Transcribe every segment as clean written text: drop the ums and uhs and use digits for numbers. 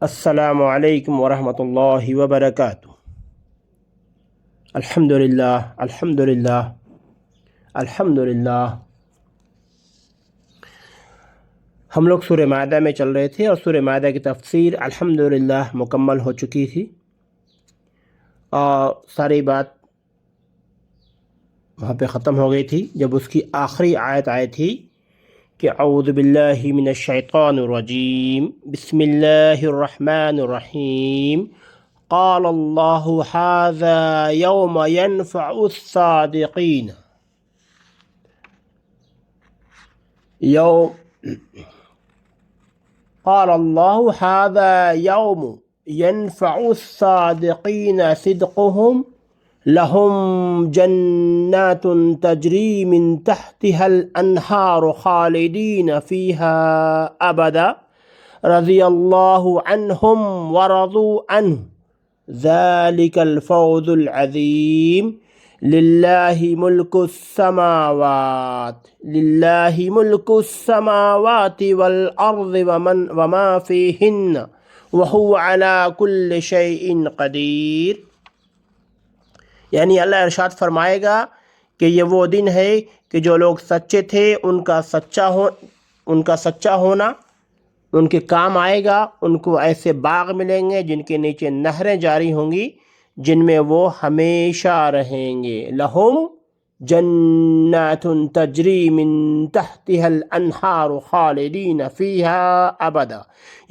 السلام علیکم ورحمۃ اللہ وبرکاتہ۔ الحمدللہ الحمدللہ الحمدللہ۔ ہم لوگ سورہ مائدہ میں چل رہے تھے اور سورہ مائدہ کی تفسیر الحمدللہ مکمل ہو چکی تھی، اور ساری بات وہاں پہ ختم ہو گئی تھی جب اس کی آخری آیت آئی تھی کہ اعوذ باللہ من الشیطان الرجیم بسم اللہ الرحمن الرحیم قال اللہ ھذا یوم ینفع الصادقین۔ قال اللہ ھذا یوم ینفع الصادقین صدقہم لهم جنات تجری من تحتها الانہار خالدین فیہا ابدا رضی اللہ عنہم ورضوا عنہ ذالک الفوز العظیم۔ للہ ملک السماوات والارض وما فیہن وہو علی کل شیء قدیر۔ یعنی اللہ ارشاد فرمائے گا کہ یہ وہ دن ہے کہ جو لوگ سچے تھے ان کا سچا ہونا ان کے کام آئے گا۔ ان کو ایسے باغ ملیں گے جن کے نیچے نہریں جاری ہوں گی، جن میں وہ ہمیشہ رہیں گے۔ لہم جنات تجری من تحتها الانہار خالدین فیہا ابدا،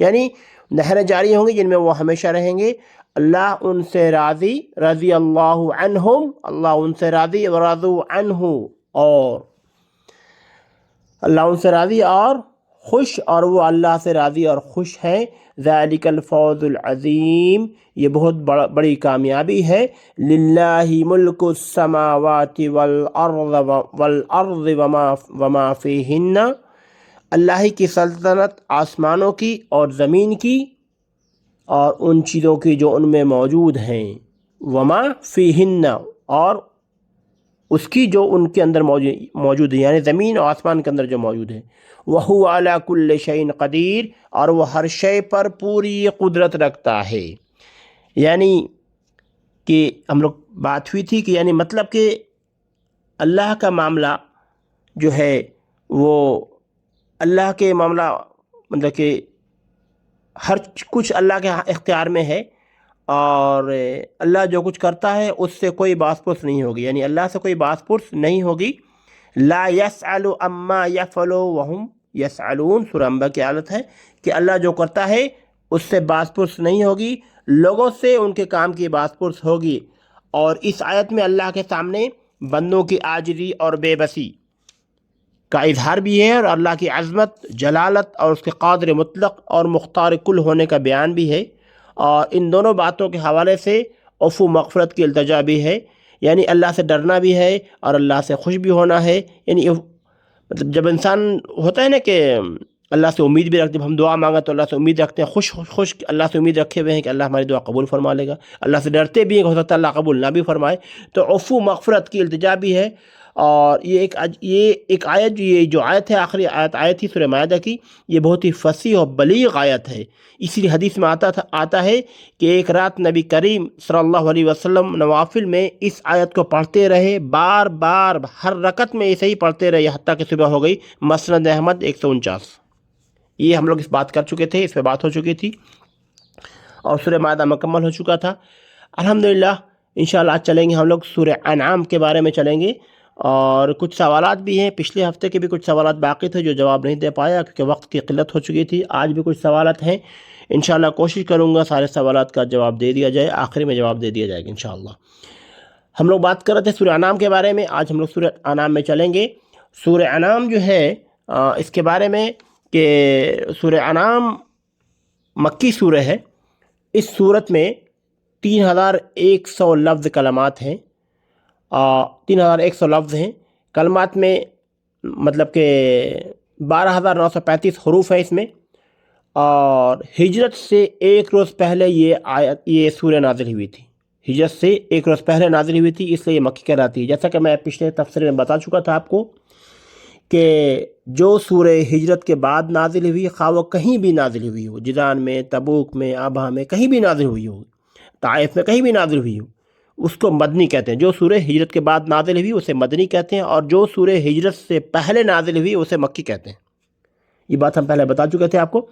یعنی نہریں جاری ہوں گی جن میں وہ ہمیشہ رہیں گے۔ اللہ ان سے راضی، رضی اللہ عنہم، اللہ ان سے راضی، ورضوا عنہ، اور اللہ ان سے راضی اور خوش، اور وہ اللہ سے راضی اور خوش ہیں۔ ذالک الفوز العظیم، یہ بہت بڑی کامیابی ہے۔ للہ ملک السماوات والارض وما فیہن، اللہ کی سلطنت آسمانوں کی اور زمین کی اور ان چیزوں کی جو ان میں موجود ہیں، وما فیہن، اور اس کی جو ان کے اندر موجود ہے، یعنی زمین اور آسمان کے اندر جو موجود ہے۔ وہو علی کل شیء قدیر، اور وہ ہر شے پر پوری قدرت رکھتا ہے۔ یعنی کہ ہم لوگ بات ہوئی تھی کہ یعنی مطلب کہ اللہ کا معاملہ جو ہے وہ اللہ کے معاملہ، مطلب کہ ہر کچھ اللہ کے اختیار میں ہے، اور اللہ جو کچھ کرتا ہے اس سے کوئی باس پرس نہیں ہوگی، یعنی اللہ سے کوئی باس پرس نہیں ہوگی۔ لا یسأل عما یفعل وہم یسألون، سورہ انبیاء کی حالت ہے کہ اللہ جو کرتا ہے اس سے باس پرس نہیں ہوگی، لوگوں سے ان کے کام کی باس پرس ہوگی۔ اور اس آیت میں اللہ کے سامنے بندوں کی عاجزی اور بے بسی کا اظہار بھی ہے، اور اللہ کی عظمت، جلالت اور اس کے قادر مطلق اور مختار کل ہونے کا بیان بھی ہے، اور ان دونوں باتوں کے حوالے سے عفو مغفرت کی التجا بھی ہے، یعنی اللہ سے ڈرنا بھی ہے اور اللہ سے خوش بھی ہونا ہے۔ یعنی مطلب جب انسان ہوتا ہے نا کہ اللہ سے امید بھی رکھتے، جب ہم دعا مانگا تو اللہ سے امید رکھتے ہیں، خوش اللہ سے امید رکھے ہوئے ہیں کہ اللہ ہماری دعا قبول فرما لے گا، اللہ سے ڈرتے بھی ہیں کہ ہو سکتا ہے اللہ قبول نہ بھی فرمائے، تو عفو مغفرت کی التجا بھی ہے۔ اور یہ ایک آیت، یہ جو آیت ہے، آخری آیت تھی سورہ مائدہ کی، یہ بہت ہی فصیح اور بلیغ آیت ہے۔ اسی لیے حدیث میں آتا ہے کہ ایک رات نبی کریم صلی اللہ علیہ وسلم نوافل میں اس آیت کو پڑھتے رہے، بار بار ہر رکعت میں اسے ہی پڑھتے رہے، حتیٰ کہ صبح ہو گئی۔ مسند احمد 149۔ یہ ہم لوگ اس بات کر چکے تھے، اس پہ بات ہو چکی تھی، اور سورہ مائدہ مکمل ہو چکا تھا۔ الحمدللہ انشاءاللہ آج چلیں گے ہم لوگ سورہ انعام کے بارے میں چلیں گے، اور کچھ سوالات بھی ہیں، پچھلے ہفتے کے بھی کچھ سوالات باقی تھے جو جواب نہیں دے پایا کیونکہ وقت کی قلت ہو چکی تھی۔ آج بھی کچھ سوالات ہیں، انشاءاللہ کوشش کروں گا سارے سوالات کا جواب دے دیا جائے، آخری میں جواب دے دیا جائے گا انشاءاللہ۔ ہم لوگ بات کر رہے تھے سورہ انعام کے بارے میں، آج ہم لوگ سورہ انعام میں چلیں گے۔ سورہ انعام جو ہے اس کے بارے میں کہ سورہ انعام مکی سورہ ہے۔ اس صورت میں 3100 لفظ کلمات ہیں، 3100 لفظ ہیں کلمات میں، مطلب کہ 12935 حروف ہیں اس میں، اور ہجرت سے ایک روز پہلے یہ سورہ نازل ہوئی تھی۔ ہجرت سے ایک روز پہلے نازل ہوئی تھی، اس لیے یہ مکی کہلاتی ہے۔ جیسا کہ میں پچھلے تفسیر میں بتا چکا تھا آپ کو کہ جو سورہ ہجرت کے بعد نازل ہوئی، خواہ وہ کہیں بھی نازل ہوئی ہو، جدان میں، تبوک میں، ابہا میں، کہیں بھی نازل ہوئی ہو، طائف میں کہیں بھی نازل ہوئی ہو، اس کو مدنی کہتے ہیں۔ جو سورہ ہجرت کے بعد نازل ہوئی اسے مدنی کہتے ہیں، اور جو سورہ ہجرت سے پہلے نازل ہوئی اسے مکی کہتے ہیں۔ یہ بات ہم پہلے بتا چکے تھے آپ کو۔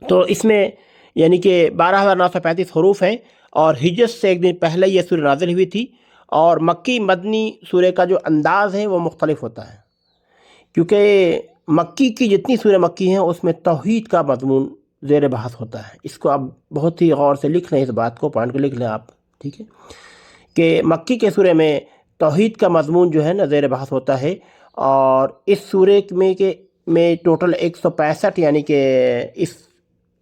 تو اس میں یعنی کہ 12,935 حروف ہیں، اور ہجرت سے ایک دن پہلے یہ سورہ نازل ہوئی تھی۔ اور مکی مدنی سورہ کا جو انداز ہے وہ مختلف ہوتا ہے، کیونکہ مکی کی جتنی سورہ مکی ہیں اس میں توحید کا مضمون زیر بحث ہوتا ہے۔ اس کو آپ بہت ہی غور سے لکھ لیں، اس بات کو پوائنٹ کو لکھ لیں آپ، ٹھیک ہے، کہ مکی کے سورہ میں توحید کا مضمون جو ہے نا زیر بحث ہوتا ہے۔ اور اس سورہ میں ٹوٹل 165 یعنی کہ اس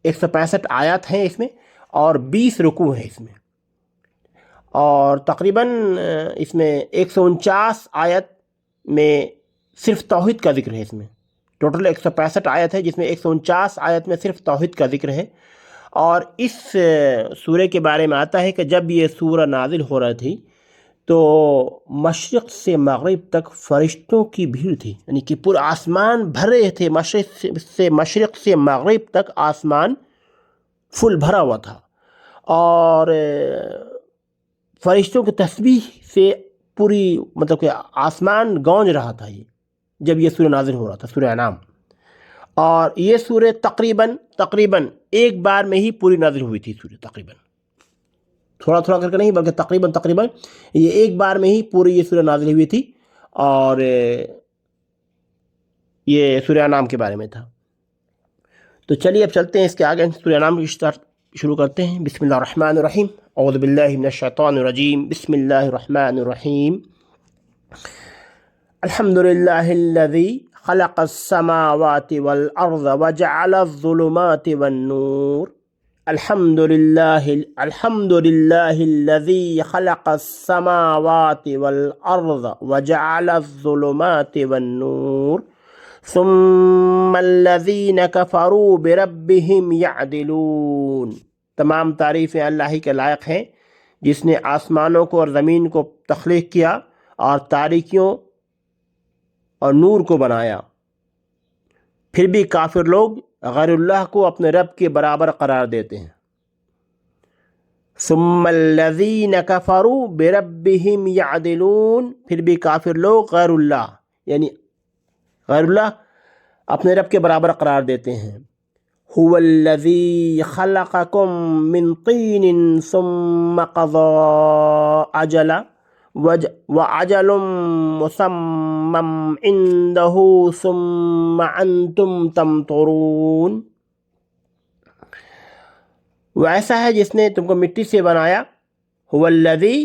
165 آیات ہیں اس میں، اور 20 رکوع ہیں اس میں، اور تقریباً اس میں 149 آیت میں صرف توحید کا ذکر ہے۔ اس میں ٹوٹل 165 آیت ہے، جس میں 149 آیت میں صرف توحید کا ذکر ہے۔ اور اس سورہ کے بارے میں آتا ہے کہ جب یہ سورہ نازل ہو رہی تھی تو مشرق سے مغرب تک فرشتوں کی بھیڑ تھی، یعنی کہ پورا آسمان بھرے تھے، مشرق سے مغرب تک آسمان فل بھرا ہوا تھا، اور فرشتوں کی تسبیح سے پوری مطلب کہ آسمان گونج رہا تھا یہ جب یہ سورہ نازل ہو رہا تھا، سورہ انعام۔ اور یہ سورہ تقریباً ایک بار میں ہی پوری نازل ہوئی تھی، سورہ تقریباً تھوڑا تھوڑا کر کے نہیں بلکہ تقریباً یہ ایک بار میں ہی پوری یہ سورہ نازل ہوئی تھی، اور یہ سورہ انعام کے بارے میں تھا۔ تو چلیے اب چلتے ہیں اس کے آگے، سورہ انعام کی شروع کرتے ہیں۔ بسم اللہ الرحمن الرحیم، اعوذ باللہ من الشیطان الرجیم، بسم اللہ الرحمن الرحیم۔ الحمد للہ الذی خلق السماوات والارض وجعل الظلمات والنور۔ الحمد للہ الذی خلق السماوات والارض وجعل الظلمات والنور ثم الذین کفروا بربہم یعدلون۔ تمام تعریفیں اللہ ہی کے لائق ہیں، جس نے آسمانوں کو اور زمین کو تخلیق کیا اور تاریکیوں اور نور کو بنایا، پھر بھی کافر لوگ غیر اللہ کو اپنے رب کے برابر قرار دیتے ہیں۔ ثم الذین کفروا بربہم یعدلون، پھر بھی کافر لوگ غیر اللہ اپنے رب کے برابر قرار دیتے ہیں۔ هو الذی خلقکم من طین ثم قضى اجلا وَأَجَلٌ مُّسَمًّى عِندَهُ ثُمَّ أَنْتُمْ تَمْتَرُونَ۔ وہ ایسا ہے جس نے تم کو مٹی سے بنایا، هُوَ الَّذِي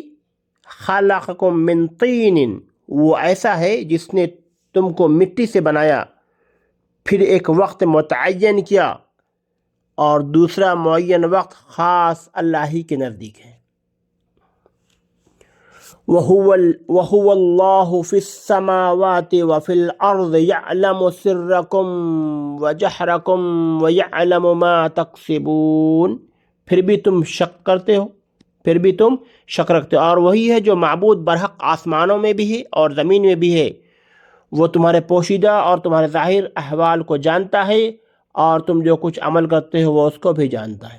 خَلَقَكُم مِّن طِينٍ، وہ ایسا ہے جس نے تم کو مٹی سے بنایا، پھر ایک وقت متعین کیا، اور دوسرا معین وقت خاص اللہ ہی کے نزدیک ہے۔ وَهُوَ اللَّهُ فِي السَّمَاوَاتِ وَفِي الْأَرْضِ يَعْلَمُ سِرَّكُمْ وَجَهْرَكُمْ وَيَعْلَمُ مَا تَكْسِبُونَ۔ پھر بھی تم شک رکھتے ہو، اور وہی ہے جو معبود برحق آسمانوں میں بھی ہے اور زمین میں بھی ہے، وہ تمہارے پوشیدہ اور تمہارے ظاہر احوال کو جانتا ہے، اور تم جو کچھ عمل کرتے ہو وہ اس کو بھی جانتا ہے۔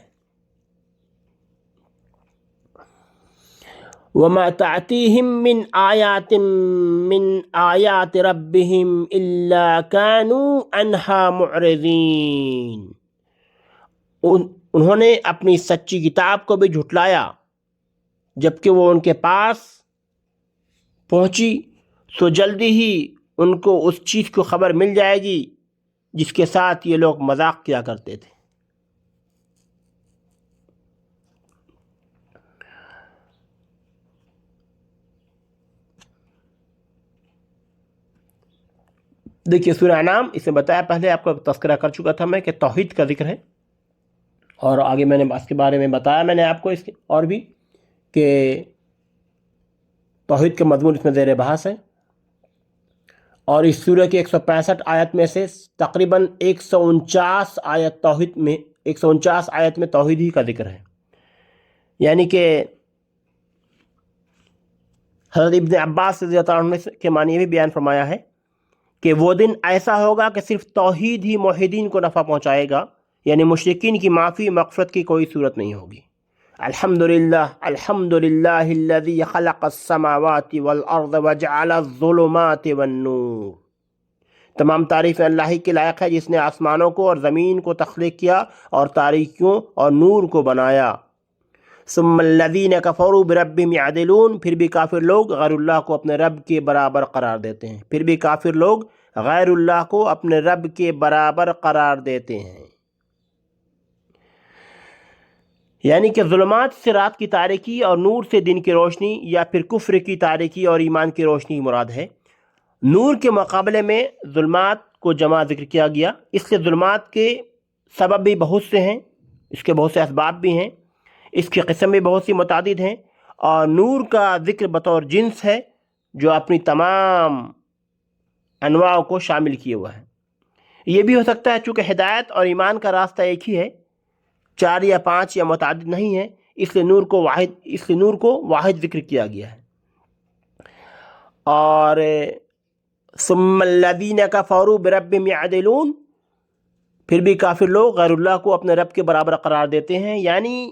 وَمَا تَأْتِيهِم مِّنْ آيَاتٍ مِّنْ آيَاتِ رَبِّهِمْ إِلَّا كَانُوا عَنْهَا مُعْرِضِينَ۔ انہوں نے اپنی سچی کتاب کو بھی جھٹلایا، جبکہ وہ ان کے پاس پہنچی تو جلدی ہی ان کو اس چیز کو خبر مل جائے گی جس کے ساتھ یہ لوگ مذاق کیا کرتے تھے۔ دیکھیے سورہ انعام، اسے بتایا پہلے، آپ کو تذکرہ کر چکا تھا میں کہ توحید کا ذکر ہے، اور آگے میں نے اس کے بارے میں بتایا میں نے آپ کو اس کے اور بھی کہ توحید کا مضمون اس میں زیر بحث ہے۔ اور اس سورہ کی 165 آیت میں سے تقریباً 149 آیت میں توحید ہی کا ذکر ہے، یعنی کہ حضرت ابن عباس رضی اللہ عنہ کے معنی یہ بھی بیان فرمایا ہے کہ وہ دن ایسا ہوگا کہ صرف توحید ہی موحدین کو نفع پہنچائے گا، یعنی مشرکین کی معافی مغفرت کی کوئی صورت نہیں ہوگی۔ الحمدللہ الحمدللہ الذی خلق السماوات والارض وجعل الظلمات والنور، تمام تعریف اللہ ہی کے لائق ہے جس نے آسمانوں کو اور زمین کو تخلیق کیا اور تاریکیوں اور نور کو بنایا۔ ثم الذین کفروا بربہم یعدلون، پھر بھی کافر لوگ غیر اللہ کو اپنے رب کے برابر قرار دیتے ہیں، پھر بھی کافر لوگ غیر اللہ کو اپنے رب کے برابر قرار دیتے ہیں۔ یعنی کہ ظلمات سے رات کی تاریکی اور نور سے دن کی روشنی، یا پھر کفر کی تاریکی اور ایمان کی روشنی مراد ہے۔ نور کے مقابلے میں ظلمات کو جمع ذکر کیا گیا، اس لیے ظلمات کے سبب بھی بہت سے ہیں، اس کے بہت سے اسباب بھی ہیں، اس کی قسم بھی بہت سی متعدد ہیں، اور نور کا ذکر بطور جنس ہے جو اپنی تمام انواع کو شامل کیے ہوا ہے۔ یہ بھی ہو سکتا ہے چونکہ ہدایت اور ایمان کا راستہ ایک ہی ہے، 4 یا 5 یا متعدد نہیں ہے، اس لیے نور کو واحد ذکر کیا گیا ہے۔ اور ثم الذین کفروا بربہم یعدلون، پھر بھی کافر لوگ غیر اللہ کو اپنے رب کے برابر قرار دیتے ہیں، یعنی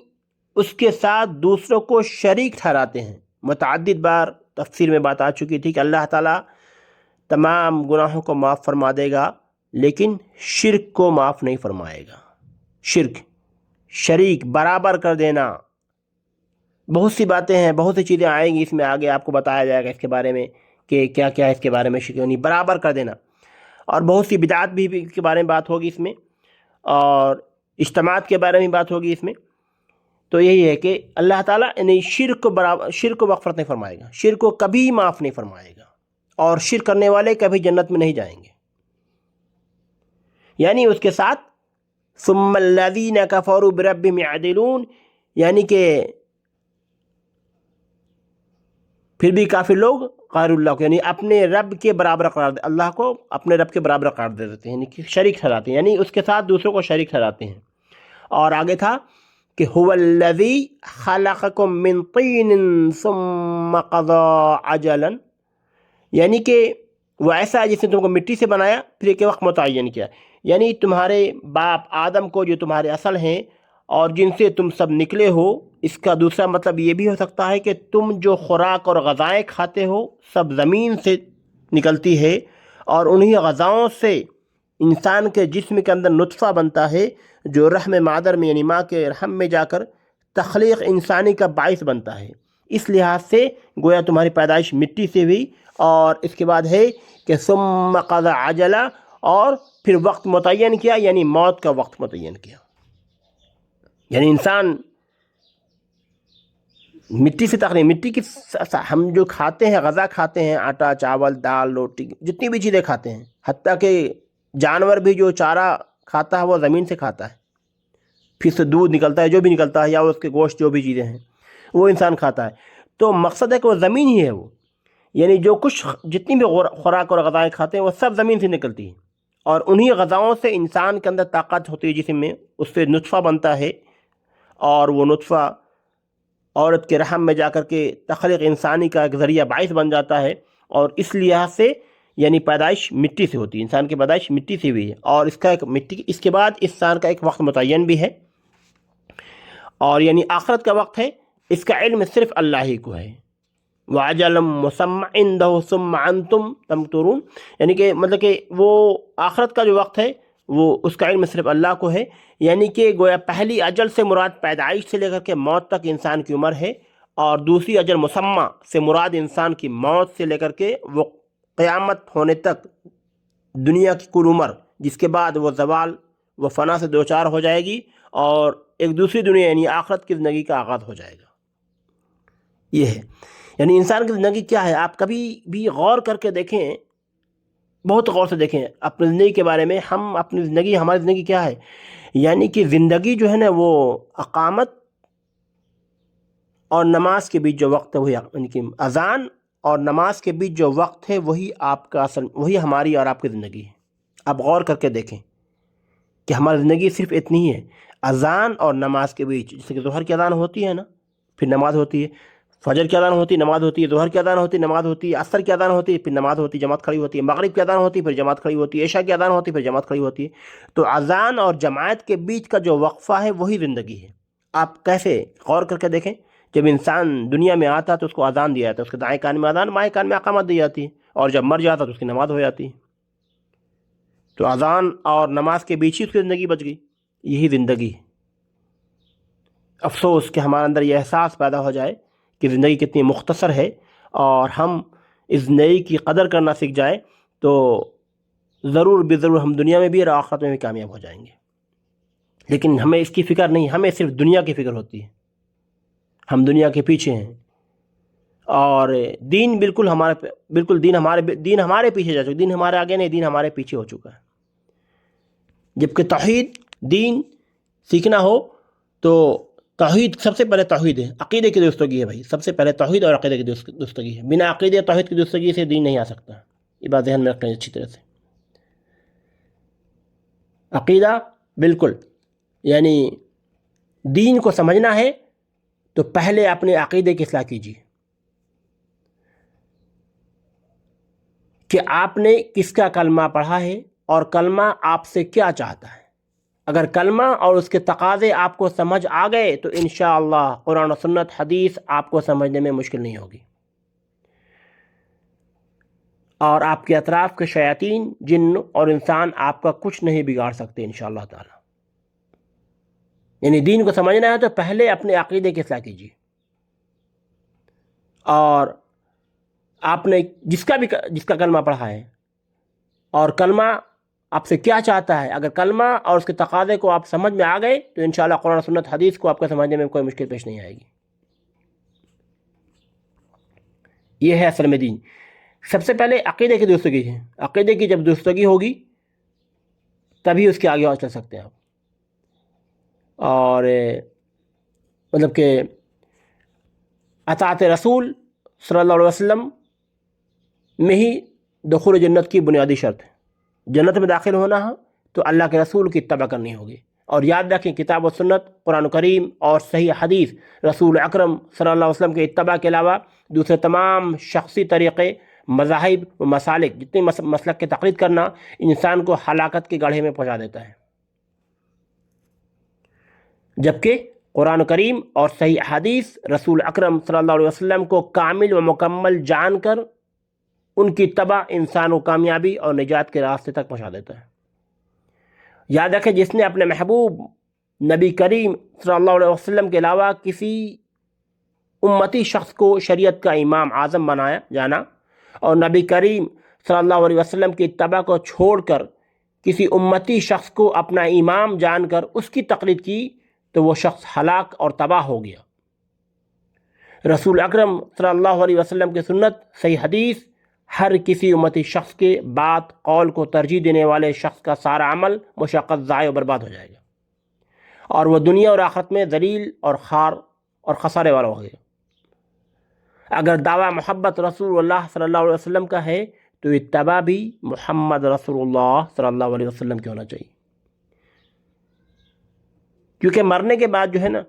اس کے ساتھ دوسروں کو شریک ٹھہراتے ہیں۔ متعدد بار تفسیر میں بات آ چکی تھی کہ اللہ تعالیٰ تمام گناہوں کو معاف فرما دے گا لیکن شرک کو معاف نہیں فرمائے گا۔ شرک، شریک، برابر کر دینا، بہت سی باتیں ہیں، بہت سی چیزیں آئیں گی، اس میں آگے آپ کو بتایا جائے گا اس کے بارے میں کہ کیا کیا اس کے بارے میں شرک یعنی برابر کر دینا، اور بہت سی بدعات بھی اس کے بارے میں بات ہوگی اس میں، اور اجتماعات کے بارے میں بات ہوگی اس میں۔ تو یہی ہے کہ اللہ تعالیٰ یعنی شرک کو مغفرت نہیں فرمائے گا، شرک کو کبھی معاف نہیں فرمائے گا، اور شرک کرنے والے کبھی جنت میں نہیں جائیں گے۔ یعنی اس کے ساتھ ثم الذین کفروا بربہم یعدلون، یعنی کہ پھر بھی کافر لوگ غیر اللہ کو یعنی اپنے رب کے برابر قرار دے، اللہ کو اپنے رب کے برابر قرار دے دیتے ہیں، یعنی کہ شریک ٹھہراتے ہیں، یعنی اس کے ساتھ دوسروں کو شریک ٹھہراتے ہیں۔ اور آگے تھا کہ هو الذی خلقکم من طین ثم قضى اجلا، یعنی کہ وہ ایسا ہے جس نے تم کو مٹی سے بنایا پھر ایک وقت متعین کیا، یعنی تمہارے باپ آدم کو جو تمہارے اصل ہیں اور جن سے تم سب نکلے ہو، اس کا دوسرا مطلب یہ بھی ہو سکتا ہے کہ تم جو خوراک اور غذائیں کھاتے ہو سب زمین سے نکلتی ہے، اور انہی غذاؤں سے انسان کے جسم کے اندر نطفہ بنتا ہے جو رحم مادر میں یعنی ماں کے رحم میں جا کر تخلیق انسانی کا باعث بنتا ہے۔ اس لحاظ سے گویا تمہاری پیدائش مٹی سے ہوئی، اور اس کے بعد ہے کہ ثم قضى اجلا، اور پھر وقت متعین کیا یعنی موت کا وقت متعین کیا۔ یعنی انسان مٹی سے تخلیق، مٹی کی ہم جو کھاتے ہیں غذا کھاتے ہیں، آٹا، چاول، دال، روٹی، جتنی بھی چیزیں کھاتے ہیں، حتیٰ کہ جانور بھی جو چارہ کھاتا ہے وہ زمین سے کھاتا ہے، پھر سے دودھ نکلتا ہے جو بھی نکلتا ہے، یا اس کے گوشت جو بھی چیزیں ہیں وہ انسان کھاتا ہے۔ تو مقصد ہے کہ وہ زمین ہی ہے، وہ یعنی جو کچھ جتنی بھی خوراک اور غذائیں کھاتے ہیں وہ سب زمین سے نکلتی ہیں، اور انہی غذاؤں سے انسان کے اندر طاقت ہوتی ہے جسم میں، اس سے نطفہ بنتا ہے، اور وہ نطفہ عورت کے رحم میں جا کر کے تخلیق انسانی کا ایک ذریعہ باعث بن جاتا ہے، اور اس لحاظ سے یعنی پیدائش مٹی سے ہوتی ہے، انسان کی پیدائش مٹی سے ہوئی ہے، اور اس کے بعد انسان کا ایک وقت متعین بھی ہے، اور یعنی آخرت کا وقت ہے، اس کا علم صرف اللہ ہی کو ہے۔ وَأَجَلٌ مُّسَمًّى عِندَهُ ثُمَّ أَنتُمْ تَمْتَرُونَ، یعنی کہ مطلب کہ وہ آخرت کا جو وقت ہے وہ اس کا علم صرف اللہ کو ہے، یعنی کہ گویا پہلی اجل سے مراد پیدائش سے لے کر کے موت تک انسان کی عمر ہے، اور دوسری اجل مسمى سے مراد انسان کی موت سے لے کر کے وہ قیامت ہونے تک دنیا کی کل عمر، جس کے بعد وہ زوال، وہ فنا سے دوچار ہو جائے گی، اور ایک دوسری دنیا یعنی آخرت کی زندگی کا آغاز ہو جائے گا۔ یہ ہے یعنی انسان کی زندگی کیا ہے، آپ کبھی بھی غور کر کے دیکھیں، بہت غور سے دیکھیں اپنی زندگی کے بارے میں، ہم اپنی زندگی، ہماری زندگی کیا ہے، یعنی کہ زندگی جو ہے نا وہ اقامت اور نماز کے بیچ جو وقت ہے وہی، یعنی کہ اذان اور نماز کے بیچ جو وقت ہے وہی آپ کا اصل، وہی ہماری اور آپ کی زندگی ہے۔ آپ غور کر کے دیکھیں کہ ہماری زندگی صرف اتنی ہی ہے، اذان اور نماز کے بیچ، جیسے کہ ظہر کی اذان ہوتی ہے نا، پھر نماز ہوتی ہے، فجر کی اذان ہوتی نماز ہوتی ہے، ظہر کی اذان ہوتی نماز ہوتی ہے، عصر کی اذان ہوتی پھر نماز ہوتی جماعت کھڑی ہوتی ہے، مغرب کی اذان ہوتی پھر جماعت کھڑی ہوتی ہے، عشاء کی اذان ہوتی پھر جماعت کھڑی ہوتی ہے۔ تو اذان اور جماعت کے بیچ کا جو وقفہ ہے وہی زندگی ہے۔ آپ کیسے غور کر کے دیکھیں، جب انسان دنیا میں آتا تو اس کو اذان دیا جاتا ہے، اس کے دائیں کان میں اذان بائیں کان میں اقامت دی جاتی ہے، اور جب مر جاتا تو اس کی نماز ہو جاتی ہے۔ تو اذان اور نماز کے بیچ ہی اس کی زندگی بچ گئی، یہی زندگی ہے۔ افسوس کہ ہمارے اندر یہ احساس پیدا ہو جائے کہ زندگی کتنی مختصر ہے، اور ہم اس زندگی کی قدر کرنا سیکھ جائیں تو ضرور بضرور ہم دنیا میں بھی اور آخرت میں بھی کامیاب ہو جائیں گے۔ لیکن ہمیں اس کی فکر نہیں، ہمیں صرف دنیا کی فکر ہوتی ہے، ہم دنیا کے پیچھے ہیں، اور دین دین ہمارے پیچھے جا چکا، دین ہمارے آگے نہیں، دین ہمارے پیچھے ہو چکا ہے۔ جبکہ توحید دین سیکھنا ہو تو توحید سب سے پہلے توحید ہے، عقیدے کی درستگی ہے بھائی، سب سے پہلے توحید اور عقیدے کی درستگی ہے۔ بنا عقیدے توحید کی درستگی سے دین نہیں آ سکتا، یہ بات ذہن میں رکھیں اچھی طرح سے۔ عقیدہ بالکل، یعنی دین کو سمجھنا ہے تو پہلے اپنے عقیدے کی اصلاح کیجیے کہ آپ نے کس کا کلمہ پڑھا ہے اور کلمہ آپ سے کیا چاہتا ہے۔ اگر کلمہ اور اس کے تقاضے آپ کو سمجھ آ گئے تو انشاءاللہ قرآن و سنت حدیث آپ کو سمجھنے میں مشکل نہیں ہوگی، اور آپ کے اطراف کے شیاطین جن اور انسان آپ کا کچھ نہیں بگاڑ سکتے انشاءاللہ تعالی۔ یعنی دین کو سمجھنا ہے تو پہلے اپنے عقیدے کی اصلاح کیجیے، اور آپ نے جس کا کلمہ پڑھا ہے اور کلمہ آپ سے کیا چاہتا ہے، اگر کلمہ اور اس کے تقاضے کو آپ سمجھ میں آ گئے تو انشاءاللہ قرآن سنت حدیث کو آپ کو سمجھنے میں کوئی مشکل پیش نہیں آئے گی۔ یہ ہے اصل میں دین۔ سب سے پہلے عقیدے کی درستگی ہے، عقیدے کی جب درستگی ہوگی تبھی اس کے آگے اور چل سکتے ہیں آپ۔ اور مطلب کہ اطاعت رسول صلی اللہ علیہ وسلم میں ہی دخول جنت کی بنیادی شرط ہے۔ جنت میں داخل ہونا ہے تو اللہ کے رسول کی اتباع کرنی ہوگی، اور یاد رکھیں کتاب و سنت، قرآن کریم اور صحیح حدیث رسول اکرم صلی اللہ علیہ وسلم کے اتباع کے علاوہ دوسرے تمام شخصی طریقے، مذاہب و مسالک، جتنے مسلک کی تقلید کرنا انسان کو ہلاکت کے گڑھے میں پہنچا دیتا ہے، جبکہ قرآن کریم اور صحیح حدیث رسول اکرم صلی اللہ علیہ وسلم کو کامل و مکمل جان کر ان کی اتباع انسان کو کامیابی اور نجات کے راستے تک پہنچا دیتا ہے۔ یاد رکھیں جس نے اپنے محبوب نبی کریم صلی اللہ علیہ وسلم کے علاوہ کسی امتی شخص کو شریعت کا امام اعظم بنایا جانا، اور نبی کریم صلی اللہ علیہ وسلم کی اتباع کو چھوڑ کر کسی امتی شخص کو اپنا امام جان کر اس کی تقلید کی تو وہ شخص ہلاک اور تباہ ہو گیا۔ رسول اکرم صلی اللہ علیہ وسلم کی سنت، صحیح حدیث، ہر کسی امتی شخص کے بات قول کو ترجیح دینے والے شخص کا سارا عمل مشقت ضائع و برباد ہو جائے گا، اور وہ دنیا اور آخرت میں ذلیل اور خار اور خسارے والا ہو گیا۔ اگر دعویٰ محبت رسول اللہ صلی اللہ علیہ وسلم کا ہے تو اتباع بھی محمد رسول اللہ صلی اللہ علیہ وسلم کی ہونا چاہیے، کیونکہ مرنے کے بعد جو ہے نا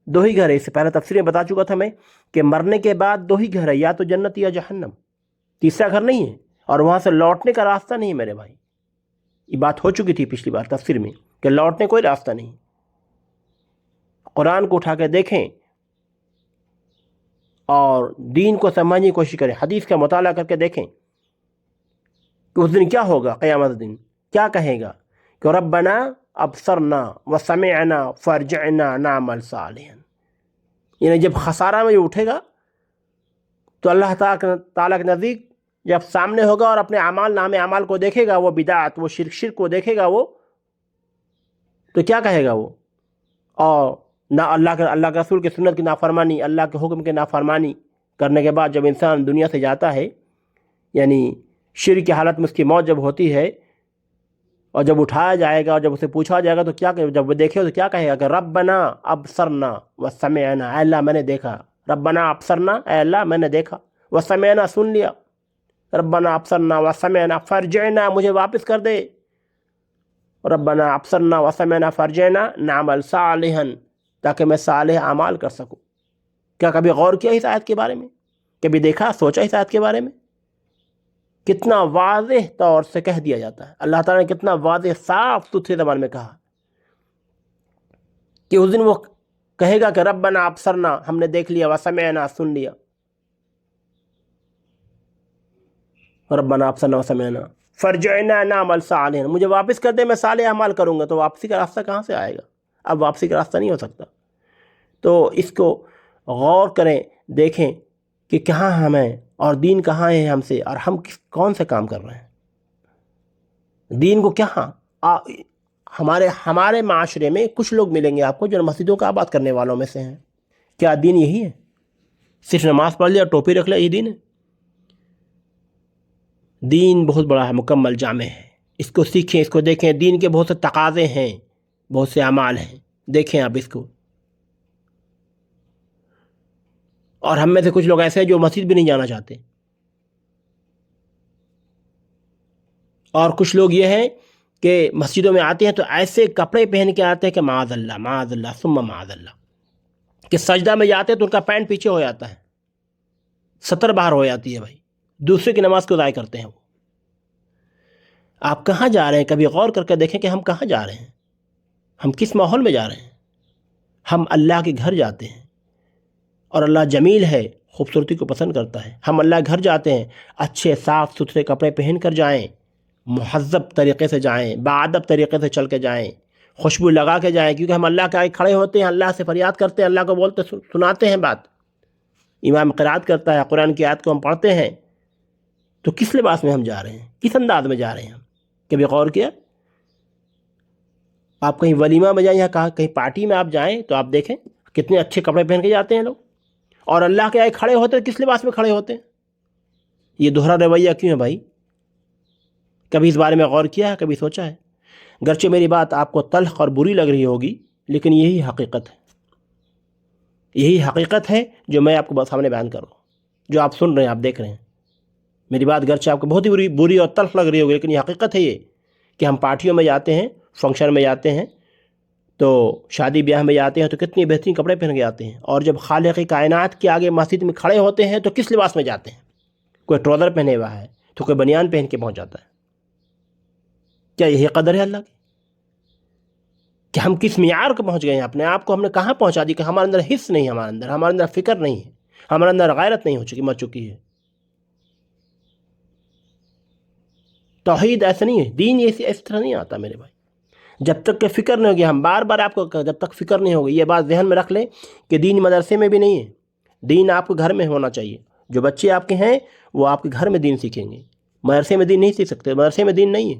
دو ہی گھر ہے۔ اس سے پہلے تفسیر میں بتا چکا تھا میں کہ مرنے کے بعد دو ہی گھر ہے، یا تو جنت یا جہنم، تیسرا گھر نہیں ہے، اور وہاں سے لوٹنے کا راستہ نہیں ہے میرے بھائی۔ یہ بات ہو چکی تھی پچھلی بار تفسیر میں کہ لوٹنے کوئی راستہ نہیں۔ قرآن کو اٹھا کے دیکھیں اور دین کو سمجھنے کی کوشش کریں، حدیث کا مطالعہ کر کے دیکھیں کہ اس دن کیا ہوگا۔ قیامت دن کیا کہے گا کہ ربنا ابصرنا وسمعنا فارجعنا نعمل صالحا، یعنی جب خسارہ میں اٹھے گا تو اللہ تعالیٰ کے نزدیک جب سامنے ہوگا اور اپنے نام اعمال کو دیکھے گا، وہ بدعت، وہ شرک کو دیکھے گا، وہ تو کیا کہے گا وہ؟ اور نہ اللہ کے رسول کی سنت کی نافرمانی، اللہ کے حکم کی نافرمانی کرنے کے بعد جب انسان دنیا سے جاتا ہے، یعنی شرک کی حالت میں اس کی موت جب ہوتی ہے، اور جب اٹھایا جائے گا اور جب اسے پوچھا جائے گا تو کیا کہے، جب وہ دیکھے تو کیا کہے گا کہ ربنا ابصرنا وسمعنا، اے اللہ میں نے دیکھا، ربنا ابصرنا، اے اللہ میں نے دیکھا، وسمعنا سن لیا، ربنا ابصرنا وسمعنا فرجعنا، مجھے واپس کر دے، ربنا ابصرنا وسمعنا فرجعنا نعمل صالحا، تاکہ میں صالح اعمال کر سکوں۔ کیا کبھی غور کیا اس آیت کے بارے میں؟ کبھی دیکھا، سوچا اس آیت کے بارے میں؟ کتنا واضح طور سے کہہ دیا جاتا ہے، اللہ تعالیٰ نے کتنا واضح صاف ستھرے زبان میں کہا کہ اس دن وہ کہے گا کہ ربنا ابصرنا، ہم نے دیکھ لیا، وسمعنا، سن لیا، ربنا ابصرنا وسمعنا فرجعنا نعمل صالحا، مجھے واپس کر دے، میں صالح اعمال کروں گا۔ تو واپسی کا راستہ کہاں سے آئے گا؟ اب واپسی کا راستہ نہیں ہو سکتا۔ تو اس کو غور کریں، دیکھیں کہ کہاں ہم ہیں اور دین کہاں ہے ہم سے، اور ہم کون سے کام کر رہے ہیں دین کو کہاں۔ ہمارے معاشرے میں کچھ لوگ ملیں گے آپ کو جو مسجدوں کا آباد کرنے والوں میں سے ہیں۔ کیا دین یہی ہے؟ صرف نماز پڑھ لیا اور ٹوپی رکھ لیا یہ دین ہے؟ دین بہت بڑا ہے، مکمل جامع ہے، اس کو سیکھیں، اس کو دیکھیں۔ دین کے بہت سے تقاضے ہیں، بہت سے اعمال ہیں، دیکھیں آپ اس کو۔ اور ہم میں سے کچھ لوگ ایسے ہیں جو مسجد بھی نہیں جانا چاہتے، اور کچھ لوگ یہ ہیں کہ مسجدوں میں آتے ہیں تو ایسے کپڑے پہن کے آتے ہیں کہ معاذ اللہ معاذ اللہ ثم معاذ اللہ، کہ سجدہ میں جاتے ہیں تو ان کا پینٹ پیچھے ہو جاتا ہے، سطر باہر ہو جاتی ہے۔ بھائی دوسرے کی نماز کو ضائع کرتے ہیں وہ۔ آپ کہاں جا رہے ہیں؟ کبھی غور کر کے دیکھیں کہ ہم کہاں جا رہے ہیں، ہم کس ماحول میں جا رہے ہیں۔ ہم اللہ کے گھر جاتے ہیں، اور اللہ جمیل ہے، خوبصورتی کو پسند کرتا ہے۔ ہم اللہ کے گھر جاتے ہیں، اچھے صاف ستھرے کپڑے پہن کر جائیں، مہذب طریقے سے جائیں، باادب طریقے سے چل کے جائیں، خوشبو لگا کے جائیں، کیونکہ ہم اللہ کے آگے کھڑے ہوتے ہیں، اللہ سے فریاد کرتے ہیں، اللہ کو بولتے سناتے ہیں بات۔ امام قرات کرتا ہے، قرآن کی آیت کو ہم پڑھتے ہیں، تو کس لباس میں ہم جا رہے ہیں، کس انداز میں جا رہے ہیں ہم؟ کبھی غور کیا؟ آپ کہیں ولیمہ میں جائیں یا کہیں پارٹی میں آپ جائیں تو آپ دیکھیں کتنے اچھے کپڑے پہن کے جاتے ہیں لوگ، اور اللہ کے آگے کھڑے ہوتے ہیں کس لباس میں کھڑے ہوتے ہیں؟ یہ دوہرا رویہ کیوں ہے بھائی؟ کبھی اس بارے میں غور کیا ہے؟ کبھی سوچا ہے؟ گرچہ میری بات آپ کو تلخ اور بری لگ رہی ہوگی، لیکن یہی حقیقت ہے، یہی حقیقت ہے جو میں آپ کو سامنے بیان کر رہا ہوں، جو آپ سن رہے ہیں، آپ دیکھ رہے ہیں۔ میری بات گرچہ آپ کو بہت ہی بری اور تلخ لگ رہی ہوگی، لیکن یہ حقیقت ہے یہ کہ ہم پارٹیوں میں جاتے ہیں، فنکشن میں جاتے ہیں، تو شادی بیاہ میں جاتے ہیں تو کتنی بہترین کپڑے پہن کے آتے ہیں، اور جب خالق کائنات کے آگے مسجد میں کھڑے ہوتے ہیں تو کس لباس میں جاتے ہیں؟ کوئی ٹراؤزر پہنے ہوا ہے تو کوئی بنیان پہن کے پہنچ جاتا ہے۔ کیا یہی قدر ہے اللہ کی؟ کہ ہم کس معیار کو پہنچ گئے ہیں؟ اپنے آپ کو ہم نے کہاں پہنچا دی کہ ہمارے اندر حس نہیں ہے، ہمارے اندر فکر نہیں ہے، ہمارے اندر غیرت نہیں مر چکی ہے۔ توحید ایسا نہیں ہے، دین اس طرح نہیں آتا میرے بھائی۔ جب تک کہ فکر نہیں ہوگی، ہم بار بار آپ کو جب تک فکر نہیں ہوگی، یہ بات ذہن میں رکھ لیں کہ دین مدرسے میں بھی نہیں ہے، دین آپ کو گھر میں ہونا چاہیے۔ جو بچے آپ کے ہیں وہ آپ کے گھر میں دین سیکھیں گے، مدرسے میں دین نہیں سیکھ سکتے، مدرسے میں دین نہیں ہے۔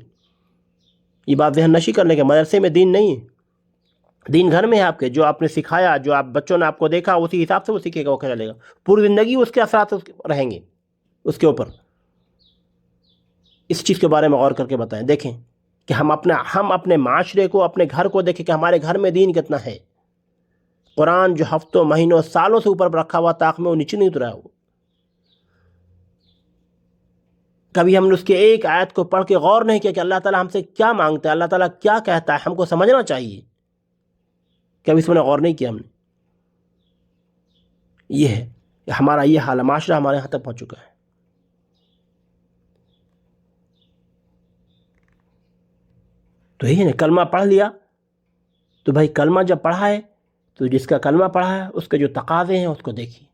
یہ بات ذہن نشی کر لیں کہ مدرسے میں دین نہیں ہے، دین گھر میں ہے آپ کے۔ جو آپ نے سکھایا، جو آپ بچوں نے آپ کو دیکھا، اسی حساب سے وہ سیکھے گا، وہ چلے گا، پوری زندگی اس کے اثرات رہیں گے اس کے اوپر۔ اس چیز کے بارے میں غور کر کے بتائیں، دیکھیں کہ ہم اپنے معاشرے کو، اپنے گھر کو دیکھیں کہ ہمارے گھر میں دین کتنا ہے۔ قرآن جو ہفتوں، مہینوں، سالوں سے اوپر رکھا ہوا طاق میں، وہ نیچے نہیں اترا ہے۔ وہ کبھی ہم نے اس کے ایک آیت کو پڑھ کے غور نہیں کیا کہ اللہ تعالیٰ ہم سے کیا مانگتا ہے، اللہ تعالیٰ کیا کہتا ہے، ہم کو سمجھنا چاہیے۔ کبھی اس میں غور نہیں کیا ہم نے۔ یہ ہے کہ ہمارا یہ حال، معاشرہ ہمارے یہاں تک پہنچ چکا ہے۔ تو یہی ہے، کلمہ پڑھ لیا تو بھائی کلمہ جب پڑھا ہے تو جس کا کلمہ پڑھا ہے اس کے جو تقاضے ہیں اس کو دیکھیے۔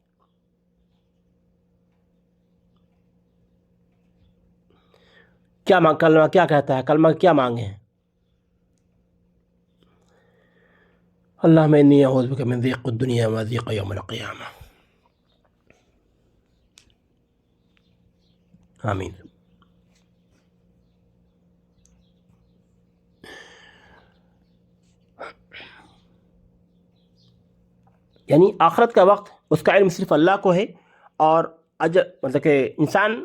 کیا کلمہ کیا کہتا ہے، کلمہ کیا مانگے ہیں؟ اللہم انی اعوذ بک من ضیق الدنیا و ضیق یوم القیامہ، آمین۔ یعنی آخرت کا وقت اس کا علم صرف اللہ کو ہے، اور مطلب کہ انسان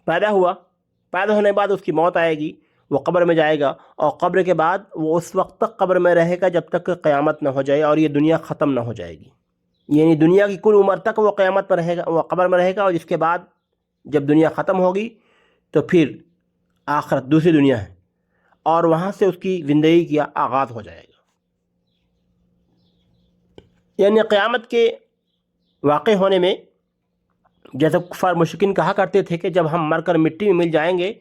پیدا ہونے کے بعد اس کی موت آئے گی، وہ قبر میں جائے گا، اور قبر کے بعد وہ اس وقت تک قبر میں رہے گا جب تک کہ قیامت نہ ہو جائے اور یہ دنیا ختم نہ ہو جائے گی۔ یعنی دنیا کی کل عمر تک وہ قیامت پر رہے گا، وہ قبر میں رہے گا، اور اس کے بعد جب دنیا ختم ہوگی تو پھر آخرت دوسری دنیا ہے، اور وہاں سے اس کی زندگی کا آغاز ہو جائے گا۔ یعنی قیامت کے واقع ہونے میں جیسے کفار مشرکین کہا کرتے تھے کہ جب ہم مر کر مٹی میں مل جائیں گے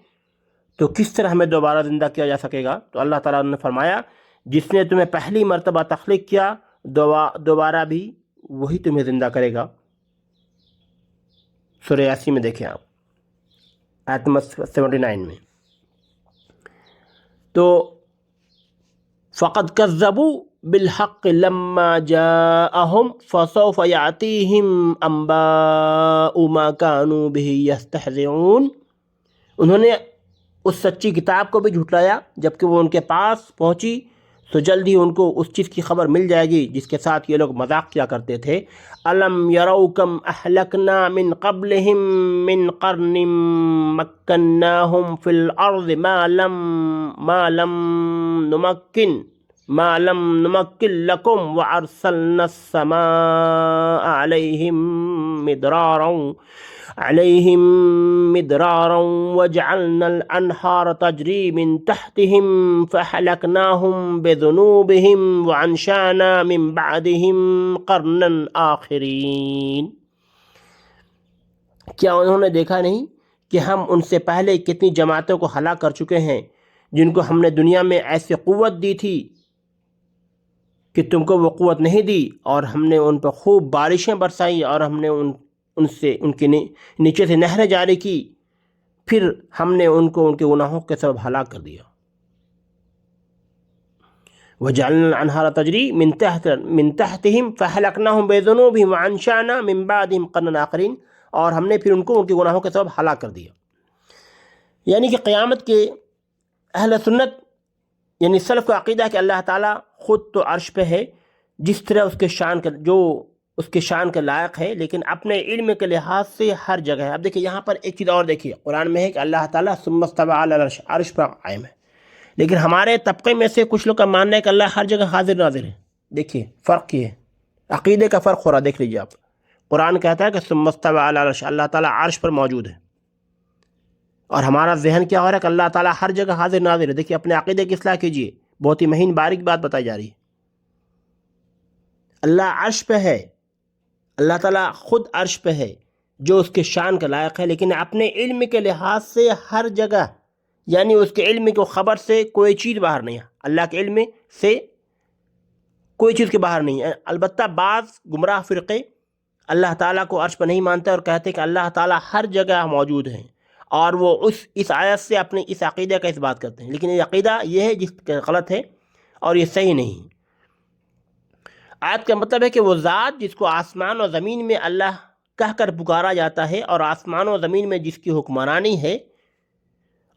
تو کس طرح ہمیں دوبارہ زندہ کیا جا سکے گا، تو اللہ تعالیٰ نے فرمایا جس نے تمہیں پہلی مرتبہ تخلیق کیا دوبارہ بھی وہی تمہیں زندہ کرے گا۔ سورہ یاسین میں دیکھیں آپ آیت نمبر 79 میں۔ تو فقد کذبوا بالحق لما جاءهم فسوف يأتيهم انباء ما كانوا به يستهزئون، انہوں نے اس سچی کتاب کو بھی جھٹلایا جبکہ وہ ان کے پاس پہنچی، تو جلد ہی ان کو اس چیز کی خبر مل جائے گی جس کے ساتھ یہ لوگ مذاق کیا کرتے تھے۔ الم یروا کم اہلکنا من قبلہم من قرن مکناہم فی الارض ما لم نمکن لکم وارسلنا السماء علیہم مدرارا وجعلنا الانہار تجری من تحتہم فاہلکناہم بذنوبہم وانشانا من بعدہم قرنا آخرین۔ کیا انہوں نے دیکھا نہیں کہ ہم ان سے پہلے کتنی جماعتوں کو ہلاک کر چکے ہیں جن کو ہم نے دنیا میں ایسی قوت دی تھی کہ تم کو وہ قوت نہیں دی، اور ہم نے ان پر خوب بارشیں برسائیں اور ہم نے ان کے نیچے سے نہریں جاری کی، پھر ہم نے ان کو ان کے گناہوں کے سبب ہلاک کر دیا۔ وَجَعَلْنَا الْأَنْهَارَ تَجْرِي مِن تَحْتِهِمْ فَأَهْلَكْنَاهُمْ بِذُنُوبِهِمْ وَأَنشَأْنَا مِن بَعْدِهِمْ قَرْنًا آخَرِينَ، اور ہم نے پھر ان کو ان کے گناہوں کے سبب ہلاک کر دیا۔ یعنی کہ قیامت کے اہل سنت یعنی سلف کا عقیدہ ہے کہ اللہ تعالیٰ خود تو عرش پہ ہے جس طرح اس کے شان کے لائق ہے، لیکن اپنے علم کے لحاظ سے ہر جگہ ہے۔ اب دیکھیں یہاں پر ایک چیز اور دیکھیے، قرآن میں ہے کہ اللہ تعالیٰ ثم استوى علی العرش، عرش پر قائم ہے، لیکن ہمارے طبقے میں سے کچھ لوگ کا ماننا ہے کہ اللہ ہر جگہ حاضر ناظر ہے۔ دیکھیے فرق یہ ہے، عقیدے کا فرق ہو رہا، دیکھ لیجیے آپ۔ قرآن کہتا ہے کہ ثم استوى علی العرش، اللہ تعالیٰ عرش پر موجود ہے، اور ہمارا ذہن کیا ہو رہا ہے کہ اللہ تعالیٰ ہر جگہ حاضر ناظر ہے۔ دیکھیے اپنے عقیدے کی اصلاح کیجیے، بہت ہی مہین باریک بات بتائی جا رہی ہے۔ اللہ عرش پہ ہے، اللہ تعالیٰ خود عرش پہ ہے جو اس کے شان کا لائق ہے، لیکن اپنے علم کے لحاظ سے ہر جگہ، یعنی اس کے علم کو خبر سے کوئی چیز باہر نہیں ہے، اللہ کے علم سے کوئی چیز کے باہر نہیں ہے۔ البتہ بعض گمراہ فرقے اللہ تعالیٰ کو عرش پہ نہیں مانتے اور کہتے کہ اللہ تعالیٰ ہر جگہ موجود ہیں، اور وہ اس آیت سے اپنے اس عقیدے کا اس بات کرتے ہیں، لیکن یہ عقیدہ یہ ہے جس کا غلط ہے اور یہ صحیح نہیں۔ آیت کا مطلب ہے کہ وہ ذات جس کو آسمان و زمین میں اللہ کہہ کر پکارا جاتا ہے، اور آسمان و زمین میں جس کی حکمرانی ہے،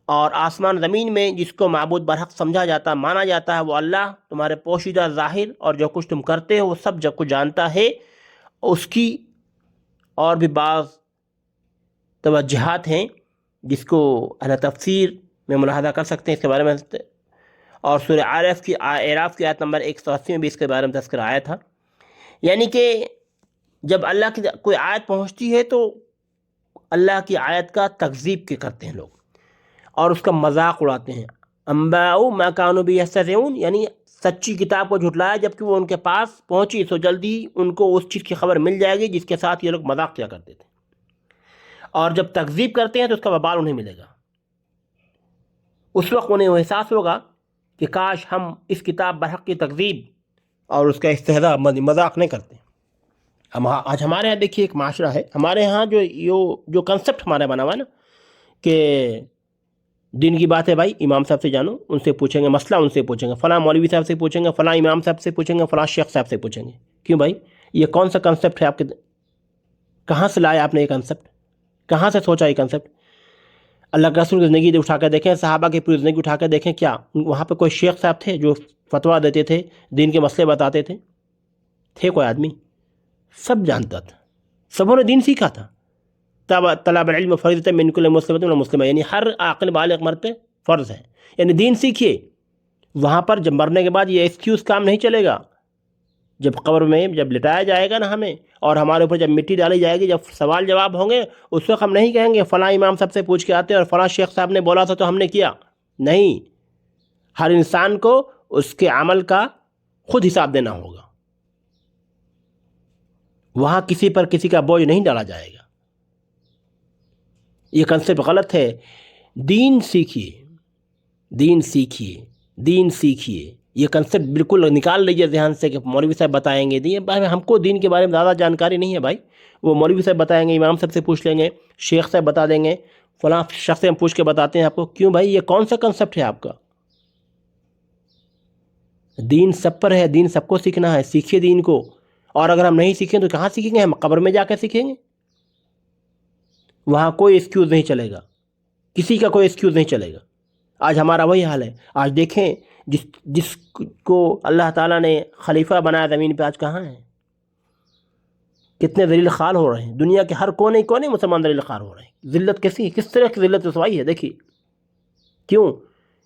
اور آسمان و زمین میں جس کو معبود برحق سمجھا جاتا مانا جاتا ہے، وہ اللہ تمہارے پوشیدہ ظاہر اور جو کچھ تم کرتے ہو وہ سب جب کچھ جانتا ہے۔ اس کی اور بھی بعض توجہات ہیں جس کو اہل تفسیر میں ملاحظہ کر سکتے ہیں اس کے بارے میں، اور سورہ اعراف کی آیت نمبر 180 میں بھی اس کے بارے میں تذکرہ آیا تھا۔ یعنی کہ جب اللہ کی کوئی آیت پہنچتی ہے تو اللہ کی آیت کا تکذیب کے کرتے ہیں لوگ اور اس کا مذاق اڑاتے ہیں۔ انباء ما كانوا به يستهزئون، یعنی سچی کتاب کو جھٹلایا جبکہ وہ ان کے پاس پہنچی، تو جلدی ان کو اس چیز کی خبر مل جائے گی جس کے ساتھ یہ لوگ مذاق کیا کرتے تھے، اور جب تکذیب کرتے ہیں تو اس کا وبال انہیں ملے گا۔ اس وقت انہیں وہ احساس ہوگا کہ کاش ہم اس کتاب برحق کی تکذیب اور اس کا استہزاء مذاق نہیں کرتے۔ آج ہمارے ہاں دیکھیے ایک معاشرہ ہے، ہمارے ہاں جو کنسپٹ ہمارا بنا ہوا ہے نا کہ دین کی بات ہے بھائی امام صاحب سے جانو، ان سے پوچھیں گے مسئلہ، ان سے پوچھیں گے فلاں مولوی صاحب سے پوچھیں گے، فلاں امام صاحب سے پوچھیں گے، فلاں شیخ صاحب سے پوچھیں گے۔ کیوں بھائی؟ یہ کون سا کنسپٹ ہے آپ کے؟ کہاں سے لایا آپ نے یہ کنسپٹ؟ کہاں سے سوچا یہ کنسپٹ؟ اللہ کے رسول کی زندگی اٹھا کے دیکھیں، صحابہ کی پوری زندگی اٹھا کے دیکھیں، کیا وہاں پہ کوئی شیخ صاحب تھے جو فتویٰ دیتے تھے، دین کے مسئلے بتاتے تھے کوئی آدمی؟ سب جانتا تھا، سبوں نے دین سیکھا تھا۔ طلب العلم فریضۃ من کل مسلمۃ و مسلمہ، یعنی ہر عاقل بالغ مرد پہ فرض ہے، یعنی دین سیکھیے۔ وہاں پر جب مرنے کے بعد یہ ایکسکیوز کام نہیں چلے گا۔ جب قبر میں جب لٹایا جائے گا نا ہمیں، اور ہمارے اوپر جب مٹی ڈالی جائے گی، جب سوال جواب ہوں گے، اس وقت ہم نہیں کہیں گے فلاں امام صاحب سے پوچھ کے آتے اور فلاں شیخ صاحب نے بولا تھا تو ہم نے کیا۔ نہیں، ہر انسان کو اس کے عمل کا خود حساب دینا ہوگا۔ وہاں کسی پر کسی کا بوجھ نہیں ڈالا جائے گا. یہ کنسیپٹ غلط ہے. دین سیکھیے، دین سیکھیے، دین سیکھیے. یہ کنسیپٹ بالکل نکال لیجیے ذہن سے کہ مولوی صاحب بتائیں گے. بھائی ہم کو دین کے بارے میں زیادہ جانکاری نہیں ہے بھائی. وہ مولوی صاحب بتائیں گے، امام صاحب سے پوچھ لیں گے، شیخ صاحب بتا دیں گے، فلاں شخص سے ہم پوچھ کے بتاتے ہیں آپ کو. کیوں بھائی؟ یہ کون سا کنسیپٹ ہے آپ کا؟ دین سب پر ہے، دین سب کو سیکھنا ہے. سیکھیے دین کو. اور اگر ہم نہیں سیکھیں تو کہاں سیکھیں گے؟ ہم قبر میں جا کے سیکھیں گے. وہاں کوئی ایکسکیوز نہیں چلے گا، کسی کا کوئی ایکسکیوز نہیں چلے گا. آج ہمارا وہی حال ہے. آج دیکھیں جس کو اللہ تعالیٰ نے خلیفہ بنایا زمین پہ، آج کہاں ہے؟ کتنے ذلیل خوار ہو رہے ہیں. دنیا کے ہر کونے کونے مسلمان ذلیل خوار ہو رہے ہیں. ذلت کیسی، کس طرح کی ذلت رسوائی ہے دیکھیے. کیوں؟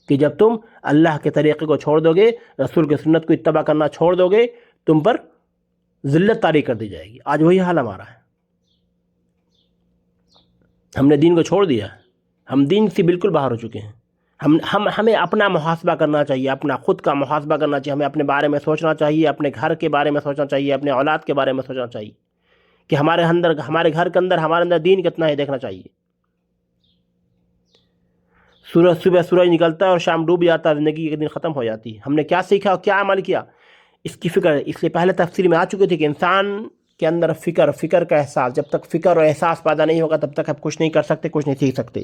کہ جب تم اللہ کے طریقے کو چھوڑ دو گے، رسول کی سنت کو اتباع کرنا چھوڑ دو گے، تم پر ذلت طاری کر دی جائے گی. آج وہی حال ہمارا ہے. ہم نے دین کو چھوڑ دیا ہے. ہم دین سے بالکل باہر ہو چکے ہیں. ہمیں اپنا محاسبہ کرنا چاہیے، اپنا خود کا محاسبہ کرنا چاہیے. ہمیں اپنے بارے میں سوچنا چاہیے، اپنے گھر کے بارے میں سوچنا چاہیے، اپنے اولاد کے بارے میں سوچنا چاہیے کہ ہمارے گھر کے اندر ہمارے اندر دین کتنا ہے، دیکھنا چاہیے. صبح سورج نکلتا ہے اور شام ڈوب جاتا ہے، زندگی ایک دن ختم ہو جاتی ہے. ہم نے کیا سیکھا اور کیا عمل کیا، اس کی فکر. اس لیے پہلے تفسیر میں آ چکے تھے کہ انسان کے اندر فکر کا احساس، جب تک فکر اور احساس پیدا نہیں ہوگا تب تک ہم کچھ نہیں کر سکتے، کچھ نہیں سیکھ سکتے.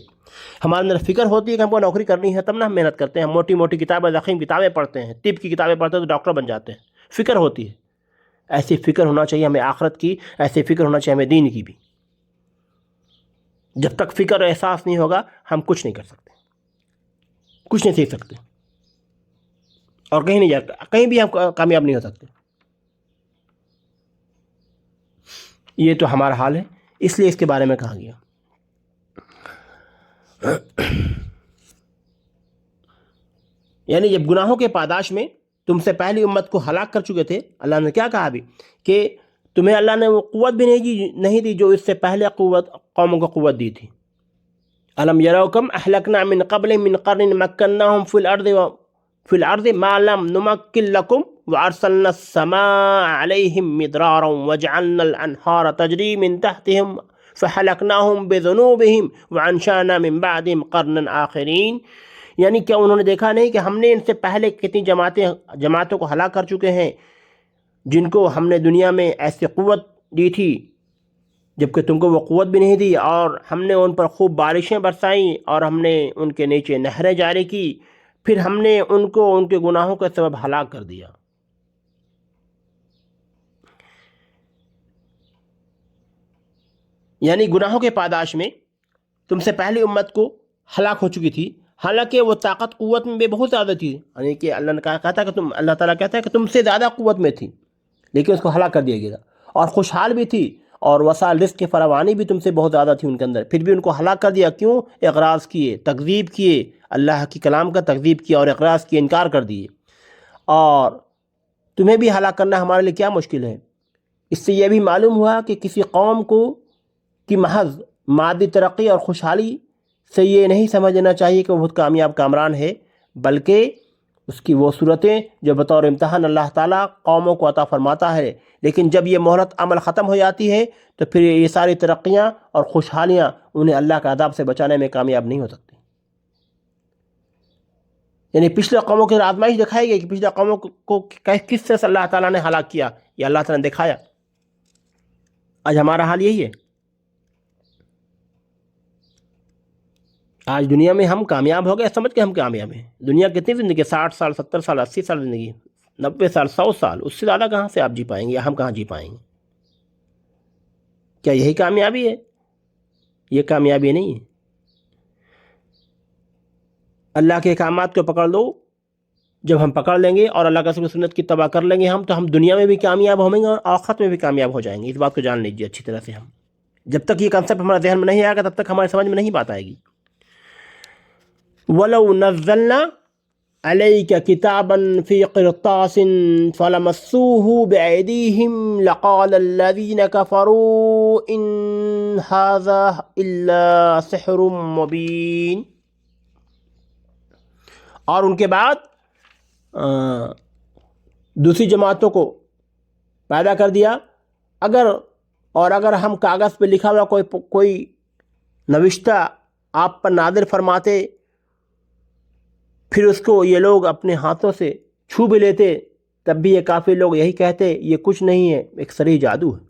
ہمارے اندر فکر ہوتی ہے کہ ہم کو نوکری کرنی ہے، تب نہ ہم محنت کرتے ہیں. ہم موٹی موٹی کتابیں، ضخیم کتابیں پڑھتے ہیں، طب کی کتابیں پڑھتے ہیں تو ڈاکٹر بن جاتے ہیں. فکر ہوتی ہے. ایسی فکر ہونا چاہیے ہمیں آخرت کی، ایسی فکر ہونا چاہیے ہمیں دین کی بھی. جب تک فکر اور احساس نہیں ہوگا ہم کچھ نہیں کر سکتے، کچھ نہیں سیکھ سکتے، اور کہیں نہیں جاتا، کہیں بھی ہم کامیاب نہیں ہو سکتے. یہ تو ہمارا حال ہے، اس لیے اس کے بارے میں کہا گیا. یعنی جب گناہوں کے پاداش میں تم سے پہلی امت کو ہلاک کر چکے تھے، اللہ نے کیا کہا بھی کہ تمہیں اللہ نے وہ قوت بھی نہیں دی جو اس سے پہلے قوموں کو قوت دی تھی. الم یروا کم اہلکنا من قبل من قرن مکناہم فی الارض ما لم نمکن لکم وارسلنا السماء علیہم مدرارا وجعلنا الانہار تجری من تحتہم فہلکناہم بذنوبہم وانشانا من بعدہم قرنا آخرین. یعنی کیا انہوں نے دیکھا نہیں کہ ہم نے ان سے پہلے کتنی جماعتوں کو ہلاک کر چکے ہیں جن کو ہم نے دنیا میں ایسی قوت دی تھی جبکہ تم کو وہ قوت بھی نہیں دی، اور ہم نے ان پر خوب بارشیں برسائیں اور ہم نے ان کے نیچے نہریں جاری کی، پھر ہم نے ان کو ان کے گناہوں کے سبب ہلاک کر دیا. یعنی گناہوں کے پاداش میں تم سے پہلی امت کو ہلاک ہو چکی تھی، حالانکہ وہ طاقت قوت میں بھی بہت زیادہ تھی. یعنی کہ اللہ نے کہا تھا کہ اللہ تعالیٰ کہتا ہے کہ تم سے زیادہ قوت میں تھی، لیکن اس کو ہلاک کر دیا گیا. اور خوشحال بھی تھی، اور وسائل رزق کی فراوانی بھی تم سے بہت زیادہ تھی ان کے اندر، پھر بھی ان کو ہلاک کر دیا. کیوں؟ اغراض کیے، تکذیب کیے، اللہ کی کلام کا تکذیب کیا اور اغراض کیے، انکار کر دیے. اور تمہیں بھی ہلاک کرنا ہمارے لیے کیا مشکل ہے. اس سے یہ بھی معلوم ہوا کہ کسی قوم کو کی محض مادی ترقی اور خوشحالی سے یہ نہیں سمجھنا چاہیے کہ وہ بہت کامیاب کامران ہے، بلکہ اس کی وہ صورتیں جو بطور امتحان اللہ تعالیٰ قوموں کو عطا فرماتا ہے. لیکن جب یہ مہلت عمل ختم ہو جاتی ہے تو پھر یہ ساری ترقیاں اور خوشحالیاں انہیں اللہ کا عذاب سے بچانے میں کامیاب نہیں ہو سکتی. یعنی پچھلے قوموں کی آزمائش دکھائی گئی کہ پچھلے قوموں کو کس طرح سے اللہ تعالیٰ نے ہلاک کیا، یہ اللہ تعالیٰ نے دکھایا. آج ہمارا حال یہی ہے. آج دنیا میں ہم کامیاب ہو گئے سمجھ کے ہم کامیاب ہیں. دنیا کتنی زندگی، 60 سال 70 سال 80 سال زندگی، 90 سال 100 سال، اس سے زیادہ کہاں سے آپ جی پائیں گے یا ہم کہاں جی پائیں گے. کیا یہی کامیابی ہے؟ یہ کامیابی نہیں ہے. اللہ کے احکامات کو پکڑ لو. جب ہم پکڑ لیں گے اور اللہ کا سنت کی اتباع کر لیں گے تو ہم دنیا میں بھی کامیاب ہوں گے اور آخرت میں بھی کامیاب ہو جائیں گے. اس بات کو جان لیجیے اچھی طرح سے. ہم جب تک یہ کنسیپٹ ہمارے ذہن میں نہیں آئے گا تب تک ہمارے سمجھ میں نہیں بات آئے گی. وَلَوْ نَزَّلْنَا عَلَيْكَ كِتَابًا فِي قِرْطَاسٍ فَلَمَسُّوهُ بِأَيْدِيهِمْ لَقَالَ الَّذِينَ كَفَرُوا إِنْ هَذَا إِلَّا سِحْرٌ مُبِينٌ. اور ان کے بعد دوسری جماعتوں کو پیدا کر دیا. اگر اور اگر ہم کاغذ پہ لکھا ہوا کوئی نوشتہ آپ پر نازل فرماتے، پھر اس کو یہ لوگ اپنے ہاتھوں سے چھو بھی لیتے، تب بھی یہ کافر لوگ یہی کہتے یہ کچھ نہیں ہے، ایک صریح جادو ہے۔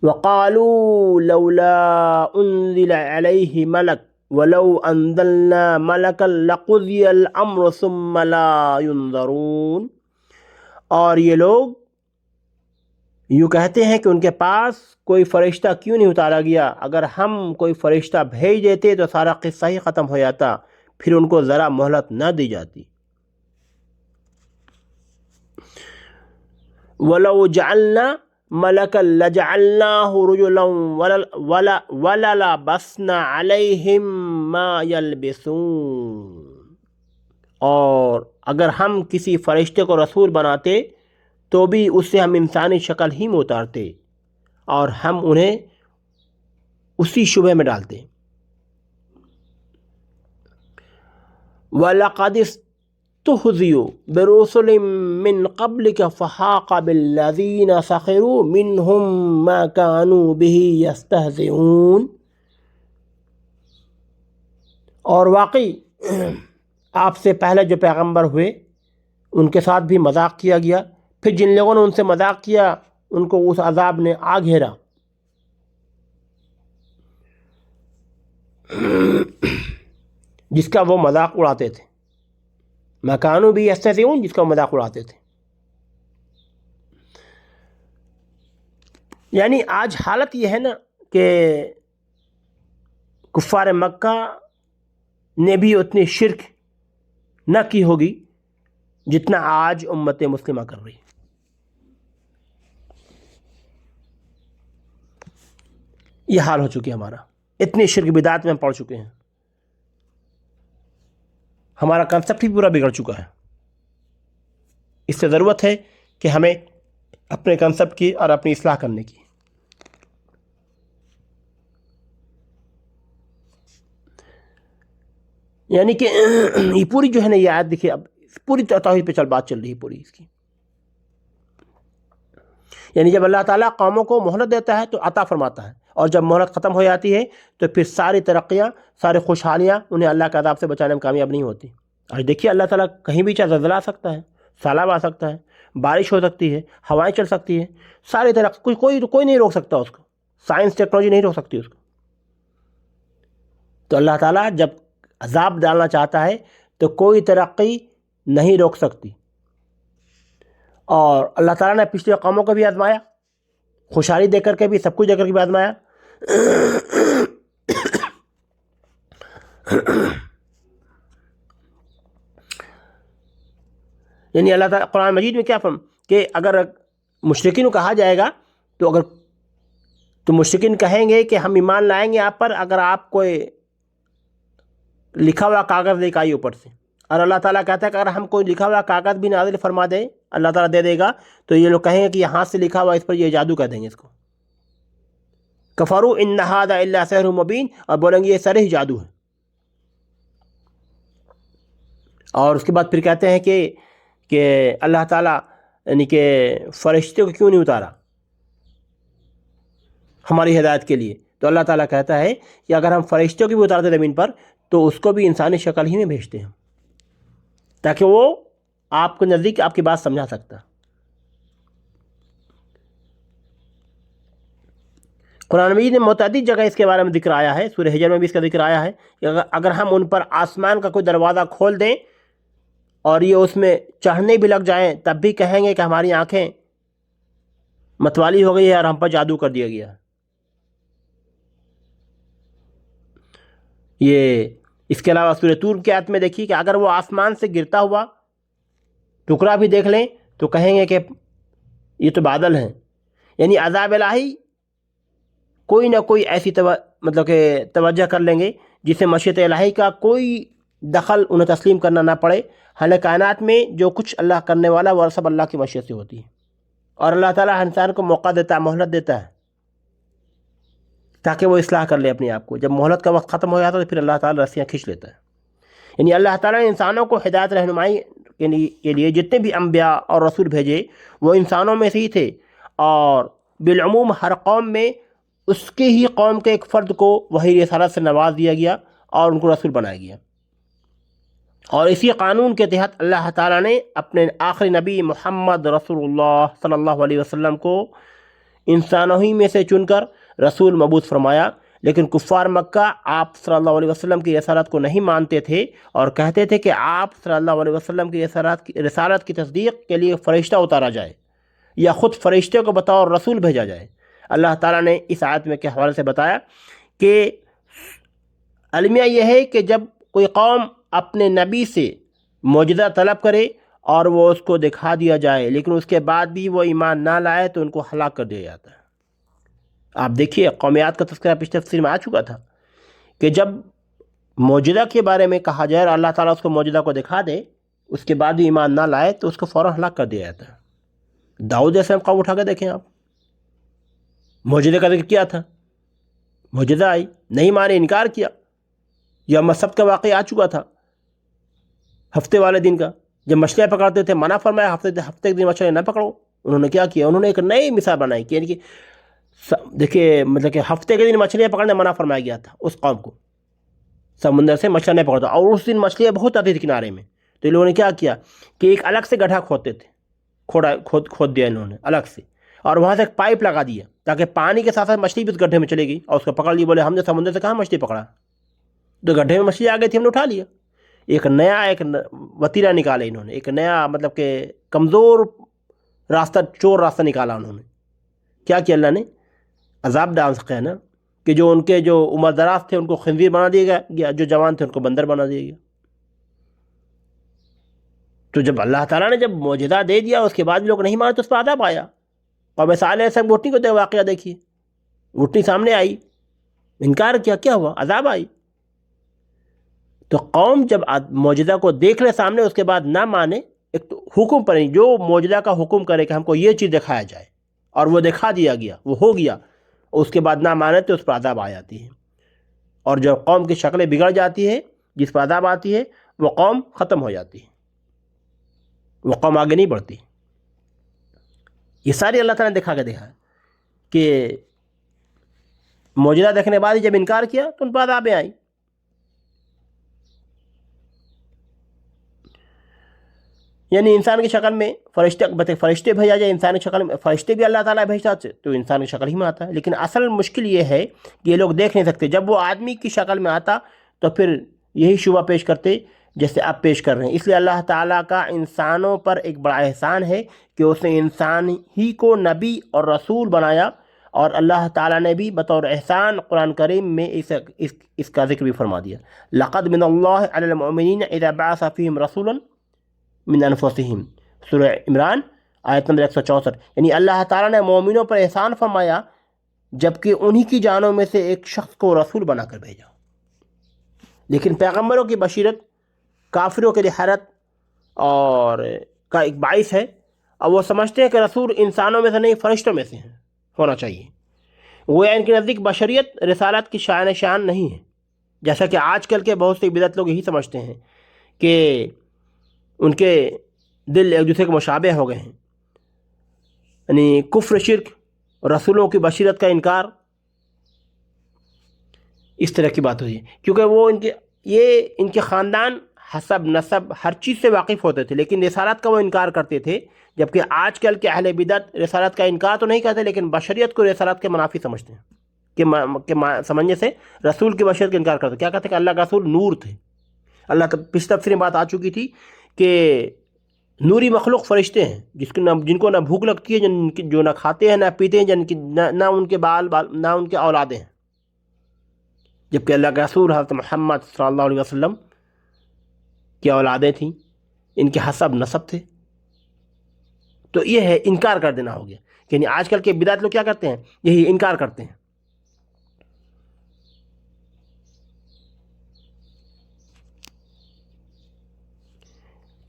وَقَالُوا لَوْلَا أُنزِلَ عَلَيْهِ مَلَكٌ وَلَوْ أَنزَلْنَا مَلَكًا لَقُضِيَ الْأَمْرُ ثُمَّ لَا يُنظَرُونَ، اور یہ لوگ یوں کہتے ہیں کہ ان کے پاس کوئی فرشتہ کیوں نہیں اتارا گیا، اگر ہم کوئی فرشتہ بھیج دیتے تو سارا قصہ ہی ختم ہو جاتا، پھر ان کو ذرا مہلت نہ دی جاتی۔ وَلَوْ جَعَلْنَا مَلَكًا لَجَعَلْنَاهُ رُجُلًا وَلَلَبَسْنَا عَلَيْهِمْ مَا يَلْبِسُونَ، اور اگر ہم کسی فرشتے کو رسول بناتے تو بھی اس سے ہم انسانی شکل ہی میں اتارتے اور ہم انہیں اسی شبہ میں ڈالتے۔ وَلَقَدِ اسْتُهْزِئَ بِرُسُلٍ مِّن قَبْلِكَ فَحَاقَ بِالَّذِينَ سَخِرُوا مِنْهُمْ مَا كَانُوا بِهِ يَسْتَهْزِئُونَ، اور واقعی آپ سے پہلے جو پیغمبر ہوئے ان کے ساتھ بھی مذاق کیا گیا، پھر جن لوگوں نے ان سے مذاق کیا ان کو اس عذاب نے آ گھیرا۔ جس کا وہ مذاق اڑاتے تھے، ما کانوا بھی یستہزئون، جس کا وہ مذاق اڑاتے تھے۔ یعنی آج حالت یہ ہے نا کہ کفار مکہ نے بھی اتنی شرک نہ کی ہوگی جتنا آج امت مسلمہ کر رہی ہے۔ یہ حال ہو چکی ہے ہمارا، اتنی شرک بدعت میں ہم پڑ چکے ہیں، ہمارا کنسپٹ ہی پورا بگڑ چکا ہے۔ اس سے ضرورت ہے کہ ہمیں اپنے کنسپٹ کی اور اپنی اصلاح کرنے کی۔ یعنی کہ یہ پوری جو ہے نا یہ آیت دیکھیے، اب پوری توحید پہ بات چل رہی ہے پوری اس کی۔ یعنی جب اللہ تعالیٰ قوموں کو مہلت دیتا ہے تو عطا فرماتا ہے، اور جب مہلت ختم ہو جاتی ہے تو پھر ساری ترقیاں، ساری خوشحالیاں انہیں اللہ کے عذاب سے بچانے میں کامیاب نہیں ہوتی۔ آج دیکھیے اللہ تعالیٰ کہیں بھی چاہے زلزلہ آ سکتا ہے، سیلاب آ سکتا ہے، بارش ہو سکتی ہے، ہوائیں چل سکتی ہے، ساری ترقی کوئی نہیں روک سکتا اس کو، سائنس ٹیکنالوجی نہیں روک سکتی اس کو۔ تو اللہ تعالیٰ جب عذاب ڈالنا چاہتا ہے تو کوئی ترقی نہیں روک سکتی۔ اور اللہ تعالیٰ نے پچھلے قوموں کو بھی آزمایا، خوشحالی دے کر کے بھی، سب کچھ دے کر کے بھی آزمایا۔ یعنی اللہ تعالیٰ قرآن مجید میں کیا فرم کہ اگر مشرکین کو کہا جائے گا تو مشرکین کہیں گے کہ ہم ایمان لائیں گے آپ پر اگر آپ کوئی لکھا ہوا کاغذ لے کے آئی اوپر سے، اور اللہ تعالیٰ کہتا ہے کہ اگر ہم کوئی لکھا ہوا کاغذ بھی نازل فرما دیں، اللہ تعالیٰ دے دے گا، تو یہ لوگ کہیں گے کہ یہ ہاتھ سے لکھا ہوا اس پر یہ جادو کہہ دیں گے اس کو، کفروا ان ھذا الا سحر مبین، اور بولیں گے یہ صریح جادو ہے۔ اور اس کے بعد پھر کہتے ہیں کہ اللہ تعالیٰ یعنی کہ فرشتے کو کیوں نہیں اتارا ہماری ہدایت کے لیے؟ تو اللہ تعالیٰ کہتا ہے کہ اگر ہم فرشتوں کو بھی اتارتے زمین پر تو اس کو بھی انسانی شکل ہی میں بھیجتے ہیں تاکہ وہ آپ کو نزدیک آپ کی بات سمجھا سکتا۔ قرآن مجید میں متعدد جگہ اس کے بارے میں ذکر آیا ہے، سورہ حجر میں بھی اس کا ذکر آیا ہے کہ اگر ہم ان پر آسمان کا کوئی دروازہ کھول دیں اور یہ اس میں چڑھنے بھی لگ جائیں تب بھی کہیں گے کہ ہماری آنکھیں متوالی ہو گئی ہے اور ہم پر جادو کر دیا گیا۔ یہ اس کے علاوہ سورہ طور کی آیت میں دیکھیے کہ اگر وہ آسمان سے گرتا ہوا ٹکڑا بھی دیکھ لیں تو کہیں گے کہ یہ تو بادل ہیں۔ یعنی عذاب الہی کوئی نہ کوئی ایسی مطلب کہ توجہ کر لیں گے جس سے مشیت الہی کا کوئی دخل انہیں تسلیم کرنا نہ پڑے۔ حال کائنات میں جو کچھ اللہ کرنے والا وہ سب اللہ کی مشیت سے ہوتی ہے، اور اللہ تعالیٰ انسان کو موقع دیتا ہے، مہلت دیتا ہے تاکہ وہ اصلاح کر لے اپنے آپ کو۔ جب مہلت کا وقت ختم ہو جاتا ہے تو پھر اللہ تعالیٰ رسیاں کھینچ لیتا ہے۔ یعنی اللہ تعالیٰ نے انسانوں کو ہدایت رہنمائی کے لیے جتنے بھی انبیاء اور رسول بھیجے وہ انسانوں میں سے ہی تھے، اور بالعموم ہر قوم میں اس کے ہی قوم کے ایک فرد کو وحی رسالت سے نواز دیا گیا اور ان کو رسول بنایا گیا، اور اسی قانون کے تحت اللہ تعالیٰ نے اپنے آخری نبی محمد رسول اللہ صلی اللہ علیہ وسلم کو انسانوں ہی میں سے چن کر رسول مبعوث فرمایا۔ لیکن کفار مکہ آپ صلی اللہ علیہ وسلم کی رسالت کو نہیں مانتے تھے اور کہتے تھے کہ آپ صلی اللہ علیہ وسلم کی رسالت کی تصدیق کے لیے فرشتہ اتارا جائے یا خود فرشتے کو بطور رسول بھیجا جائے۔ اللہ تعالیٰ نے اس آیت میں کے حوالے سے بتایا کہ المیہ یہ ہے کہ جب کوئی قوم اپنے نبی سے معجزہ طلب کرے اور وہ اس کو دکھا دیا جائے لیکن اس کے بعد بھی وہ ایمان نہ لائے تو ان کو ہلاک کر دیا جاتا ہے۔ آپ دیکھیے قومیات کا تذکرہ پچھلے تفسیر میں آ چکا تھا کہ جب معجزہ کے بارے میں کہا جائے اور اللہ تعالیٰ اس کو معجزہ کو دکھا دے اس کے بعد بھی ایمان نہ لائے تو اس کو فوراً ہلاک کر دیا جاتا ہے۔ داؤد علیہ السلام قوم اٹھا کے دیکھیں آپ، معجزے کا ذکر کیا تھا، معجزہ آئی، نہیں مانے، انکار کیا۔ یوم السبت کا واقعہ آ چکا تھا، ہفتے والے دن کا، جب مچھلیاں پکڑتے تھے منع فرمایا ہفتے کے دن مچھلیاں نہ پکڑو۔ انہوں نے کیا کیا؟ انہوں نے ایک نئی مثال بنائی کہ یعنی کہ دیکھیے مطلب کہ ہفتے کے دن مچھلیاں پکڑنے منع فرمایا گیا تھا اس قوم کو، سمندر سے مچھلیاں نہیں پکڑتا، اور اس دن مچھلیاں بہت آتی تھی کنارے میں، تو ان لوگوں نے کیا کیا کہ ایک الگ سے گڈھا کھودتے تھے، کھود دیا انہوں نے الگ سے، اور وہاں سے ایک پائپ لگا دیا تاکہ پانی کے ساتھ ساتھ مچھلی بھی اس گڈھے میں چلے گئی اور اس کو پکڑ لی۔ بولے ہم نے سمندر سے کہاں مچھلی پکڑا، تو گڈھے میں مچھلی آ گئی تھی، ہم نے اٹھا لیا۔ ایک وتیرہ نکالے انہوں نے، ایک نیا مطلب کہ کمزور راستہ، چور راستہ نکالا انہوں نے۔ کیا کیا اللہ نے؟ عذاب ڈال سکے نا کہ جو ان کے جو عمر دراز تھے ان کو خنزیر بنا دیا گیا، جو جوان تھے ان کو بندر بنا دیا گیا۔ تو جب اللہ تعالیٰ نے جب معجزہ دے دیا اس کے بعد لوگ نہیں مانے تو اس پر عذاب آیا۔ اور صالح سے اونٹنی کو واقعہ دیکھیے، اونٹنی سامنے آئی، انکار کیا، کیا ہوا؟ عذاب آئی۔ تو قوم جب معجزہ کو دیکھ لے سامنے اس کے بعد نہ مانے، ایک تو حکم پر جو معجزہ کا حکم کرے کہ ہم کو یہ چیز دکھایا جائے اور وہ دکھا دیا گیا، وہ ہو گیا، اس کے بعد نہ مانے تو اس پر عذاب آ جاتی ہے۔ اور جب قوم کی شکلیں بگڑ جاتی ہے، جس پر عذاب آتی ہے، وہ قوم ختم ہو جاتی ہے، وہ قوم آگے نہیں بڑھتی۔ یہ ساری اللہ تعالیٰ نے دکھا کے دیکھا کہ معجزہ دیکھنے بعد جب انکار کیا تو ان پر عذابیں آئیں۔ یعنی انسان کی شکل میں فرشتے بھیجا جائے، انسان کی شکل میں فرشتے بھی اللہ تعالیٰ بھیجتا تو انسان کی شکل ہی میں آتا ہے، لیکن اصل مشکل یہ ہے کہ یہ لوگ دیکھ نہیں سکتے۔ جب وہ آدمی کی شکل میں آتا تو پھر یہی شبہ پیش کرتے جیسے آپ پیش کر رہے ہیں۔ اس لیے اللہ تعالیٰ کا انسانوں پر ایک بڑا احسان ہے کہ اس نے انسان ہی کو نبی اور رسول بنایا، اور اللہ تعالیٰ نے بھی بطور احسان قرآن کریم میں اس کا ذکر بھی فرما دیا۔ لقد من اللہ علی المؤمنین اذا بعث فیہم رسولا من انفسہم، سورہ عمران آیت نمبر 164۔ یعنی اللہ تعالیٰ نے مومنوں پر احسان فرمایا جبکہ انہی کی جانوں میں سے ایک شخص کو رسول بنا کر بھیجا۔ لیکن پیغمبروں کی بشیرت کافروں کے لیے حیرت اور کا ایک باعث ہے، اور وہ سمجھتے ہیں کہ رسول انسانوں میں سے نہیں فرشتوں میں سے ہیں، ہونا چاہیے۔ وہ ان کے نزدیک بشریت رسالت کی شان نہیں ہے، جیسا کہ آج کل کے بہت سے بدعت لوگ یہی سمجھتے ہیں کہ ان کے دل ایک دوسرے کے مشابہ ہو گئے ہیں، یعنی کفر، شرک، رسولوں کی بشیرت کا انکار، اس طرح کی بات ہوئی ہے۔ کیونکہ وہ ان کے خاندان حسب نسب ہر چیز سے واقف ہوتے تھے، لیکن رسالت کا وہ انکار کرتے تھے، جبکہ آج کل کے اہل بدعت رسالت کا انکار تو نہیں کرتے لیکن بشریت کو رسالت کے منافی سمجھتے ہیں، کہ سمجھنے سے رسول کی بشریت کا انکار کرتے ہیں۔ کیا کہتے ہیں کہ اللہ کا رسول نور تھے۔ اللہ کا پچھلی تفسیر میں بات آ چکی تھی کہ نوری مخلوق فرشتے ہیں جن کو نہ بھوک لگتی ہے، جو نہ کھاتے ہیں نہ پیتے ہیں، نہ ان کے بال نہ ان کے اولادیں ہیں، جبکہ اللہ کے رسول حضرت محمد صلی اللہ علیہ وسلم کی اولادیں تھیں، ان کے حسب نسب تھے۔ تو یہ ہے انکار کر دینا ہو گیا، یعنی آج کل کے بدعت لوگ کیا کرتے ہیں؟ یہی انکار کرتے ہیں۔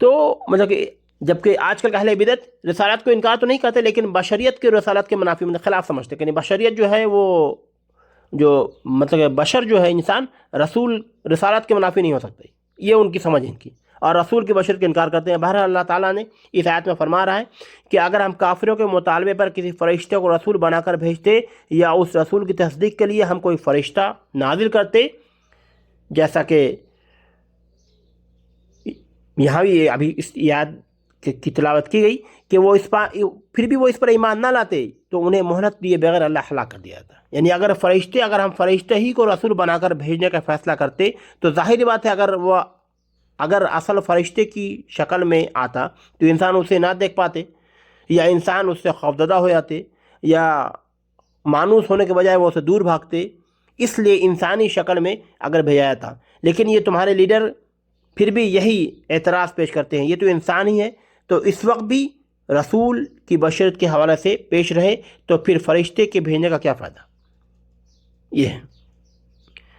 تو مطلب کہ جبکہ آج کل کا اہل بدعت رسالت کو انکار تو نہیں کرتے لیکن بشریت کے رسالت کے منافی میں خلاف سمجھتے ہیں، یعنی بشریت جو ہے وہ جو مطلب کہ بشر جو ہے انسان رسول رسالت کے منافی نہیں ہو سکتے، یہ ان کی سمجھ ہے ان کی۔ اور رسول کی بشرت کا انکار کرتے ہیں۔ بہرحال اللہ تعالیٰ نے اس آیت میں فرما رہا ہے کہ اگر ہم کافروں کے مطالبے پر کسی فرشتے کو رسول بنا کر بھیجتے یا اس رسول کی تصدیق کے لیے ہم کوئی فرشتہ نازل کرتے، جیسا کہ یہاں بھی ابھی اس آیت کی تلاوت کی گئی کہ وہ پھر بھی وہ اس پر ایمان نہ لاتے تو انہیں مہلت دیے بغیر اللہ ہلاک کر دیا تھا۔ یعنی اگر ہم فرشتے ہی کو رسول بنا کر بھیجنے کا فیصلہ کرتے تو ظاہری بات ہے اگر اصل فرشتے کی شکل میں آتا تو انسان اسے نہ دیکھ پاتے، یا انسان اس سے خوفزدہ ہو جاتے، یا مانوس ہونے کے بجائے وہ اسے دور بھاگتے، اس لیے انسانی شکل میں اگر بھیجا تھا۔ لیکن یہ تمہارے لیڈر پھر بھی یہی اعتراض پیش کرتے ہیں، یہ تو انسان ہی ہے، تو اس وقت بھی رسول کی بشرت کے حوالے سے پیش رہے تو پھر فرشتے کے بھیجنے کا کیا فائدہ؟ یہ ہے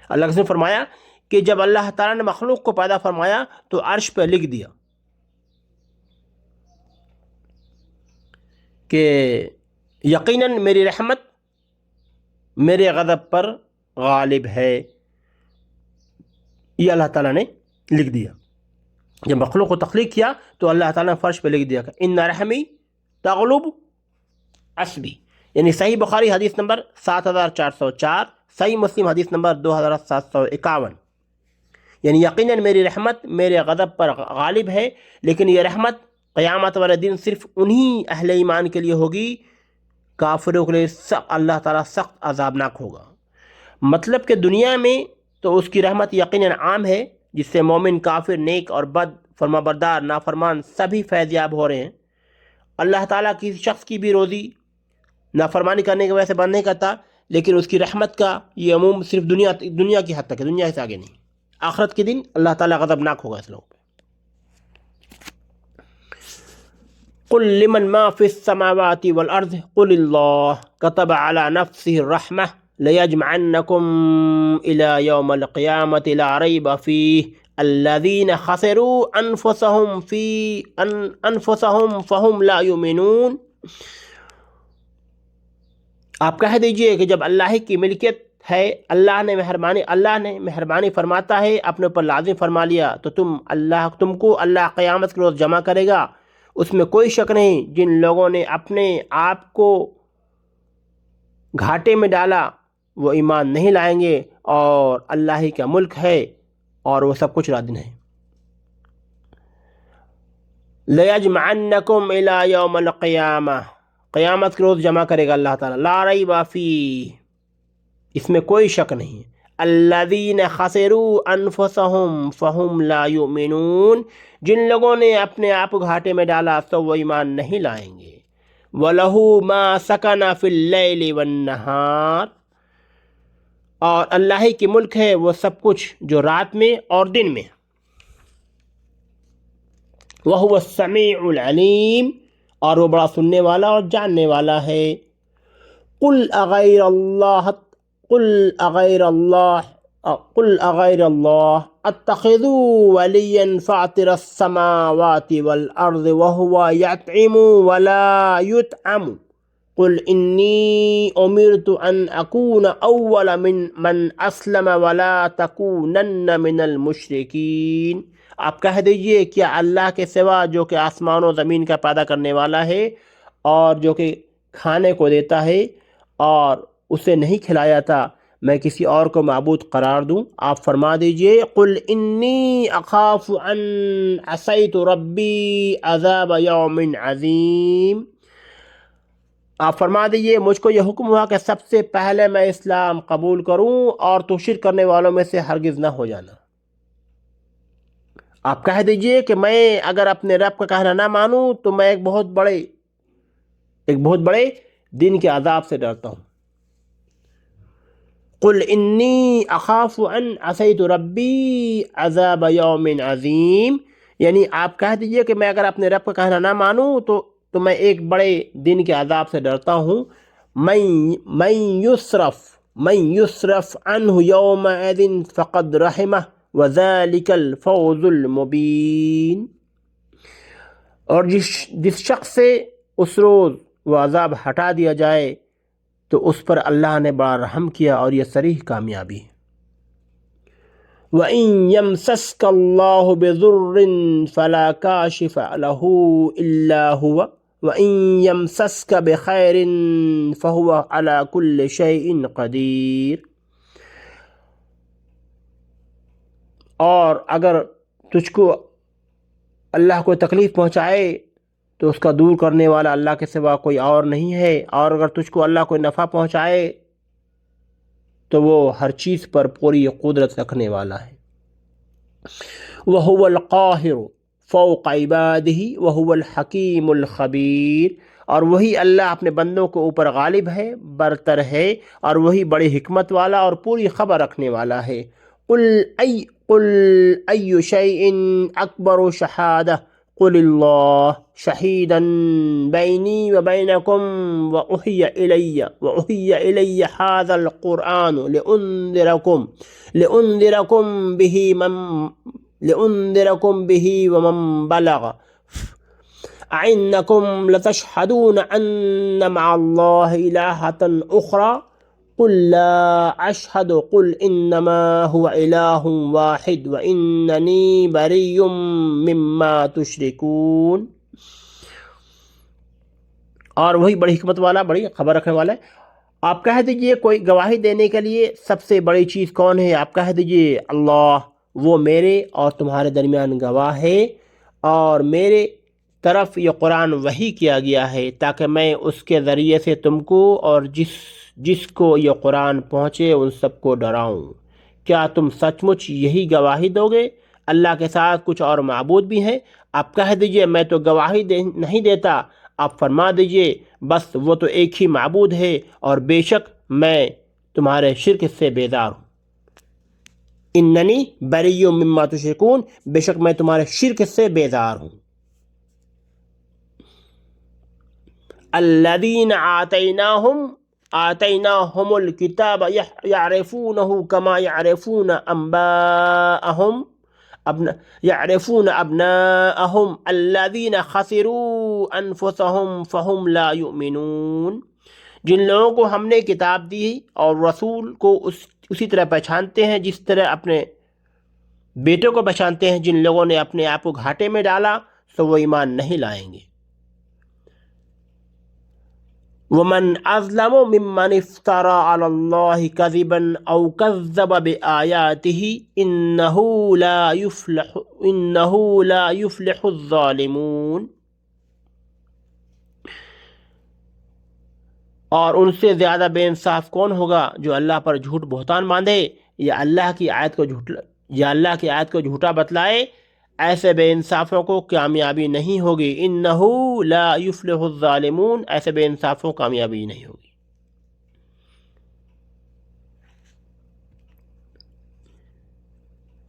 اللہ نے فرمایا کہ جب اللہ تعالیٰ نے مخلوق کو پیدا فرمایا تو عرش پہ لکھ دیا کہ یقیناً میری رحمت میرے غضب پر غالب ہے، یہ اللہ تعالیٰ نے لکھ دیا۔ جب مخلوق کو تخلیق کیا تو اللہ تعالیٰ نے فرش پہ لکھ دیا کہ ان رحمی تغلب عصبی، یعنی صحیح بخاری حدیث نمبر 7404، صحیح مسلم حدیث نمبر 2751، یعنی یقیناً میری رحمت میرے غضب پر غالب ہے، لیکن یہ رحمت قیامت والے دن صرف انہی اہل ایمان کے لیے ہوگی، کافروں کے لیے اللہ تعالیٰ سخت عذابناک ہوگا۔ مطلب کہ دنیا میں تو اس کی رحمت یقیناً عام ہے، جس سے مومن، کافر، نیک اور بد، فرما بردار، نافرمان سبھی فیض یاب ہو رہے ہیں۔ اللہ تعالیٰ کسی شخص کی بھی روزی نافرمانی کرنے کی وجہ سے بند نہیں کرتا، لیکن اس کی رحمت کا یہ عموم صرف دنیا کی حد تک ہے، دنیا سے آگے نہیں۔ آخرت کے دن اللہ تعالیٰ غضبناک ہوگا اس لوگوں پہ۔ قل لمن ما فی السماوات والارض قل اللہ کتب علی نفسہ الرحمہ لیجمعنکم الی یوم القیامۃ لا ریب فیہ الذین خسروا انفسہم فہم لا یؤمنون۔ آپ کہہ دیجئے کہ جب اللہ کی ملکیت ہے، اللہ نے مہربانی فرماتا ہے، اپنے اوپر لازم فرما لیا، تو تم کو اللہ قیامت کے روز جمع کرے گا۔ اس میں کوئی شک نہیں، جن لوگوں نے اپنے آپ کو گھاٹے میں ڈالا وہ ایمان نہیں لائیں گے، اور اللہ ہی کا ملک ہے اور وہ سب کچھ رادن ہے۔ لَيَجْمَعَنَّكُمْ إِلَى يَوْمِ الْقِيَامَةِ، قیامت کے روز جمع کرے گا اللہ تعالیٰ۔ لا ریب فیہ، اس میں کوئی شک نہیں۔ الذین خسروا انفسہم فہم لا یؤمنون، جن لوگوں نے اپنے آپ کو گھاٹے میں ڈالا تو وہ ایمان نہیں لائیں گے۔ وَلَهُ مَا سَكَنَ فِي اللَّيْلِ وَالنَّهَارِ، اور اللہ ہی کی ملک ہے وہ سب کچھ جو رات میں اور دن میں۔ وَهُوَ السَّمِيعُ الْعَلِيمُ، اور وہ بڑا سننے والا اور جاننے والا ہے۔ قُلْ اغیر اللہ اتخذ ولیا فاطر السماوات والارض وهو یطعم ولا یطعم قل انی امرت ان اکون اول من اسلم ولا تکونن من المشرکین۔ آپ کہہ دیجئے کیا اللہ کے سوا جو کہ آسمان و زمین کا پیدا کرنے والا ہے اور جو کہ کھانے کو دیتا ہے اور اسے نہیں کھلایا تھا، میں کسی اور کو معبود قرار دوں؟ آپ فرما دیجئے قل انی اخاف ان عصیت ربی عذاب یوم عظیم۔ آپ فرما دیجئے مجھ کو یہ حکم ہوا کہ سب سے پہلے میں اسلام قبول کروں اور تو شرک کرنے والوں میں سے ہرگز نہ ہو جانا۔ آپ کہہ دیجئے کہ میں اگر اپنے رب کا کہنا نہ مانوں تو میں ایک بہت بڑے دن کے عذاب سے ڈرتا ہوں۔ قل انی اخاف ان عصیت ربی عذاب یوم عظیم، یعنی آپ کہہ دیجئے کہ میں اگر اپنے رب کا کہنا نہ مانوں تو میں ایک بڑے دن کے عذاب سے ڈرتا ہوں۔ من یصرف عنہ یومئذ فقد رحمہ وذلک الفوز المبین، اور جس شخص سے اس روز وہ عذاب ہٹا دیا جائے تو اس پر اللہ نے بڑا رحم کیا اور یہ صریح کامیابی ہے۔ وَإِن يَمْسَسْكَ اللَّهُ بِضُرٍّ فَلَا كَاشِفَ لَهُ إِلَّا هُوَ وَإِن يَمْسَسْكَ بِخَيْرٍ فَهُوَ عَلَى كُلِّ شَيْءٍ قَدِيرٌ۔ اور اگر تجھ کو اللہ کو تکلیف پہنچائے تو اس کا دور کرنے والا اللہ کے سوا کوئی اور نہیں ہے، اور اگر تجھ کو اللہ کوئی نفع پہنچائے تو وہ ہر چیز پر پوری قدرت رکھنے والا ہے۔ وَهُوَ الْقَاهِرُ فَوْقَ عِبَادِهِ وَهُوَ الْحَكِيمُ الْخَبِيرُ، اور وہی اللہ اپنے بندوں کے اوپر غالب ہے، برتر ہے، اور وہی بڑی حکمت والا اور پوری خبر رکھنے والا ہے۔ قُلْ أَيُّ شَيْءٍ أَكْبَرُ شَهَادَةً قُلِ اللَّهُ شَهِيدًا بَيْنِي وَبَيْنَكُمْ وَأُوحِيَ إِلَيَّ هَذَا الْقُرْآنُ لِأُنذِرَكُمْ بِهِ وَمَنْ بَلَغَ أَئِنَّكُمْ لَتَشْهَدُونَ أَنَّ مَعَ اللَّهِ إِلَٰهًا أُخْرَىٰ قُلْ لَا أَشْهَدُ قُلْ إِنَّمَا هُوَ إِلَٰهٌ وَاحِدٌ وَإِنَّنِي بَرِيٌّ مِّمَّا تُشْرِكُونَ۔ اور وہی بڑی حکمت والا، بڑی خبر رکھنے والا ہے۔ آپ کہہ دیجئے کوئی گواہی دینے کے لیے سب سے بڑی چیز کون ہے؟ آپ کہہ دیجئے اللہ، وہ میرے اور تمہارے درمیان گواہ ہے، اور میرے طرف یہ قرآن وحی کیا گیا ہے تاکہ میں اس کے ذریعے سے تم کو اور جس کو یہ قرآن پہنچے ان سب کو ڈراؤں۔ کیا تم سچ مچ یہی گواہی دو گے؟ اللہ کے ساتھ کچھ اور معبود بھی ہیں؟ آپ کہہ دیجئے میں تو گواہی نہیں دیتا، آپ فرما دیجئے بس وہ تو ایک ہی معبود ہے، اور بے شک میں تمہارے شرک سے بیزار ہوں۔ اننی بری مما تشرکون، بے شک میں تمہارے شرک سے بیزار ہوں۔ الذین آتیناہم الکتاب یعرفونہ کما یعرفون ابناءہم الذین خسروا انفسہم فہم لا یؤمنون۔ جن لوگوں کو ہم نے کتاب دی اور رسول کو اسی طرح پہچانتے ہیں جس طرح اپنے بیٹوں کو پہچانتے ہیں، جن لوگوں نے اپنے آپ کو گھاٹے میں ڈالا تو وہ ایمان نہیں لائیں گے۔ وَمَنْ أَظْلَمُ مِمَّنِ افْتَرَىٰ عَلَى اللَّهِ كَذِبًا أَوْ كَذَّبَ بِآيَاتِهِ إِنَّهُ لَا يُفْلِحُ الظَّالِمُونَ۔ اور ان سے زیادہ بے انصاف کون ہوگا جو اللہ پر جھوٹ بہتان باندھے یا اللہ کی آیت کو جھوٹا بتلائے؟ ایسے بے انصافوں کو کامیابی نہیں ہوگی۔ انہو لا یفلح الظالمون، ایسے بے انصافوں کو کامیابی نہیں ہوگی۔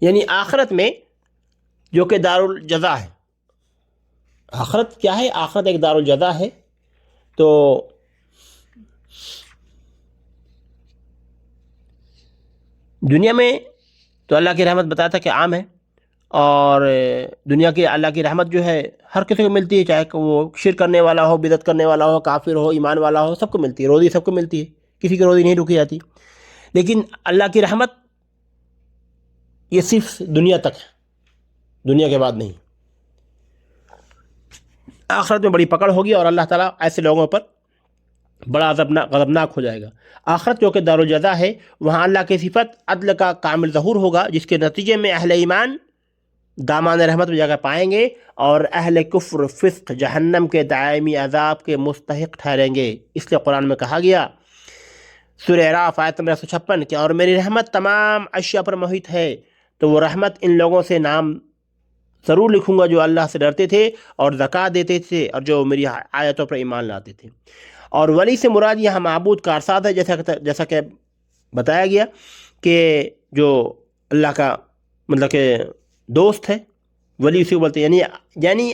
یعنی آخرت میں جو کہ دارالجزا ہے، آخرت کیا ہے؟ آخرت ایک دارالجزا ہے۔ تو دنیا میں تو اللہ کی رحمت بتایا تھا کہ عام ہے، اور دنیا کی اللہ کی رحمت جو ہے ہر کسی کو ملتی ہے، چاہے وہ شرک کرنے والا ہو، بدعت کرنے والا ہو، کافر ہو، ایمان والا ہو، سب کو ملتی ہے، روزی سب کو ملتی ہے، کسی کی روزی نہیں روکی جاتی۔ لیکن اللہ کی رحمت یہ صرف دنیا تک ہے، دنیا کے بعد نہیں۔ آخرت میں بڑی پکڑ ہوگی اور اللہ تعالیٰ ایسے لوگوں پر بڑا غضبناک ہو جائے گا۔ آخرت جو کہ دارالجزا ہے، وہاں اللہ کی صفت عدل کا کامل ظہور ہوگا، جس کے نتیجے میں اہل ایمان دامان رحمت میں جگہ پائیں گے، اور اہل کفر فسق جہنم کے دائمی عذاب کے مستحق ٹھہریں گے۔ اس لیے قرآن میں کہا گیا سورہ اعراف آیت نمبر 156 کہ اور میری رحمت تمام اشیاء پر محیط ہے، تو وہ رحمت ان لوگوں سے نام ضرور لکھوں گا جو اللہ سے ڈرتے تھے اور زکوٰۃ دیتے تھے اور جو میری آیتوں پر ایمان لاتے تھے۔ اور ولی سے مراد یہاں معبود کارساز ہے، جیسا کہ بتایا گیا کہ جو اللہ کا مطلب کہ دوست ہے، ولی اسی کو بولتے ہیں۔ یعنی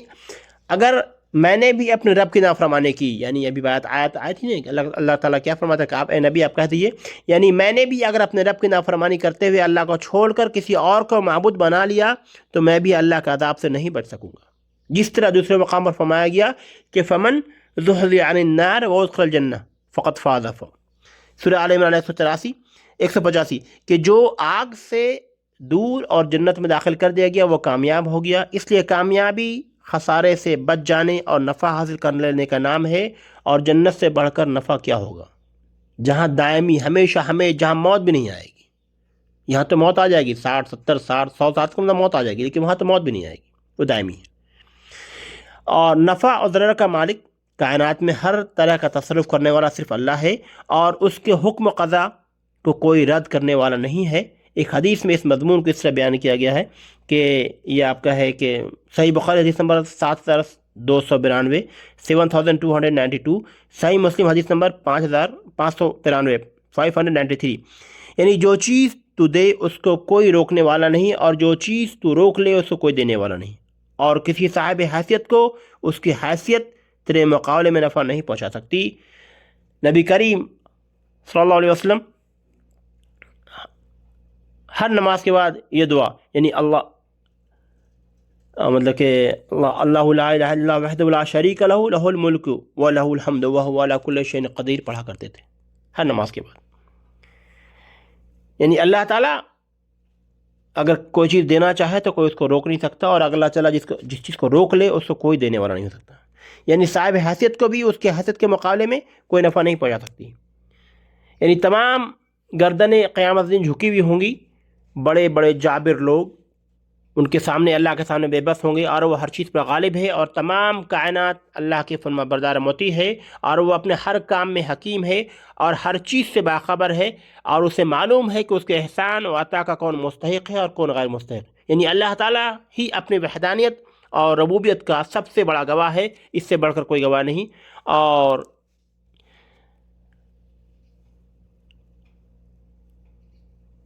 اگر میں نے بھی اپنے رب کی نافرمانی کی، یعنی ابھی آیت آئی تھی نہیں، اللہ تعالیٰ کیا فرماتا ہے کہ آپ اے نبی آپ کہہ دیجیے، یعنی میں نے بھی اگر اپنے رب کی نافرمانی کرتے ہوئے اللہ کو چھوڑ کر کسی اور کو معبود بنا لیا تو میں بھی اللہ کے عذاب سے نہیں بچ سکوں گا۔ جس طرح دوسرے مقام پر فرمایا گیا کہ فمن زحزح عن النار وادخل الجنہ فقد فاز۔ سورہ آل عمران 185 کہ جو آگ سے دور اور جنت میں داخل کر دیا گیا وہ کامیاب ہو گیا۔ اس لیے کامیابی خسارے سے بچ جانے اور نفع حاصل کر لینے کا نام ہے، اور جنت سے بڑھ کر نفع کیا ہوگا، جہاں دائمی ہمیشہ جہاں موت بھی نہیں آئے گی۔ یہاں تو موت آ جائے گی 60 70 60 100 سال کے اندر موت آ جائے گی، لیکن وہاں تو موت بھی نہیں آئے گی، وہ دائمی ہے۔ اور نفع اور ضرر کا مالک کائنات میں ہر طرح کا تصرف کرنے والا صرف اللہ ہے، اور اس کے حکم قضا کو کوئی رد کرنے والا نہیں ہے۔ ایک حدیث میں اس مضمون کو اس طرح بیان کیا گیا ہے کہ یہ آپ کا ہے کہ صحیح بخاری حدیث نمبر 7292 7292، صحیح مسلم حدیث نمبر 5593 593، یعنی جو چیز تو دے اس کو کوئی روکنے والا نہیں، اور جو چیز تو روک لے اس کو کوئی دینے والا نہیں، اور کسی صاحب حیثیت کو اس کی حیثیت تیرے مقابلے میں نفع نہیں پہنچا سکتی۔ نبی کریم صلی اللہ علیہ وسلم ہر نماز کے بعد یہ دعا، یعنی اللہ مطلب کہ اللہ لا الہ الا اللہ وحدہ لا شریک لہ لہ الملک ولہ الحمد وہو علی کل شیء قدیر پڑھا کرتے تھے ہر نماز کے بعد۔ یعنی اللہ تعالیٰ اگر کوئی چیز دینا چاہے تو کوئی اس کو روک نہیں سکتا، اور اگر اللہ تعالیٰ جس چیز کو روک لے اس کو کوئی دینے والا نہیں ہو سکتا۔ یعنی صاحب حیثیت کو بھی اس کے حیثیت کے مقابلے میں کوئی نفع نہیں پہنچا سکتی۔ یعنی تمام گردنیں قیامت دن جھکی ہوئی ہوں گی، بڑے بڑے جابر لوگ ان کے سامنے اللہ کے سامنے بے بس ہوں گے، اور وہ ہر چیز پر غالب ہے، اور تمام کائنات اللہ کے فرما بردار مطیع ہے، اور وہ اپنے ہر کام میں حکیم ہے اور ہر چیز سے باخبر ہے، اور اسے معلوم ہے کہ اس کے احسان و عطا کا کون مستحق ہے اور کون غیر مستحق۔ یعنی اللہ تعالیٰ ہی اپنی وحدانیت اور ربوبیت کا سب سے بڑا گواہ ہے، اس سے بڑھ کر کوئی گواہ نہیں۔ اور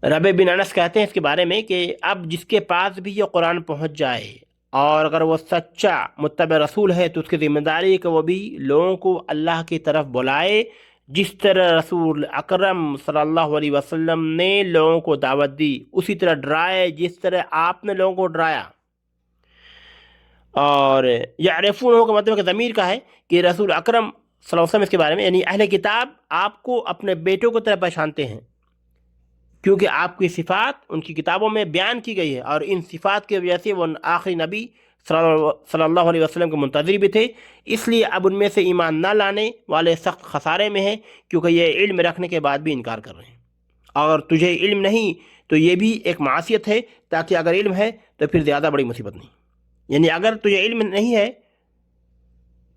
ربیع بن انس کہتے ہیں اس کے بارے میں کہ اب جس کے پاس بھی یہ قرآن پہنچ جائے اور اگر وہ سچا متبع رسول ہے تو اس کی ذمہ داری ہے کہ وہ بھی لوگوں کو اللہ کی طرف بلائے، جس طرح رسول اکرم صلی اللہ علیہ وسلم نے لوگوں کو دعوت دی، اسی طرح ڈرائے جس طرح آپ نے لوگوں کو ڈرایا۔ اور یعرفون کا مطلب کہ ضمیر کا ہے کہ رسول اکرم صلی اللہ علیہ وسلم اس کے بارے میں، یعنی اہل کتاب آپ کو اپنے بیٹوں کی طرح پہچانتے ہیں، کیونکہ آپ کی صفات ان کی کتابوں میں بیان کی گئی ہے، اور ان صفات کی وجہ سے وہ آخری نبی صلی اللہ علیہ وسلم کے منتظر بھی تھے۔ اس لیے اب ان میں سے ایمان نہ لانے والے سخت خسارے میں ہیں، کیونکہ یہ علم رکھنے کے بعد بھی انکار کر رہے ہیں۔ اگر تجھے علم نہیں تو یہ بھی ایک معصیت ہے، تاکہ اگر علم ہے تو پھر زیادہ بڑی مصیبت نہیں۔ یعنی اگر تجھے علم نہیں ہے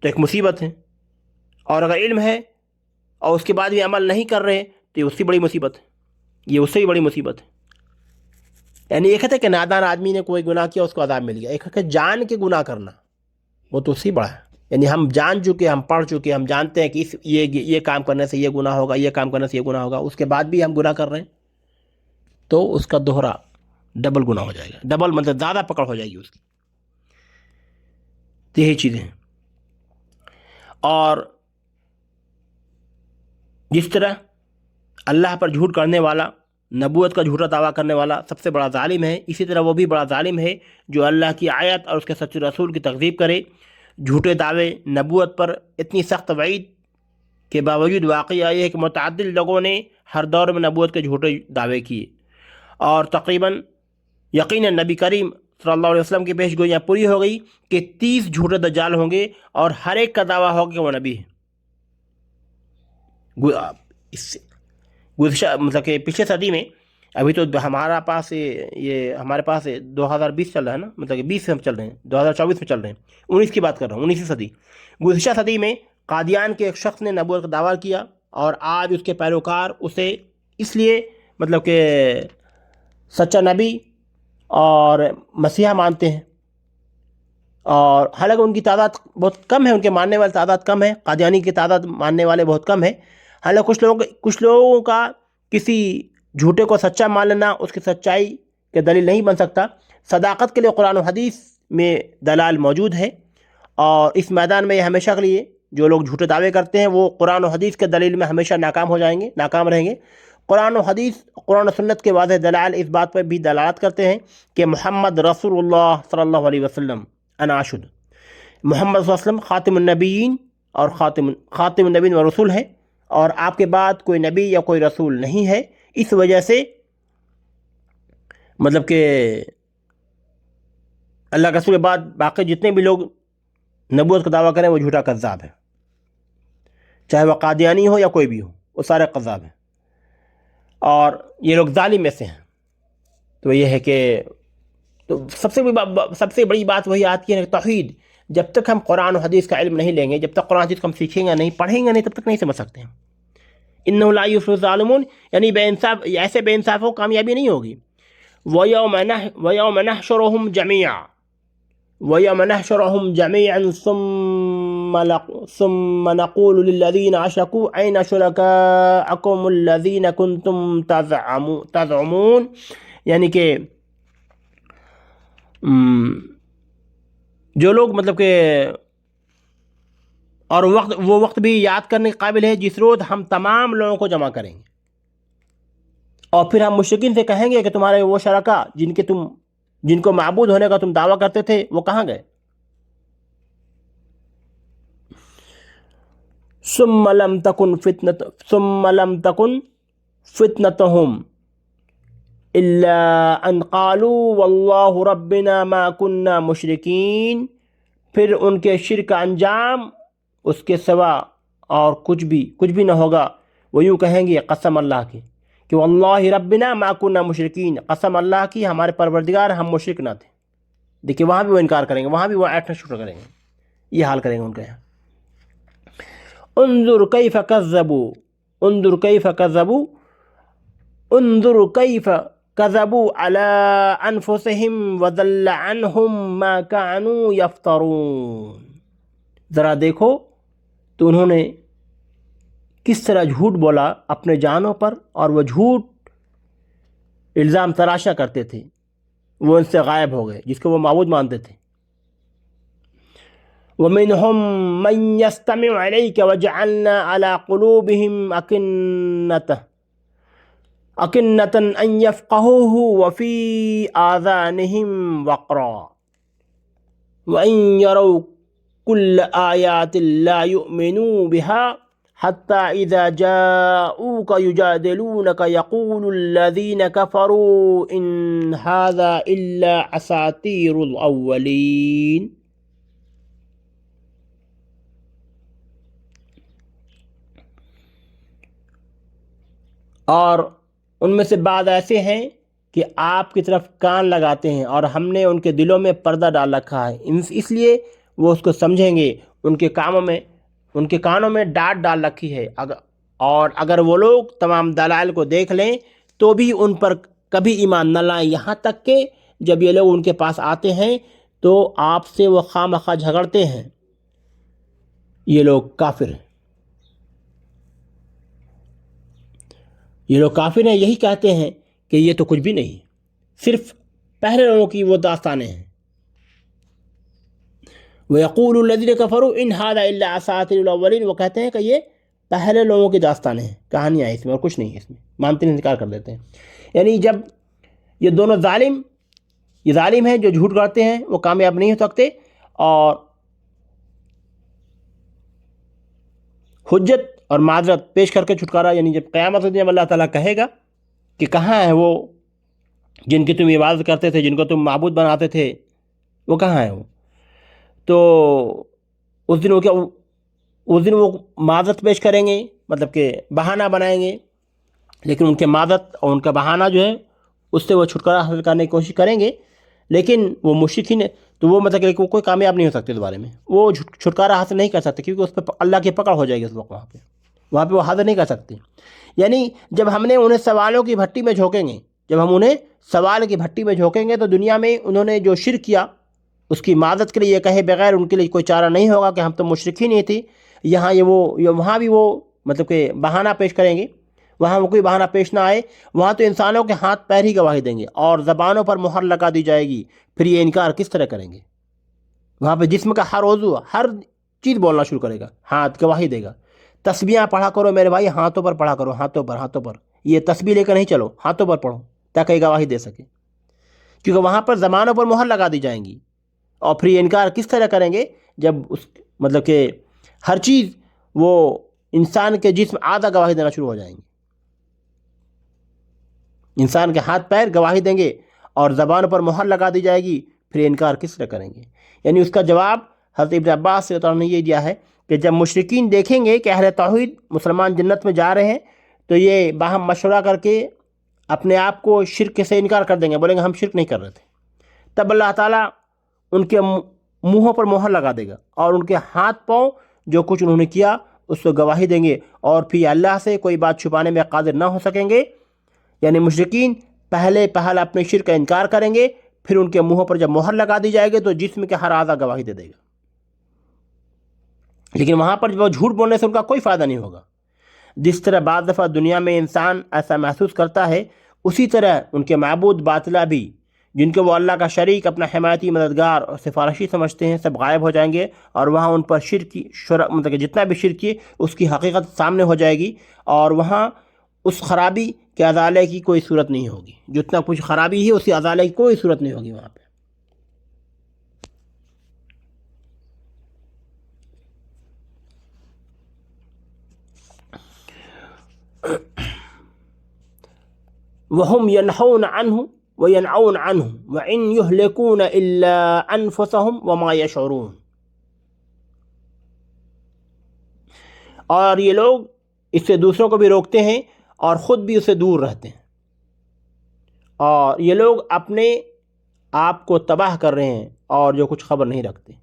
تو ایک مصیبت ہے، اور اگر علم ہے اور اس کے بعد بھی عمل نہیں کر رہے تو یہ اس سے بڑی مصیبت ہے، یہ اس سے بھی بڑی مصیبت ہے۔ یعنی ایک ہے کہ نادان آدمی نے کوئی گناہ کیا اس کو عذاب مل گیا، ایک ہے کہ جان کے گناہ کرنا، وہ تو اس سے بڑا ہے۔ یعنی ہم جان چکے، ہم پڑھ چکے، ہم جانتے ہیں کہ یہ کام کرنے سے یہ گناہ ہوگا، یہ کام کرنے سے یہ گناہ ہوگا، اس کے بعد بھی ہم گناہ کر رہے ہیں تو اس کا دوہرا ڈبل گناہ ہو جائے گا، ڈبل مطلب زیادہ پکڑ ہو جائے گی اس کی۔ تو یہی چیزیں ہیں۔ اور جس طرح اللہ پر جھوٹ کرنے والا، نبوت کا جھوٹا دعویٰ کرنے والا سب سے بڑا ظالم ہے، اسی طرح وہ بھی بڑا ظالم ہے جو اللہ کی آیت اور اس کے سچے رسول کی تکذیب کرے۔ جھوٹے دعوے نبوت پر اتنی سخت وعید کے باوجود واقعہ یہ ہے کہ متعدد لوگوں نے ہر دور میں نبوت کے جھوٹے دعوے کیے، اور تقریباً یقیناً نبی کریم صلی اللہ علیہ وسلم کی پیش گوئیاں پوری ہو گئی کہ 30 جھوٹے دجال ہوں گے، اور ہر ایک کا دعویٰ ہوگا کہ وہ نبی ہے۔ اس سے گزشتہ مطلب کہ پچھلے صدی میں، ابھی تو ہمارے پاس 2020 چل رہا ہے نا، مطلب کہ 20 سے ہم چل رہے ہیں، 2024 میں چل رہے ہیں، 19 کی بات کر رہا ہوں، 19ویں صدی۔ گزشتہ صدی میں قادیان کے ایک شخص نے نبوت کا دعویٰ کیا، اور آج اس کے پیروکار اسے اس لیے مطلب کہ سچا نبی اور مسیحا مانتے ہیں، اور حالانکہ ان کی تعداد بہت کم ہے، ان کے ماننے والے تعداد کم ہے، قادیانی کی تعداد ماننے والے بہت کم ہے۔ حالانکہ کچھ لوگوں کا کسی جھوٹے کو سچا مان لینا اس کی سچائی کے دلیل نہیں بن سکتا۔ صداقت کے لیے قرآن و حدیث میں دلائل موجود ہے، اور اس میدان میں یہ ہمیشہ کے لیے جو لوگ جھوٹے دعوے کرتے ہیں وہ قرآن و حدیث کے دلیل میں ہمیشہ ناکام رہیں گے۔ قرآن و حدیث، قرآن و سنت کے واضح دلائل اس بات پر بھی دلالت کرتے ہیں کہ محمد رسول اللہ صلی اللہ علیہ وسلم اناشد، محمد صلی اللہ علیہ وسلم خاتم النبیین اور خاتم النبیین و رسول ہے، اور آپ کے بعد کوئی نبی یا کوئی رسول نہیں ہے۔ اس وجہ سے مطلب کہ اللہ کے رسول کے بعد باقی جتنے بھی لوگ نبوت کا دعویٰ کریں وہ جھوٹا کذاب ہے، چاہے وہ قادیانی ہو یا کوئی بھی ہو، وہ سارے کذاب ہیں، اور یہ لوگ ظالم میں سے ہیں۔ تو یہ ہے کہ تو سب سے بڑی بات وہی آتی ہے توحید۔ جب تک ہم قرآن و حدیث کا علم نہیں لیں گے، جب تک قرآن حدیث کو ہم سیکھیں گے نہیں، پڑھیں گے نہیں، تب تک نہیں سمجھ سکتے ہیں۔ انہ لا یفلح الظالمون، یعنی بے انصاف، ایسے بے انصافوں کو کامیابی نہیں ہوگی۔ وَيَوْمَ نَحْشُرُهُمْ جَمِيعًا وَيَوْمَ نَحْشُرُهُمْ جَمِيعًا ثُمَّ نَقُولُ لِلَّذِينَ أَشْرَكُوا أَيْنَ شُرَكَاءَكُمُ الَّذِينَ كُنْتُمْ تَزْعُمُونَ، یعنی کہ جو لوگ مطلب کہ، اور وہ وقت بھی یاد کرنے کے قابل ہے جس روز ہم تمام لوگوں کو جمع کریں گے، اور پھر ہم مشرکین سے کہیں گے کہ تمہارے وہ شرکا جن کو معبود ہونے کا تم دعویٰ کرتے تھے وہ کہاں گئے؟ ثم لم تكن فتنتهم الا ان قالوا والله ربنا ما كنا مشرکین، پھر ان کے شرک کا انجام اس کے سوا اور کچھ بھی نہ ہوگا، وہ یوں کہیں گے قسم اللہ کی کہ واللہ ربنا ما كنا مشرکین، قسم اللہ کی ہمارے پروردگار ہم مشرک نہ تھے۔ دیکھیے وہاں بھی وہ انکار کریں گے، وہاں بھی وہ ایکٹنا شروع کریں گے، یہ حال کریں گے ان کا یہاں۔ انظر کیف کذبوا علی انفسہم وضل عنہم ما كانوا یفترون، ذرا دیکھو تو انہوں نے کس طرح جھوٹ بولا اپنے جانوں پر، اور وہ جھوٹ الزام تراشا کرتے تھے، وہ ان سے غائب ہو گئے جس کو وہ معبود مانتے تھے۔ وَمِنْهُمْ مَنْ يَسْتَمِعُ إِلَيْكَ وَجَعَلْنَا عَلَىٰ قُلُوبِهِمْ أَكِنَّةً أَنْ يَفْقَهُوهُ وَفِي آذَانِهِمْ وَقْرًا وَإِنْ يَرَوْا كُلَّ آيَاتٍ لَا يُؤْمِنُوا بِهَا حَتَّى إِذَا جَاءُوكَ يُجَادِلُونَكَ يَقُولُ الَّذِينَ كَفَرُوا إِنْ هَذَا إِلَّا أَسَاطِيرُ الْأَوَّلِينَ۔ اور ان میں سے بعض ایسے ہیں کہ آپ کی طرف کان لگاتے ہیں، اور ہم نے ان کے دلوں میں پردہ ڈال رکھا ہے، اس لیے وہ اس کو سمجھیں گے، ان کے کانوں میں ڈانٹ ڈال رکھی ہے، اور اگر وہ لوگ تمام دلائل کو دیکھ لیں تو بھی ان پر کبھی ایمان نہ لائیں، یہاں تک کہ جب یہ لوگ ان کے پاس آتے ہیں تو آپ سے وہ خواہ جھگڑتے ہیں۔ یہ لوگ کافر ہیں، یہی کہتے ہیں کہ یہ تو کچھ بھی نہیں، صرف پہلے لوگوں کی وہ داستانیں ہیں۔ وَيَقُولُ الَّذِينَ كَفَرُوا إِنْ هَذَا إِلَّا أَسَاطِيرُ الْأَوَّلِينَ، وہ کہتے ہیں کہ یہ پہلے لوگوں کی داستانیں ہیں، کہانیاں ہیں اس میں، اور کچھ نہیں ہے اس میں، مانتے نہیں، انکار کر دیتے ہیں۔ یعنی جب یہ دونوں ظالم ہیں جو جھوٹ گاڑتے ہیں، وہ کامیاب نہیں ہو سکتے، اور حجت اور معذرت پیش کر کے چھٹکارا، یعنی جب قیامت کے دن اللہ تعالیٰ کہے گا کہ کہاں ہیں وہ جن کی تم عبادت کرتے تھے، جن کو تم معبود بناتے تھے، وہ کہاں ہیں وہ، تو اس دن وہ معذرت پیش کریں گے، مطلب کہ بہانہ بنائیں گے، لیکن ان کے معذرت اور ان کا بہانہ جو ہے اس سے وہ چھٹکارا حاصل کرنے کی کوشش کریں گے، لیکن وہ مشرکین، تو وہ مطلب کہ کوئی کامیاب نہیں ہو سکتے دوبارے میں، وہ چھٹکارا حاصل نہیں کر سکتے، کیونکہ اس پہ اللہ کی پکڑ ہو جائے گی اس وقت، وہاں پہ وہ حاضر نہیں کر سکتے۔ یعنی جب ہم نے انہیں سوالوں کی بھٹی میں جھونکیں گے، جب ہم انہیں سوال کی بھٹی میں جھونکیں گے، تو دنیا میں انہوں نے جو شرک کیا اس کی معذرت کے لیے یہ کہے بغیر ان کے لیے کوئی چارہ نہیں ہوگا کہ ہم تو مشرکین ہی تھی، وہاں بھی وہ مطلب کہ بہانہ پیش کریں گے، وہاں وہ کوئی بہانہ پیش نہ آئے، وہاں تو انسانوں کے ہاتھ پیر ہی گواہی دیں گے، اور زبانوں پر مہر لگا دی جائے گی، پھر یہ انکار کس طرح کریں گے؟ وہاں پہ جسم کا ہر عضو، ہر چیز بولنا شروع کرے گا، ہاتھ گواہی دے گا۔ تسبیحاں پڑھا کرو میرے بھائی، ہاتھوں پر پڑھا کرو، ہاتھوں پر، یہ تسبیح لے کر نہیں چلو، ہاتھوں پر پڑھو تاکہ یہ گواہی دے سکے، کیونکہ وہاں پر زبانوں پر مہر لگا دی جائیں گی، اور پھر یہ انکار کس طرح کریں گے جب مطلب کہ ہر چیز، وہ انسان کے جسم آدھا گواہی دینا شروع ہو جائیں گے، انسان کے ہاتھ پیر گواہی دیں گے، اور زبان پر مہر لگا دی جائے گی، پھر انکار کس طرح کریں گے؟ یعنی اس کا جواب حضرت ابن عباس سے نے یہ دیا ہے کہ جب مشرکین دیکھیں گے کہ اہل توحید مسلمان جنت میں جا رہے ہیں تو یہ باہم مشورہ کر کے اپنے آپ کو شرک سے انکار کر دیں گے، بولیں گے ہم شرک نہیں کر رہے تھے، تب اللہ تعالیٰ ان کے منہوں پر مہر لگا دے گا اور ان کے ہاتھ پاؤں جو کچھ انہوں نے کیا اس کو گواہی دیں گے، اور پھر اللہ سے کوئی بات چھپانے میں قادر نہ ہو سکیں گے۔ یعنی مشرکین پہلے اپنے شرک کا انکار کریں گے، پھر ان کے منہوں پر جب مہر لگا دی جائے گی تو جسم کے ہر اعضا گواہی دے دے گا، لیکن وہاں پر وہ جھوٹ بولنے سے ان کا کوئی فائدہ نہیں ہوگا۔ جس طرح بعض دفعہ دنیا میں انسان ایسا محسوس کرتا ہے، اسی طرح ان کے معبود باطلہ بھی، جن کو وہ اللہ کا شریک، اپنا حمایتی، مددگار اور سفارشی سمجھتے ہیں، سب غائب ہو جائیں گے، اور وہاں ان پر شرک کی مطلب کہ جتنا بھی شرک کیے اس کی حقیقت سامنے ہو جائے گی، اور وہاں اس خرابی کے ازالے کی کوئی صورت نہیں ہوگی۔ جتنا کچھ خرابی ہے اس کی ازالے کی کوئی صورت نہیں ہوگی وہاں پہ۔ وَهُمْ يَنْحَوْنَ عَنْهُ وَيَنْعَوْنَ عَنْهُ وَإِنْ يُهْلِكُونَ إِلَّا أَنفُسَهُمْ وَمَا يَشْعُرُونَ۔ اور یہ لوگ اس سے دوسروں کو بھی روکتے ہیں اور خود بھی اسے دور رہتے ہیں، اور یہ لوگ اپنے آپ کو تباہ کر رہے ہیں اور جو کچھ خبر نہیں رکھتے۔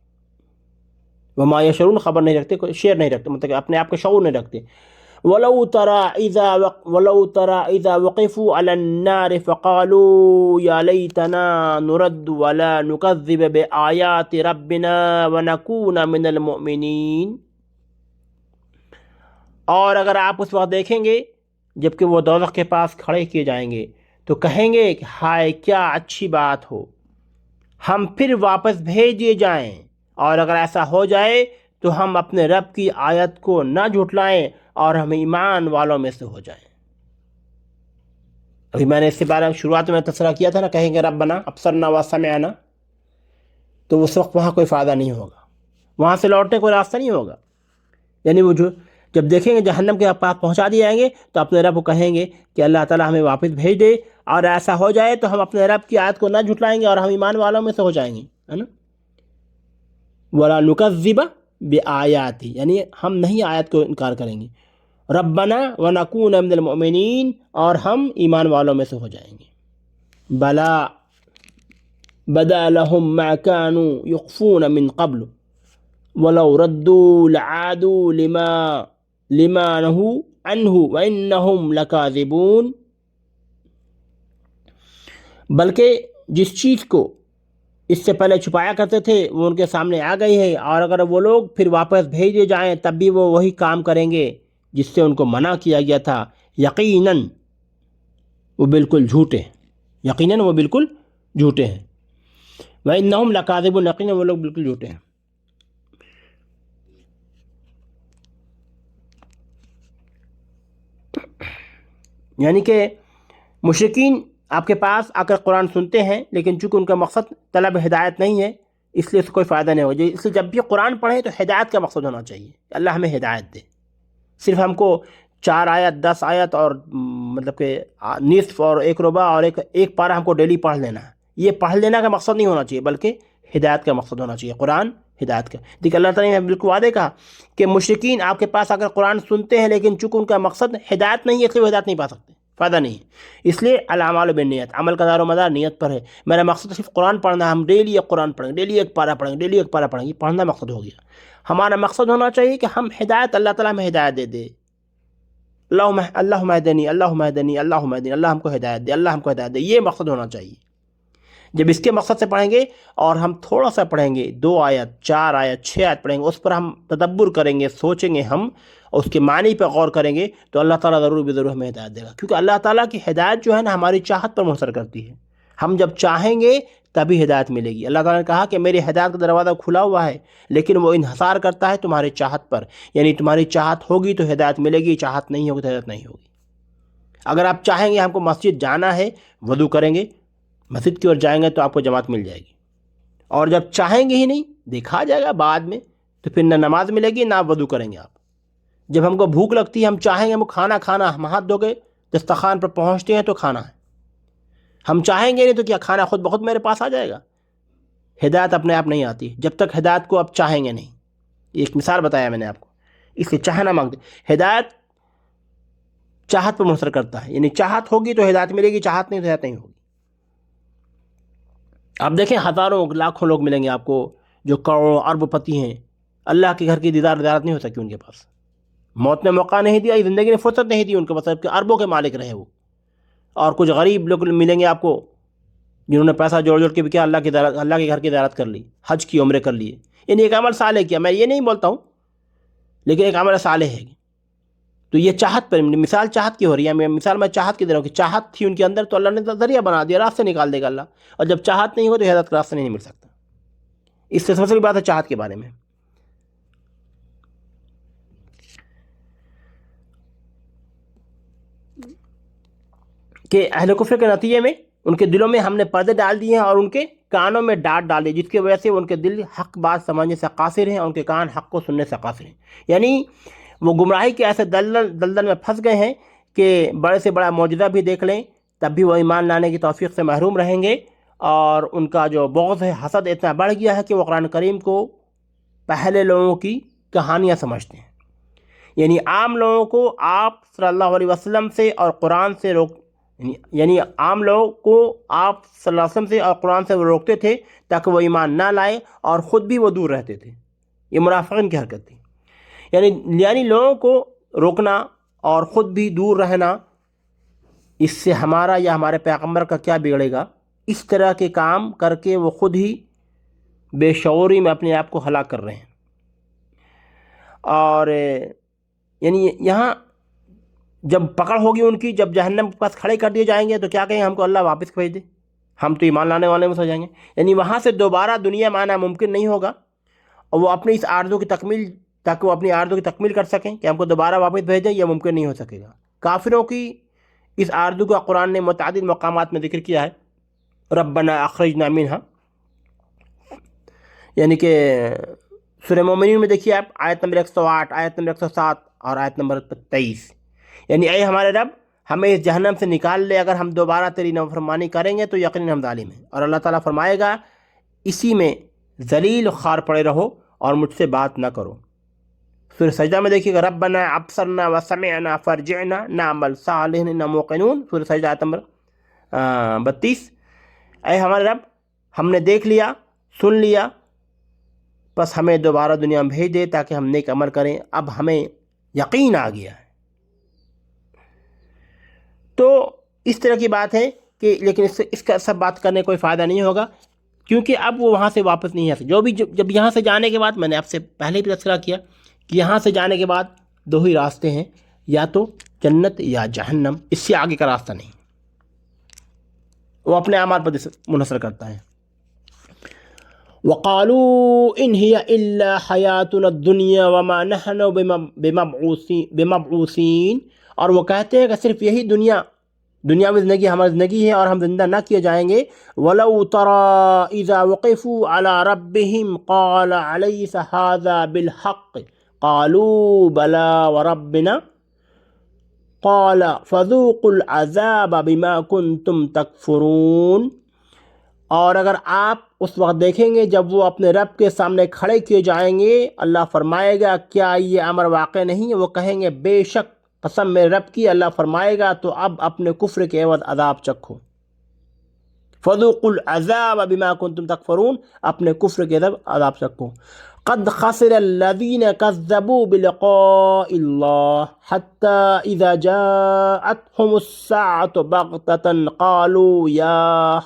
وما یشعرون، خبر نہیں رکھتے، شعر نہیں رکھتے، مطلب کہ اپنے آپ کا شعور نہیں رکھتے۔ وَلَوْ تَرَى إِذَا وَقِفُوا عَلَى النَّارِ فَقَالُوا يَا لَيْتَنَا نُرَدُّ وَلَا نُكَذِّبَ بِآيَاتِ رَبِّنَا وَنَكُونَ مِنَ الْمُؤْمِنِينَ۔ اور اگر آپ اس وقت دیکھیں گے جبکہ وہ دوزخ کے پاس کھڑے کیے جائیں گے تو کہیں گے کہ ہائے کیا اچھی بات ہو، ہم پھر واپس بھیج دیے جائیں، اور اگر ایسا ہو جائے تو ہم اپنے رب کی آیت کو نہ جھٹلائیں اور ہم ایمان والوں میں سے ہو جائیں۔ ابھی میں نے اس کے بارے میں شروعات میں تذکرہ کیا تھا نا، کہیں گے ربنا ابصرنا وسمعنا، تو اس وقت وہاں کوئی فائدہ نہیں ہوگا، وہاں سے لوٹنے کوئی راستہ نہیں ہوگا۔ یعنی وہ جب دیکھیں گے جہنم کے پاس پہنچا دیے جائیں گے تو اپنے رب کو کہیں گے کہ اللہ تعالیٰ ہمیں واپس بھیج دے، اور ایسا ہو جائے تو ہم اپنے رب کی آیت کو نہ جھٹلائیں گے اور ہم ایمان والوں میں سے ہو جائیں گے، ہے نا۔ وَلَا نُكَذِّبَ بِآيَاتِ، یعنی ہم نہیں آیت کو انکار کریں گے، ربنا وَنَكُونَ مِنَ الْمُؤْمِنِينَ، اور ہم ایمان والوں میں سے ہو جائیں گے۔ بلا بَدَا لَهُم مَّا كَانُوا يُخْفُونَ مِن قَبْلُ وَلَوْ رَدُّوا لَعَادُوا لِمَا نَهُوا عَنْهُ وَإِنَّهُمْ لَكَاذِبُونَ۔ بلکہ جس چیز کو اس سے پہلے چھپایا کرتے تھے وہ ان کے سامنے آ گئی ہے، اور اگر وہ لوگ پھر واپس بھیج دیے جائیں تب بھی وہ وہی کام کریں گے جس سے ان کو منع کیا گیا تھا۔ یقیناً وہ بالکل جھوٹے ہیں، یقیناً وہ بالکل جھوٹے ہیں۔ وَإِنَّهُمْ لَكَاذِبُونَ، یقیناً وہ لوگ بالکل جھوٹے ہیں۔ یعنی کہ مشرکین آپ کے پاس آ کر قرآن سنتے ہیں، لیکن چونکہ ان کا مقصد طلب ہدایت نہیں ہے اس لیے اس کو کوئی فائدہ نہیں ہوگا۔ اس لیے جب بھی قرآن پڑھیں تو ہدایت کا مقصد ہونا چاہیے، اللہ ہمیں ہدایت دے۔ صرف ہم کو 4 آیت 10 آیت اور مطلب کہ نصف اور 1 ربع اور ایک پارہ ہم کو ڈیلی پڑھ لینا ہے، یہ پڑھ لینا کا مقصد نہیں ہونا چاہیے، بلکہ ہدایت کا مقصد ہونا چاہیے، قرآن ہدایت کا۔ دیکھیں اللہ تعالیٰ نے بالکل وعدے کہا کہ مشرکین آپ کے پاس اگر قرآن سنتے ہیں لیکن چونکہ ان کا مقصد ہدایت نہیں ہے اس لیے وہ ہدایت نہیں پا سکتے، فائدہ نہیں ہے۔ اس لیے الاعمال بالنیت، عمل کا دار و مدار نیت پر ہے۔ میرا مقصد صرف قرآن پڑھنا، ہم ڈیلی ایک قرآن پڑھیں، ڈیلی ایک پارہ پڑھیں، ڈیلی ایک پارہ پڑھیں، یہ پڑھنا مقصد ہو گیا۔ ہمارا مقصد ہونا چاہیے کہ ہم ہدایت، اللہ تعالیٰ ہمیں ہدایت دے دے، اللہم اہدنی اللہم اہدنی اللہم اہدنی، اللہ ہم کو ہدایت دے، اللہ ہم کو ہدایت دے، یہ مقصد ہونا چاہیے۔ جب اس کے مقصد سے پڑھیں گے اور ہم تھوڑا سا پڑھیں گے، 2 آیت 4 آیت 6 آیت پڑھیں گے، اس پر ہم تدبر کریں گے، سوچیں گے ہم، اور اس کے معنی پہ غور کریں گے تو اللہ تعالیٰ ضرور ہمیں ہدایت دے گا، کیونکہ اللہ تعالیٰ کی ہدایت جو ہے نا ہماری چاہت پر منحصر کرتی ہے۔ ہم جب چاہیں گے تبھی ہدایت ملے گی۔ اللہ تعالیٰ نے کہا کہ میری ہدایت کا دروازہ کھلا ہوا ہے، لیکن وہ انحصار کرتا ہے تمہاری چاہت پر، یعنی تمہاری چاہت ہوگی تو ہدایت ملے گی، چاہت نہیں ہوگی تو ہدایت نہیں ہوگی۔ اگر آپ چاہیں گے ہم کو مسجد جانا ہے، وضو کریں گے، مسجد کی اور جائیں گے تو آپ کو جماعت مل جائے گی، اور جب چاہیں گے ہی نہیں، دیکھا جائے گا بعد میں، تو پھر نہ نماز ملے گی نہ وضو کریں گے آپ۔ جب ہم کو بھوک لگتی ہے، ہم چاہیں گے ہم کھانا ہم ہاتھ دھو کے دسترخوان پر پہنچتے ہیں تو کھانا ہے، ہم چاہیں گے نہیں تو کیا کھانا خود بخود میرے پاس آ جائے گا؟ ہدایت اپنے آپ نہیں آتی جب تک ہدایت کو آپ چاہیں گے نہیں. ایک مثال بتایا میں نے آپ کو، اس لیے چاہنا مانگتے. ہدایت چاہت پر منحصر کرتا ہے، یعنی چاہت ہوگی تو ہدایت ملے گی، چاہت نہیں تو ہدایت نہیں ہوگی. آپ دیکھیں ہزاروں لاکھوں لوگ ملیں گے آپ کو جو کروڑوں ارب پتی ہیں، اللہ کے گھر کی دیدارت نہیں ہو سکی ان کے پاس. موت نے موقع نہیں دیا، زندگی نے فرصت نہیں دی ان کو، مطلب کہ اربوں کے مالک رہے وہ. اور کچھ غریب لوگ ملیں گے آپ کو جنہوں نے پیسہ جوڑ جوڑ کے بھی کیا اللہ کے گھر کی زیارت کر لی، حج کی، عمرے کر لیے. یعنی ایک عمل صالح کیا، میں یہ نہیں بولتا ہوں، لیکن ایک عمل صالح ہے. تو یہ چاہت پر مثال چاہت کی ہو رہی ہے. مثال میں چاہت کی دے رہا ہوں کہ چاہت تھی ان کے اندر تو اللہ نے ذریعہ بنا دیا، راستے نکال دے گا اللہ. اور جب چاہت نہیں ہو تو ہدایت کا راستہ نہیں مل سکتا. اس سے سب سے بڑی بات ہے چاہت کے بارے میں. کہ اہل کفر کے نتیجے میں ان کے دلوں میں ہم نے پردے ڈال دیے ہیں اور ان کے کانوں میں ڈانٹ ڈال دی، جس کی وجہ سے ان کے دل حق بات سمجھنے سے قاصر ہیں اور ان کے کان حق کو سننے سے قاصر ہیں. یعنی وہ گمراہی کے ایسے دلدل میں پھنس گئے ہیں کہ بڑے سے بڑا معجزہ بھی دیکھ لیں تب بھی وہ ایمان لانے کی توفیق سے محروم رہیں گے. اور ان کا جو بغض ہے، حسد اتنا بڑھ گیا ہے کہ وہ قرآن کریم کو پہلے لوگوں کی کہانیاں سمجھتے ہیں. یعنی عام لوگوں کو آپ صلی اللہ علیہ وسلم سے اور قرآن سے یعنی عام لوگوں کو آپ صلی اللہ علیہ وسلم سے اور قرآن سے وہ روکتے تھے تاکہ وہ ایمان نہ لائیں اور خود بھی وہ دور رہتے تھے. یہ منافقین کی حرکت تھی. یعنی لوگوں کو روکنا اور خود بھی دور رہنا، اس سے ہمارا یا ہمارے پیغمبر کا کیا بگڑے گا؟ اس طرح کے کام کر کے وہ خود ہی بے شعوری میں اپنے آپ کو ہلاک کر رہے ہیں. اور یعنی یہاں جب پکڑ ہوگی ان کی، جب جہنم کے پاس کھڑے کر دیے جائیں گے تو کیا کہیں ہم کو اللہ واپس بھیج دے، ہم تو ایمان لانے والے میں سے ہو جائیں گے. یعنی وہاں سے دوبارہ دنیا میں آنا ممکن نہیں ہوگا، اور وہ اپنی اس آرزو کی تکمیل، تاکہ وہ اپنی آرزو کی تکمیل کر سکیں کہ ہم کو دوبارہ واپس بھیجیں، یہ ممکن نہیں ہو سکے گا. کافروں کی اس آرزو کا قرآن نے متعدد مقامات میں ذکر کیا ہے. ربنا اخرجنا منہا، یعنی کہ سورہ مومنین میں دیکھیے آپ آیت نمبر 108، آیت نمبر 107 اور آیت نمبر 23. یعنی اے ہمارے رب ہمیں اس جہنم سے نکال لے، اگر ہم دوبارہ تیری نافرمانی کریں گے تو یقیناً ہم ظالم ہیں. اور اللہ تعالیٰ فرمائے گا اسی میں ذلیل خوار پڑے رہو اور مجھ سے بات نہ کرو. سورہ سجدہ میں دیکھیے گا ربنا ابصرنا وسمعنا فرجعنا نعمل صالحا انا موقنون، سورہ سجدہ آیت نمبر 32. اے ہمارے رب ہم نے دیکھ لیا، سن لیا، بس ہمیں دوبارہ دنیا میں بھیج دے تاکہ ہم نیک عمل کریں، اب ہمیں یقین آ گیا ہے. تو اس طرح کی بات ہے کہ لیکن اس کا سب بات کرنے کوئی فائدہ نہیں ہوگا، کیونکہ اب وہ وہاں سے واپس نہیں آ سکتے. جب یہاں سے جانے کے بعد، میں نے آپ سے پہلے بھی تذکرہ کیا کہ یہاں سے جانے کے بعد دو ہی راستے ہیں، یا تو جنت یا جہنم، اس سے آگے کا راستہ نہیں. وہ اپنے اعمال پر منحصر کرتا ہے. وَقَالُوا إِنْ هِيَ إِلَّا حَيَاتُنَا الدُّنْيَا وَمَا نَحْنُ بِمَبْعُوثِينَ، اور وہ کہتے ہیں کہ صرف یہی دنیاوی زندگی ہماری زندگی ہے اور ہم زندہ نہ کیے جائیں گے. وَلَوْ تَرَى إِذَا وَقِفُوا عَلَى رَبِّهِمْ قَالَ عَلَيْسَ هَذَا بِالْحَقِّ قَالُوا بَلَى وَرَبِّنَا قَالَ فَذُوقُوا الْعَذَابَ بِمَا كُنْتُمْ تَكْفُرُونَ. اور اگر آپ اس وقت دیکھیں گے جب وہ اپنے رب کے سامنے کھڑے کیے جائیں گے، اللہ فرمائے گا کیا یہ امر واقع نہیں ہے؟ وہ کہیں گے بے شک قسم میرے رب کی. اللہ فرمائے گا تو اب اپنے کفر کے عوض عذاب چکھو. فذوقوا العذاب بما کنتم تکفرون، اپنے کفر کے عوض عذاب چکھو. قد خسر الذين كذبوا بلقاء الله حتى إذا جاءتهم الساعة بغتة قالوا يا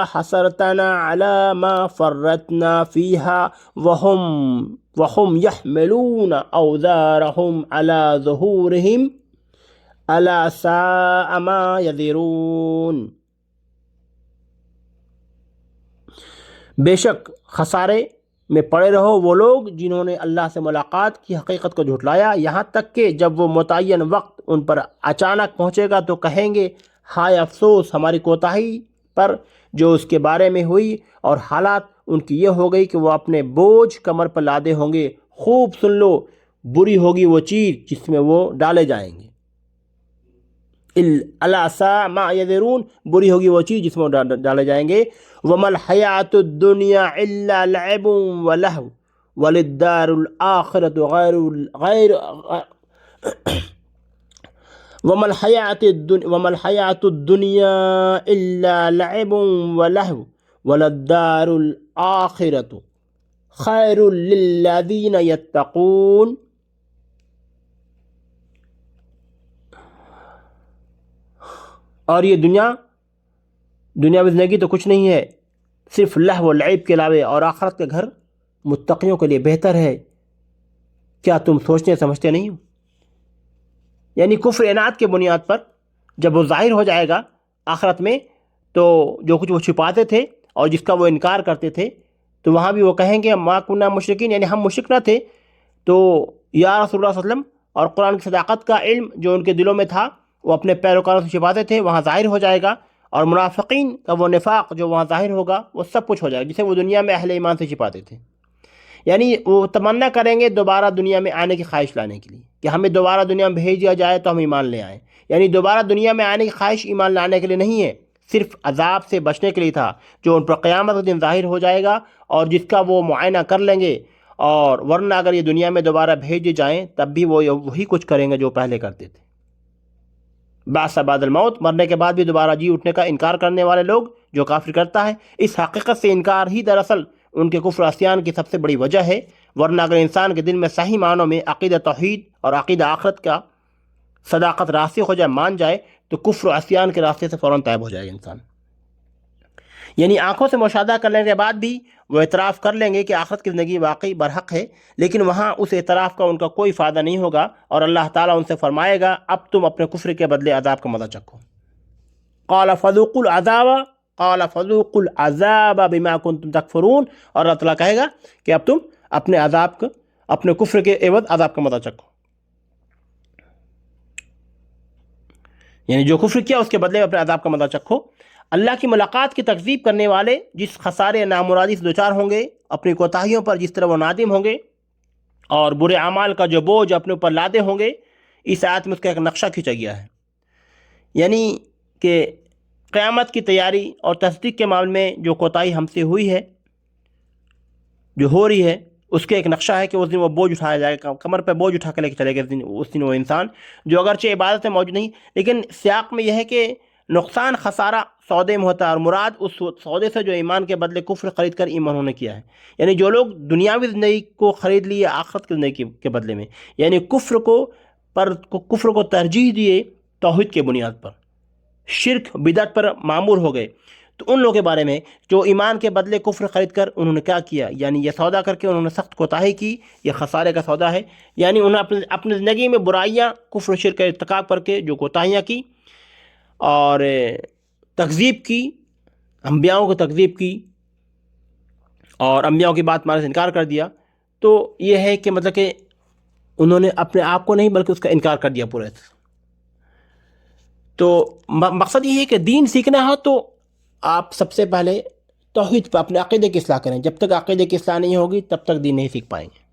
حسرتنا على ما فرطنا فيها وهم يحملون أوزارهم على ظهورهم ألا ساء ما يذرون. بے شک خسارے میں پڑے رہو وہ لوگ جنہوں نے اللہ سے ملاقات کی حقیقت کو جھٹلایا، یہاں تک کہ جب وہ متعین وقت ان پر اچانک پہنچے گا تو کہیں گے ہائے افسوس ہماری کوتاہی پر جو اس کے بارے میں ہوئی. اور حالات ان کی یہ ہو گئی کہ وہ اپنے بوجھ کمر پر لادے ہوں گے. خوب سن لو، بری ہوگی وہ چیز جس میں وہ ڈالے جائیں گے. الا ساء ما یذرون، بری ہوگی وہ چیز جس میں وہ ڈالے جائیں گے. وما الحیات الدنیا الا لعب ولہو وللدار الآخرۃ غیر وما الحیات الدنیا الا لعب ولہو وللدار الآخرۃ خیر للذین یتقون. اور یہ دنیاوی زندگی تو کچھ نہیں ہے، صرف لہو و لعب کے علاوہ، اور آخرت کا گھر متقیوں کے لیے بہتر ہے. کیا تم سوچنے سمجھتے نہیں ہو؟ یعنی کفر عناد کے بنیاد پر جب وہ ظاہر ہو جائے گا آخرت میں، تو جو کچھ وہ چھپاتے تھے اور جس کا وہ انکار کرتے تھے، تو وہاں بھی وہ کہیں گے ما کننا مشرکین، یعنی ہم مشرک نہ تھے. تو یا رسول اللہ صلی اللہ علیہ وسلم اور قرآن کی صداقت کا علم جو ان کے دلوں میں تھا وہ اپنے پیروکاروں سے چھپاتے تھے، وہاں ظاہر ہو جائے گا. اور منافقین کا وہ نفاق جو وہاں ظاہر ہوگا وہ سب کچھ ہو جائے گا جسے وہ دنیا میں اہل ایمان سے چھپاتے تھے. یعنی وہ تمنا کریں گے دوبارہ دنیا میں آنے کی خواہش لانے کے لیے کہ ہمیں دوبارہ دنیا میں بھیج دیا جائے تو ہم ایمان لے آئیں. یعنی دوبارہ دنیا میں آنے کی خواہش ایمان لانے کے لیے نہیں ہے، صرف عذاب سے بچنے کے لیے تھا جو ان پر قیامت کے دن ظاہر ہو جائے گا اور جس کا وہ معائنہ کر لیں گے. اور ورنہ اگر یہ دنیا میں دوبارہ بھیج جائیں تب بھی وہ وہی کچھ کریں گے جو پہلے کرتے تھے. بعث بعد الموت، مرنے کے بعد بھی دوبارہ جی اٹھنے کا انکار کرنے والے لوگ جو کافر کرتا ہے، اس حقیقت سے انکار ہی دراصل ان کے کفر عصیان کی سب سے بڑی وجہ ہے. ورنہ اگر انسان کے دل میں صحیح معنوں میں عقیدہ توحید اور عقیدہ آخرت کا صداقت راسخ ہو جائے، مان جائے، تو کفر و عصیان کے راستے سے فوراً طائب ہو جائے گا انسان. یعنی آنکھوں سے مشاہدہ کرنے کے بعد بھی وہ اعتراف کر لیں گے کہ آخرت کی زندگی واقعی برحق ہے، لیکن وہاں اس اعتراف کا ان کا کوئی فائدہ نہیں ہوگا، اور اللہ تعالیٰ ان سے فرمائے گا اب تم اپنے کفر کے بدلے عذاب کا مزہ چکھو. قال فذوقوا العذاب بما کنتم تکفرون، اور اللہ تعالیٰ کہے گا کہ اب تم اپنے عذاب کا، اپنے کفر کے عوض عذاب کا مزہ چکھو. یعنی جو کفر کیا اس کے بدلے میں اپنے عذاب کا مزہ چکھو. اللہ کی ملاقات کی تکذیب کرنے والے جس خسارے نامرادی سے دوچار ہوں گے، اپنی کوتاہیوں پر جس طرح وہ نادم ہوں گے اور برے اعمال کا جو بوجھ اپنے اوپر لادے ہوں گے، اس آیت میں اس کا ایک نقشہ کھینچا گیا ہے. یعنی کہ قیامت کی تیاری اور تصدیق کے معاملے میں جو کوتاہی ہم سے ہوئی ہے، جو ہو رہی ہے، اس کے ایک نقشہ ہے کہ اس دن وہ بوجھ اٹھایا جائے گا، کمر پہ بوجھ اٹھا کے لے کے چلے گا اس دن وہ انسان جو اگرچہ عبادت میں موجود نہیں، لیکن سیاق میں یہ ہے کہ نقصان خسارہ سودے میں ہوتا ہے، اور مراد اس سودے سے جو ایمان کے بدلے کفر خرید کر ایمان انہوں نے کیا ہے. یعنی جو لوگ دنیاوی زندگی کو خرید لیے آخرت کی زندگی کے بدلے میں، یعنی کفر کو ترجیح دیے توحید کے بنیاد پر، شرک بدعت پر معمور ہو گئے، تو ان لوگوں کے بارے میں جو ایمان کے بدلے کفر خرید کر انہوں نے کیا کیا، یعنی یہ سودا کر کے انہوں نے سخت کوتاہی کی، یہ خسارے کا سودا ہے. یعنی انہوں نے اپنی زندگی میں برائیاں، کفر و شرک کا ارتکاب کر کے جو کوتاہیاں کی اور تکذیب کی، انبیاؤں کو تکذیب کی اور انبیاؤں کی بات ماننے سے انکار کر دیا، تو یہ ہے کہ مطلب کہ انہوں نے اپنے آپ کو نہیں بلکہ اس کا انکار کر دیا پورے. تو مقصد یہ ہے کہ دین سیکھنا ہو تو آپ سب سے پہلے توحید پہ اپنے عقیدے کی اصلاح کریں. جب تک عقیدے کی اصلاح نہیں ہوگی تب تک دین نہیں سیکھ پائیں گے.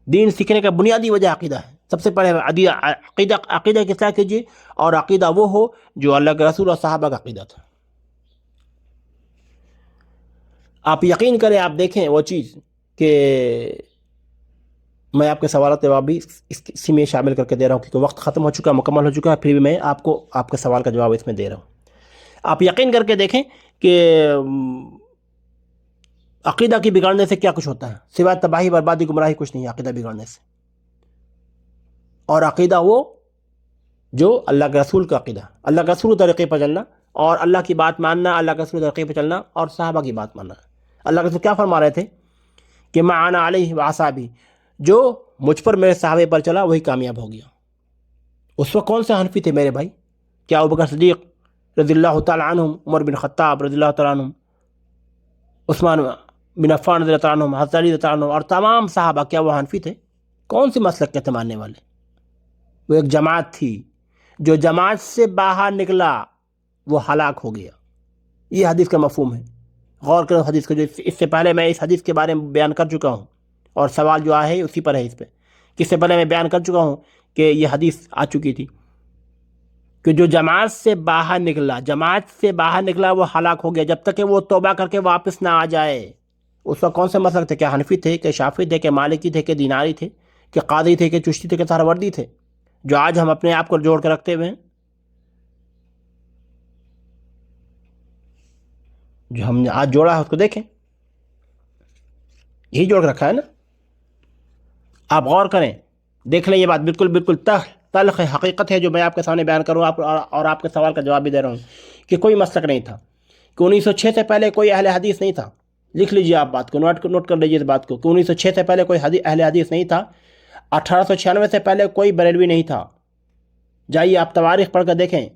دین سیکھنے کا بنیادی وجہ عقیدہ ہے. سب سے پہلے عقیدہ کی اصلاح کیجیے، اور عقیدہ وہ ہو جو اللہ کے رسول اور صحابہ کا عقیدہ تھا. آپ یقین کریں، آپ دیکھیں وہ چیز کہ میں آپ کے سوالات جواب بھی اسی میں شامل کر کے دے رہا ہوں کیونکہ وقت ختم ہو چکا، مکمل ہو چکا ہے، پھر بھی میں آپ کو آپ کے سوال کا جواب اس میں دے رہا ہوں. آپ یقین کر کے دیکھیں کہ عقیدہ کی بگاڑنے سے کیا کچھ ہوتا ہے، سوائے تباہی، بربادی، گمراہی کچھ نہیں ہے عقیدہ بگاڑنے سے. اور عقیدہ وہ جو اللہ کے رسول کا عقیدہ، اللہ کے رسول کے طریقے پر چلنا، اور اللہ کی بات ماننا، اللہ کے رسول کے طریقے پر چلنا، اور صحابہ کی بات ماننا. اللہ کے رسول کیا فرما رہے تھے کہ ما انا علیہ واصحابی، جو مجھ پر میرے صحابے پر چلا وہی کامیاب ہو گیا. اس وقت کون سے حنفی تھے میرے بھائی؟ کیا ابوبکر صدیق رضی اللہ تعالیٰ عنہم، عمر بن خطاب رضی اللہ تعالیٰ عنہم، عثمان بن عفان رضی اللہ تعالیٰ عنہم، حضرت علی رضی اللہ عنہم، اور تمام صحابہ کیا وہ حنفی تھے؟ کون سی مسلک کے تھے ماننے والے؟ وہ ایک جماعت تھی، جو جماعت سے باہر نکلا وہ ہلاک ہو گیا. یہ حدیث کا مفہوم ہے. غور کرو حدیث کو، جو اس سے پہلے میں اس حدیث کے بارے میں بیان کر چکا ہوں، اور سوال جو آیا ہے اسی پر ہے. اس پہ کس سے پہلے میں بیان کر چکا ہوں کہ یہ حدیث آ چکی تھی. کہ جو جماعت سے باہر نکلا وہ ہلاک ہو گیا، جب تک کہ وہ توبہ کر کے واپس نہ آ جائے۔ اس وقت کون سے مذہب تھے؟ کہ حنفی تھے، کہ شافعی تھے، کہ مالکی تھے، کہ دیناری تھے، کہ قاضی تھے، کہ چشتی تھے، کہ سہروردی تھے، جو آج ہم اپنے آپ کو جوڑ کے رکھتے ہوئے ہیں، جو ہم نے آج جوڑا ہے اس کو دیکھیں، یہی جوڑ کے رکھا ہے نا۔ آپ غور کریں، دیکھ لیں، یہ بات بالکل بالکل تلخ حقیقت ہے جو میں آپ کے سامنے بیان کروں اور آپ کے سوال کا جواب بھی دے رہا ہوں کہ کوئی مسلک نہیں تھا، کہ 1906 سے پہلے کوئی اہل حدیث نہیں تھا۔ لکھ لیجئے آپ بات کو، نوٹ کر لیجئے اس بات کو، کہ 1906 سے پہلے کوئی اہل حدیث نہیں تھا، 1896 سے پہلے کوئی بریلوی نہیں تھا۔ جائیے آپ تواریخ پڑھ کر دیکھیں،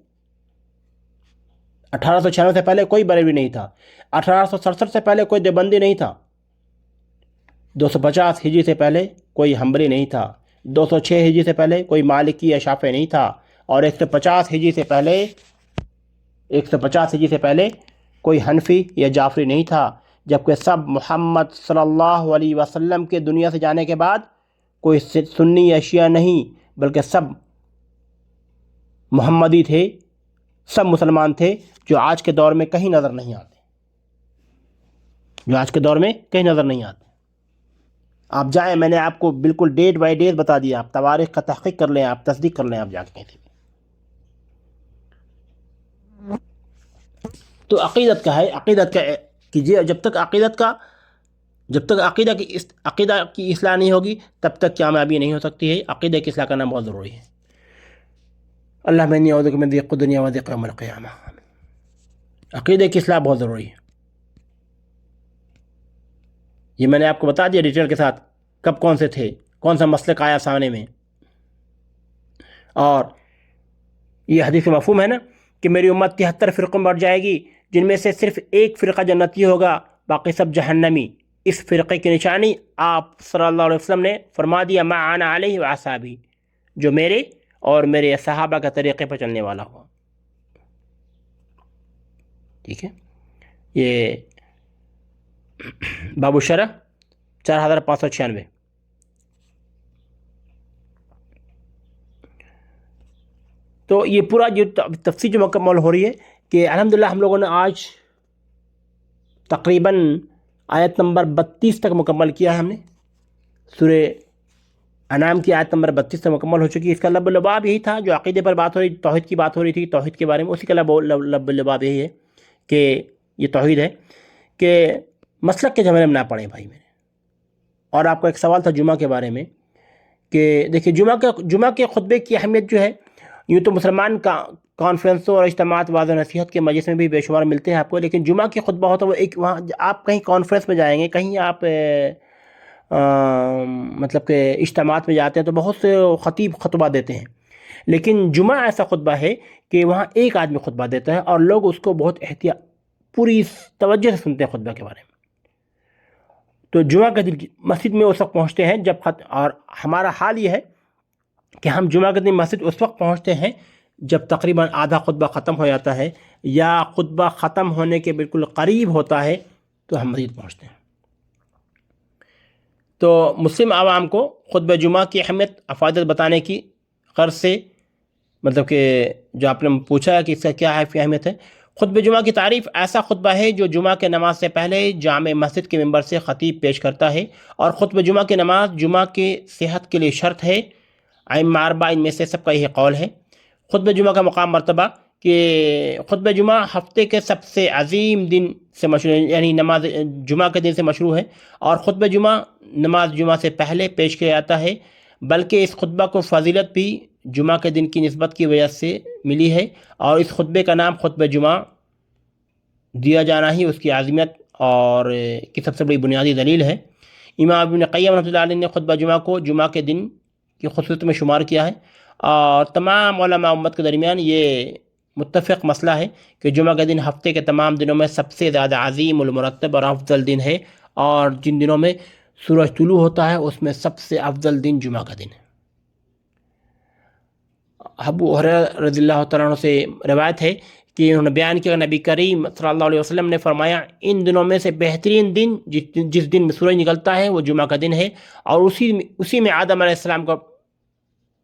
1896 سے پہلے کوئی بریلوی نہیں تھا، 1867 سے پہلے کوئی دیوبندی نہیں تھا، 250 ہجری سے پہلے کوئی حنبلی نہیں تھا، 206 ہجری سے پہلے کوئی مالکی یا شافعی نہیں تھا، اور 150 ہجری سے پہلے کوئی حنفی یا جعفری نہیں تھا، جبکہ سب محمد صلی اللہ علیہ وسلم کے دنیا سے جانے کے بعد کوئی سنی یا شیعہ نہیں، بلکہ سب محمدی تھے، سب مسلمان تھے، جو آج کے دور میں کہیں نظر نہیں آتے۔ آپ جائیں، میں نے آپ کو بالکل ڈیٹ بائی ڈیٹ بتا دیا، آپ تواریخ کا تحقیق کر لیں، آپ تصدیق کر لیں، آپ جا کے کہیں سے بھی۔ تو عقیدت کا ہے، عقیدت کا کیجیے، جب تک عقیدہ کی اصلاح نہیں ہوگی تب تک کامیابی نہیں ہو سکتی ہے۔ عقیدہ کی اصلاح کرنا بہت ضروری ہے۔ اللہ انی اعوذ بک من ضیق الدنیا و ضیق یوم القیامہ۔ عقیدہ کی اصلاح بہت ضروری ہے، یہ میں نے آپ کو بتا دیا ڈیٹیل کے ساتھ، کب کون سے تھے، کون سا مسلک آیا سامنے میں۔ اور یہ حدیث مفہوم ہے نا کہ میری امت 73 فرقوں میں بٹ جائے گی، جن میں سے صرف ایک فرقہ جنتی ہوگا، باقی سب جہنمی۔ اس فرقے کی نشانی آپ صلی اللہ علیہ وسلم نے فرما دیا، ما انا علیہ واصحابی، جو میرے اور میرے صحابہ کا طریقے پر چلنے والا ہوا۔ ٹھیک ہے، یہ باب الشرح 4596۔ تو یہ پورا جو تفصیل جو مکمل ہو رہی ہے کہ الحمدللہ ہم لوگوں نے آج تقریباً آیت نمبر 32 تک مکمل کیا ہے۔ ہم نے سورہ انعام کی آیت نمبر 32 تک مکمل ہو چکی ہے۔ اس کا لب لباب یہی تھا، جو عقیدے پر بات ہو رہی، توحید کی بات ہو رہی تھی، توحید کے بارے میں، اسی کا لب لباب یہی ہے کہ یہ توحید ہے، کہ مسلک کے جھمیلے میں نہ پڑیں بھائی میرے۔ اور آپ کا ایک سوال تھا جمعہ کے بارے میں، کہ دیکھیے جمعہ کے خطبے کی اہمیت جو ہے، یوں تو مسلمان کا کانفرنسوں اور اجتماعات واضح نصیحت کے مجلس میں بھی بے شمار ملتے ہیں آپ کو، لیکن جمعہ کی خطبہ ہوتا ہے وہ ایک، وہاں آپ کہیں کانفرنس میں جائیں گے، کہیں آپ مطلب کہ اجتماعات میں جاتے ہیں تو بہت سے خطیب خطبہ دیتے ہیں، لیکن جمعہ ایسا خطبہ ہے کہ وہاں ایک آدمی خطبہ دیتا ہے اور لوگ اس کو بہت پوری توجہ سے سنتے ہیں خطبہ کے بارے میں۔ تو جمعہ کے دن مسجد میں اس وقت پہنچتے ہیں جب اور ہمارا حال یہ ہے کہ ہم جمعہ کے دن مسجد اس وقت پہنچتے ہیں جب تقریباً آدھا خطبہ ختم ہو جاتا ہے، یا خطبہ ختم ہونے کے بالکل قریب ہوتا ہے تو ہم مسجد پہنچتے ہیں۔ تو مسلم عوام کو خطبہ جمعہ کی اہمیت، افادیت بتانے کی غرض سے، مطلب کہ جو آپ نے پوچھا ہے کہ اس کا کیا ہے اہمیت ہے، خطبہ جمعہ کی تعریف ایسا خطبہ ہے جو جمعہ کے نماز سے پہلے جامع مسجد کے ممبر سے خطیب پیش کرتا ہے، اور خطبہ جمعہ کی نماز جمعہ کے صحت کے لیے شرط ہے۔ ائمہ اربعہ ان میں سے سب کا یہ قول ہے۔ خطبہ جمعہ کا مقام مرتبہ، کہ خطبہ جمعہ ہفتے کے سب سے عظیم دن سے مشروع ہے، یعنی نماز جمعہ کے دن سے مشروع ہے، اور خطبہ جمعہ نماز جمعہ سے پہلے پیش کیا جاتا ہے، بلکہ اس خطبہ کو فضیلت بھی جمعہ کے دن کی نسبت کی وجہ سے ملی ہے، اور اس خطبے کا نام خطبہ جمعہ دیا جانا ہی اس کی عظمت اور کی سب سے بڑی بنیادی دلیل ہے۔ امام ابن قیم رحمۃ اللہ علیہ نے خطبہ جمعہ کو جمعہ کے دن کی خصوصیت میں شمار کیا ہے، اور تمام علماء امت کے درمیان یہ متفق مسئلہ ہے کہ جمعہ کا دن ہفتے کے تمام دنوں میں سب سے زیادہ عظیم المرتب اور افضل دن ہے، اور جن دنوں میں سورج طلوع ہوتا ہے اس میں سب سے افضل دن جمعہ کا دن ہے۔ ابو ہریرہ رضی اللہ تعالیٰ عنہ سے روایت ہے کہ انہوں نے بیان کیا کہ نبی کریم صلی اللہ علیہ وسلم نے فرمایا، ان دنوں میں سے بہترین دن جس دن سورج نکلتا ہے وہ جمعہ کا دن ہے، اور اسی میں آدم علیہ السلام کو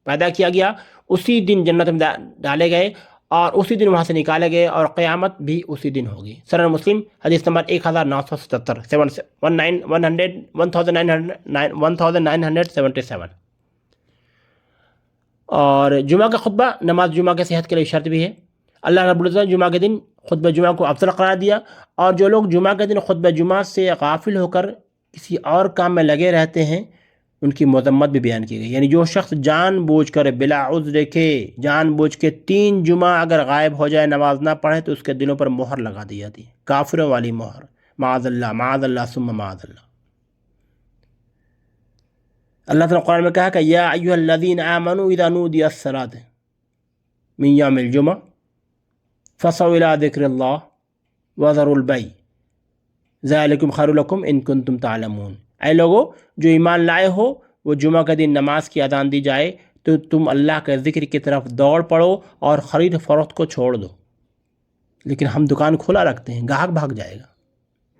پیدا کیا گیا، اسی دن جنت میں ڈالے گئے، اور اسی دن وہاں سے نکالے گئے اور قیامت بھی اسی دن ہوگی۔ سنن مسلم حدیث نمبر 1977 1977۔ اور جمعہ کا خطبہ نماز جمعہ کے صحت کے لیے شرط بھی ہے۔ اللہ رب العزت نے جمعہ کے دن خطبہ جمعہ کو افضل قرار دیا، اور جو لوگ جمعہ کے دن خطبہ جمعہ سے غافل ہو کر کسی اور کام میں لگے رہتے ہیں ان کی مذمت بھی بیان کی گئی۔ یعنی جو شخص جان بوجھ کر بلا عذر کے جان بوجھ کے 3 جمعہ اگر غائب ہو جائے، نماز نہ پڑھے، تو اس کے دلوں پر مہر لگا دی جاتی ہے، کافروں والی مہر، معاذ اللہ ثم معاذ اللہ۔ اللہ تعالیٰ قرآن میں کہا کہ یا ایھا الذین آمنوا اذا نودی الصلاۃ من یوم الجمعہ فصعوا الی ذکر اللہ وذروا البیع ذالکم خیر لکم ان کنتم تعلمون۔ اے لوگو جو ایمان لائے ہو، وہ جمعہ کا دن نماز کی اذان دی جائے تو تم اللہ کے ذکر کی طرف دوڑ پڑو اور خرید فروخت کو چھوڑ دو۔ لیکن ہم دکان کھلا رکھتے ہیں، گاہک بھاگ جائے گا۔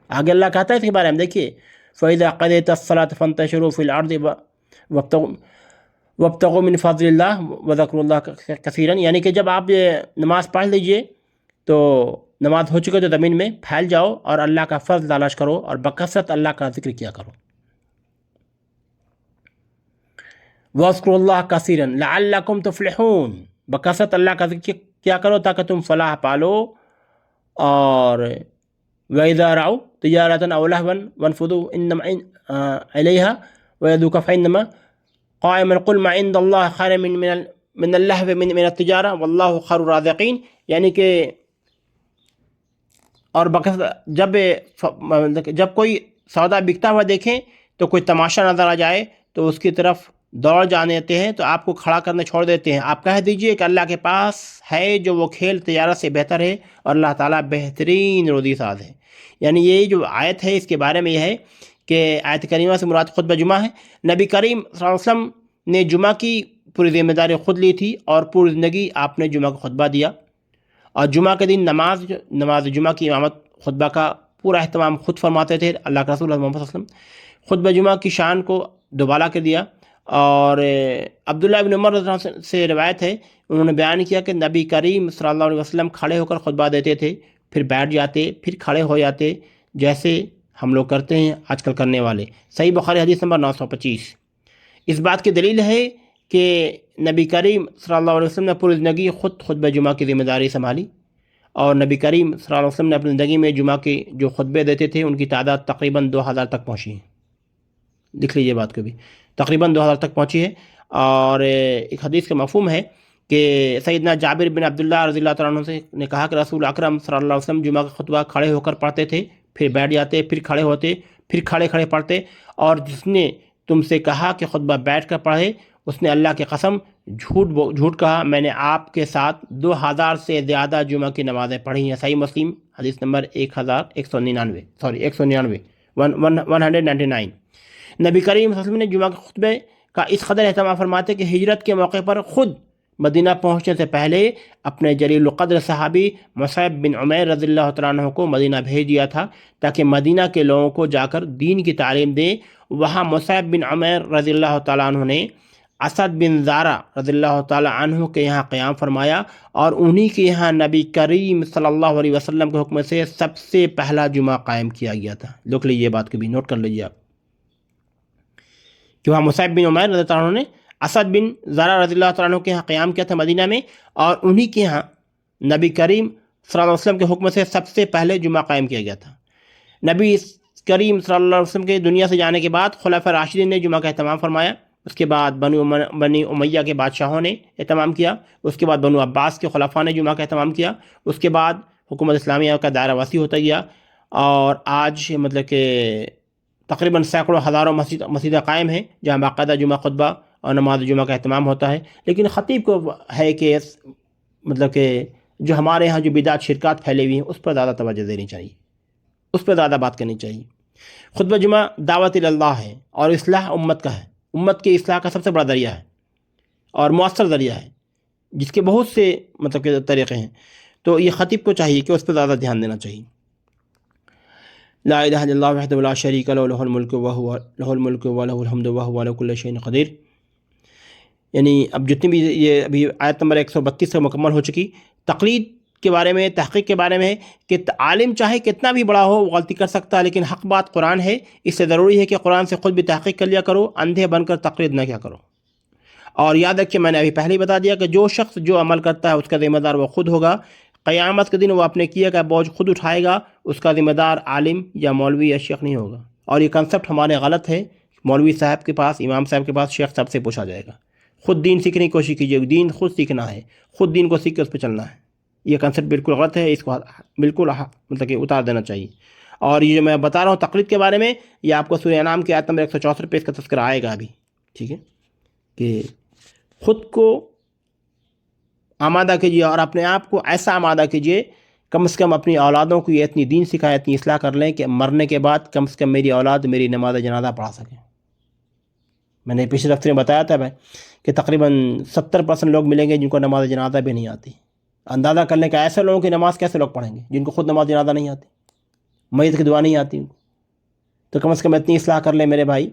آگے اللہ کہتا ہے اس کے بارے میں، دیکھیے فَإِذَا قَضَيْتَ الصَّلَاةَ فَانتَشِرُوا فِي الْأَرْضِ وَابْتَغُوا مِنْ فَضْلِ اللَّهِ وَذْكُرُوا اللَّهَ كَثِيرًا۔ یعنی کہ جب آپ نماز پڑھ لیجئے تو نماز ہو چکے تو زمین میں پھیل جاؤ اور اللہ کا فضل تلاش کرو اور بکثرت اللہ کا ذکر کیا کرو۔ وَاذْكُرُوا اللَّهَ كَثِيرًا لَعَلَّكُمْ تُفْلِحُونَ، بکثرت اللہ کا ذکر کیا کرو تاکہ تم فلاح پالو۔ اور وَإِذَا رَأَوْا تِجَارَةً أَوْ لَهْوًا وَانفَضُّوا إِنَّمَا إِلَيْهَا وَيَذُوقَ فَإِنَّمَا قائما قل ما عند اللہ خیر من اللہو من التجارہ واللہ خیر الرازقین۔ یعنی کہ اور جب کوئی سودا بکتا ہوا دیکھیں تو کوئی تماشا نظر آ جائے تو اس کی طرف دوڑ جاتے ہیں، تو آپ کو کھڑا کرنے چھوڑ دیتے ہیں۔ آپ کہہ دیجئے کہ اللہ کے پاس ہے جو وہ کھیل تجارت سے بہتر ہے، اور اللہ تعالیٰ بہترین روزی ساز ہے۔ یعنی یہ جو آیت ہے اس کے بارے میں یہ ہے کہ آیت کریمہ سے مراد خطبہ جمعہ ہے۔ نبی کریم صلی اللہ علیہ وسلم نے جمعہ کی پوری ذمہ داری خود لی تھی، اور پوری زندگی آپ نے جمعہ کا خطبہ دیا، اور جمعہ کے دن نماز جمعہ کی امامت خطبہ کا پورا اہتمام خود فرماتے تھے۔ اللہ کے رسول محمد صلی اللہ علیہ وسلم خطبہ جمعہ کی شان کو دوبالا کر دیا۔ اور عبداللہ ابن عمر رضی اللہ عنہ سے روایت ہے، انہوں نے بیان کیا کہ نبی کریم صلی اللہ علیہ وسلم کھڑے ہو کر خطبہ دیتے تھے، پھر بیٹھ جاتے، پھر کھڑے ہو جاتے، جیسے ہم لوگ کرتے ہیں آج کل کرنے والے۔ صحیح بخاری حدیث نمبر 925۔ اس بات کی دلیل ہے کہ نبی کریم صلی اللہ علیہ وسلم نے پوری زندگی خود خطبہ جمعہ کی ذمہ داری سنبھالی، اور نبی کریم صلی اللہ علیہ وسلم نے اپنی زندگی میں جمعہ کے جو خطبے دیتے تھے ان کی تعداد تقریباً 2000 تک پہنچی ہے۔ لکھ لیجیے بات کو بھی، تقریباً 2000 تک پہنچی ہے۔ اور ایک حدیث کا مفہوم ہے کہ سیدنا جابر بن عبداللہ رضی اللہ تعالیٰ عنہ سے نے کہا کہ رسول اکرم صلی اللہ علیہ وسلم جمعہ کا خطبہ کھڑے ہو کر پڑھتے تھے، پھر بیٹھ جاتے، پھر کھڑے ہوتے، پھر کھڑے پڑھتے، اور جس نے تم سے کہا کہ خطبہ بیٹھ کر پڑھے اس نے اللہ کی قسم جھوٹ کہا، میں نے آپ کے ساتھ 2000 سے زیادہ جمعہ کی نمازیں پڑھی ہیں۔ صحیح مسلم حدیث نمبر 1199۔ نبی کریم صلی اللہ علیہ وسلم نے جمعہ کے خطبے کا اس قدر اہتمام فرماتے کہ ہجرت کے موقع پر خود مدینہ پہنچنے سے پہلے اپنے جلیل القدر صحابی مصعب بن عمیر رضی اللہ تعالیٰ عنہ کو مدینہ بھیج دیا تھا تاکہ مدینہ کے لوگوں کو جا کر دین کی تعلیم دے۔ وہاں مصعب بن عمیر رضی اللہ تعالیٰ عنہ نے اسد بن زارہ رضی اللہ تعالیٰ عنہ کے یہاں قیام فرمایا، اور انہی کے یہاں نبی کریم صلی اللہ علیہ وسلم کے حکم سے سب سے پہلا جمعہ قائم کیا گیا تھا۔ لکھ لیجیے بات کو بھی، نوٹ کر لیجیے آپ کہ وہاں مصعب بن عمیر رضی اللہ عنہ نے اسد بن زارہ رضی اللہ تعالیٰ عنہ کے یہاں قیام کیا تھا مدینہ میں، اور انہی کے یہاں نبی کریم صلی اللہ علیہ وسلم کے حکم سے سب سے پہلے جمعہ قائم کیا گیا تھا۔ نبی کریم صلی اللہ علیہ وسلم کے دنیا سے جانے کے بعد خلفاء راشدین نے جمعہ کا اہتمام فرمایا، اس کے بعد بنی امیہ کے بادشاہوں نے اہتمام کیا، اس کے بعد بنو عباس کے خلفاء نے جمعہ کا اہتمام کیا، اس کے بعد حکومت اسلامیہ کا دائرہ وسیع ہوتا گیا، اور آج مطلب کہ تقریباً سینکڑوں ہزاروں مسجدیں قائم ہیں جہاں باقاعدہ جمعہ خطبہ اور نماز جمعہ کا اہتمام ہوتا ہے۔ لیکن خطیب کو ہے کہ مطلب کہ جو ہمارے ہاں جو بدعت شرکات پھیلے ہوئی ہیں اس پر زیادہ توجہ دینی چاہیے، اس پر زیادہ بات کرنی چاہیے۔ خطبہ جمعہ دعوت اللہ ہے اور اصلاح امت کا ہے، امت کی اصلاح کا سب سے بڑا ذریعہ ہے اور مؤثر ذریعہ ہے، جس کے بہت سے مطلب کہ طریقے ہیں، تو یہ خطیب کو چاہیے کہ اس پر زیادہ دھیان دینا چاہیے۔ لا الہ الا اللہ وحدہ لا شریک لہ لہ الملک ولہ الحمد وہو علی کل شیء قدیر۔ یعنی اب جتنی بھی یہ ابھی آیت نمبر 132 سے مکمل ہو چکی، تقلید کے بارے میں، تحقیق کے بارے میں ہے کہ عالم چاہے کتنا بھی بڑا ہو غلطی کر سکتا ہے، لیکن حق بات قرآن ہے، اس سے ضروری ہے کہ قرآن سے خود بھی تحقیق کر لیا کرو، اندھے بن کر تقلید نہ کیا کرو۔ اور یاد رکھیے میں نے ابھی پہلے ہی بتا دیا کہ جو شخص جو عمل کرتا ہے اس کا ذمہ دار وہ خود ہوگا، قیامت کے دن وہ اپنے کیے کا بوجھ خود اٹھائے گا، اس کا ذمہ دار عالم یا مولوی یا شیخ نہیں ہوگا۔ اور یہ کنسپٹ ہمارے غلط ہے، مولوی صاحب کے پاس، امام صاحب کے پاس، شیخ صاحب سے پوچھا جائے گا۔ خود دین سیکھنے کی کوشش کیجیے، دین خود سیکھنا ہے، خود دین کو سیکھ کے اس پہ چلنا ہے۔ یہ کنسپٹ بالکل غلط ہے، اس کو بالکل مطلب کہ اتار دینا چاہیے۔ اور یہ جو میں بتا رہا ہوں تقلید کے بارے میں، یہ آپ کو سورہ انعام کی آیت نمبر 164 پہ اس کا تذکرہ آئے گا ابھی، ٹھیک ہے، کہ خود کو آمادہ کیجیے اور اپنے آپ کو ایسا آمادہ کیجیے، کم سے کم اپنی اولادوں کو یہ اتنی دین سکھائے، اتنی اصلاح کر لیں کہ مرنے کے بعد کم سے کم میری اولاد میری نماز جنازہ پڑھا سکیں۔ میں نے پچھلے ہفتے میں بتایا تھا کہ تقریباً 70% لوگ ملیں گے جن کو نماز جنازہ بھی نہیں آتی۔ اندازہ کر لیں کہ ایسے لوگوں کی نماز کیسے لوگ پڑھیں گے جن کو خود نماز جنازہ نہیں آتی، میت کی دعا نہیں آتی ان کو۔ تو کم سے کم اتنی اصلاح کر لیں میرے بھائی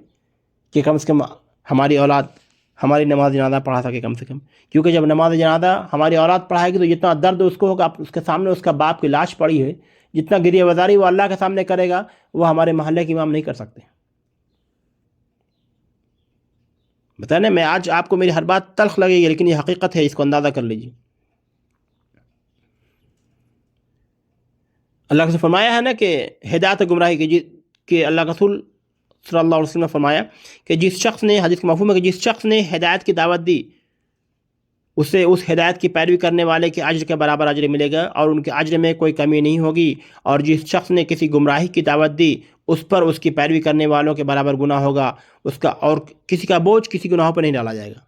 کہ کم سے کم ہماری اولاد ہماری نماز جنازہ پڑھا سکے کم سے کم، کیونکہ جب نماز جنازہ ہماری اولاد پڑھائے گی تو جتنا درد اس کو ہوگا، اس کے سامنے اس کا باپ کی لاش پڑی ہے، جتنا گریہ وزاری وہ اللہ کے سامنے کرے گا وہ ہمارے محلے کے امام نہیں کر سکتے۔ بتائیں نا، میں آج آپ کو میری ہر بات تلخ لگے گی لیکن یہ حقیقت ہے، اس کو اندازہ کر لیجیے۔ اللہ سے فرمایا ہے نا کہ ہدایت گمراہی کی، کہ اللہ کے رسول صلی اللہ علیہ وسلم نے فرمایا کہ جس شخص نے، حدیث کا مفہوم ہے کہ جس شخص نے ہدایت کی دعوت دی اسے اس ہدایت کی پیروی کرنے والے کے اجر کے برابر اجر ملے گا اور ان کے اجر میں کوئی کمی نہیں ہوگی، اور جس شخص نے کسی گمراہی کی دعوت دی اس پر اس کی پیروی کرنے والوں کے برابر گناہ ہوگا، اس کا اور کسی کا بوجھ کسی گناہوں پر نہیں ڈالا جائے گا۔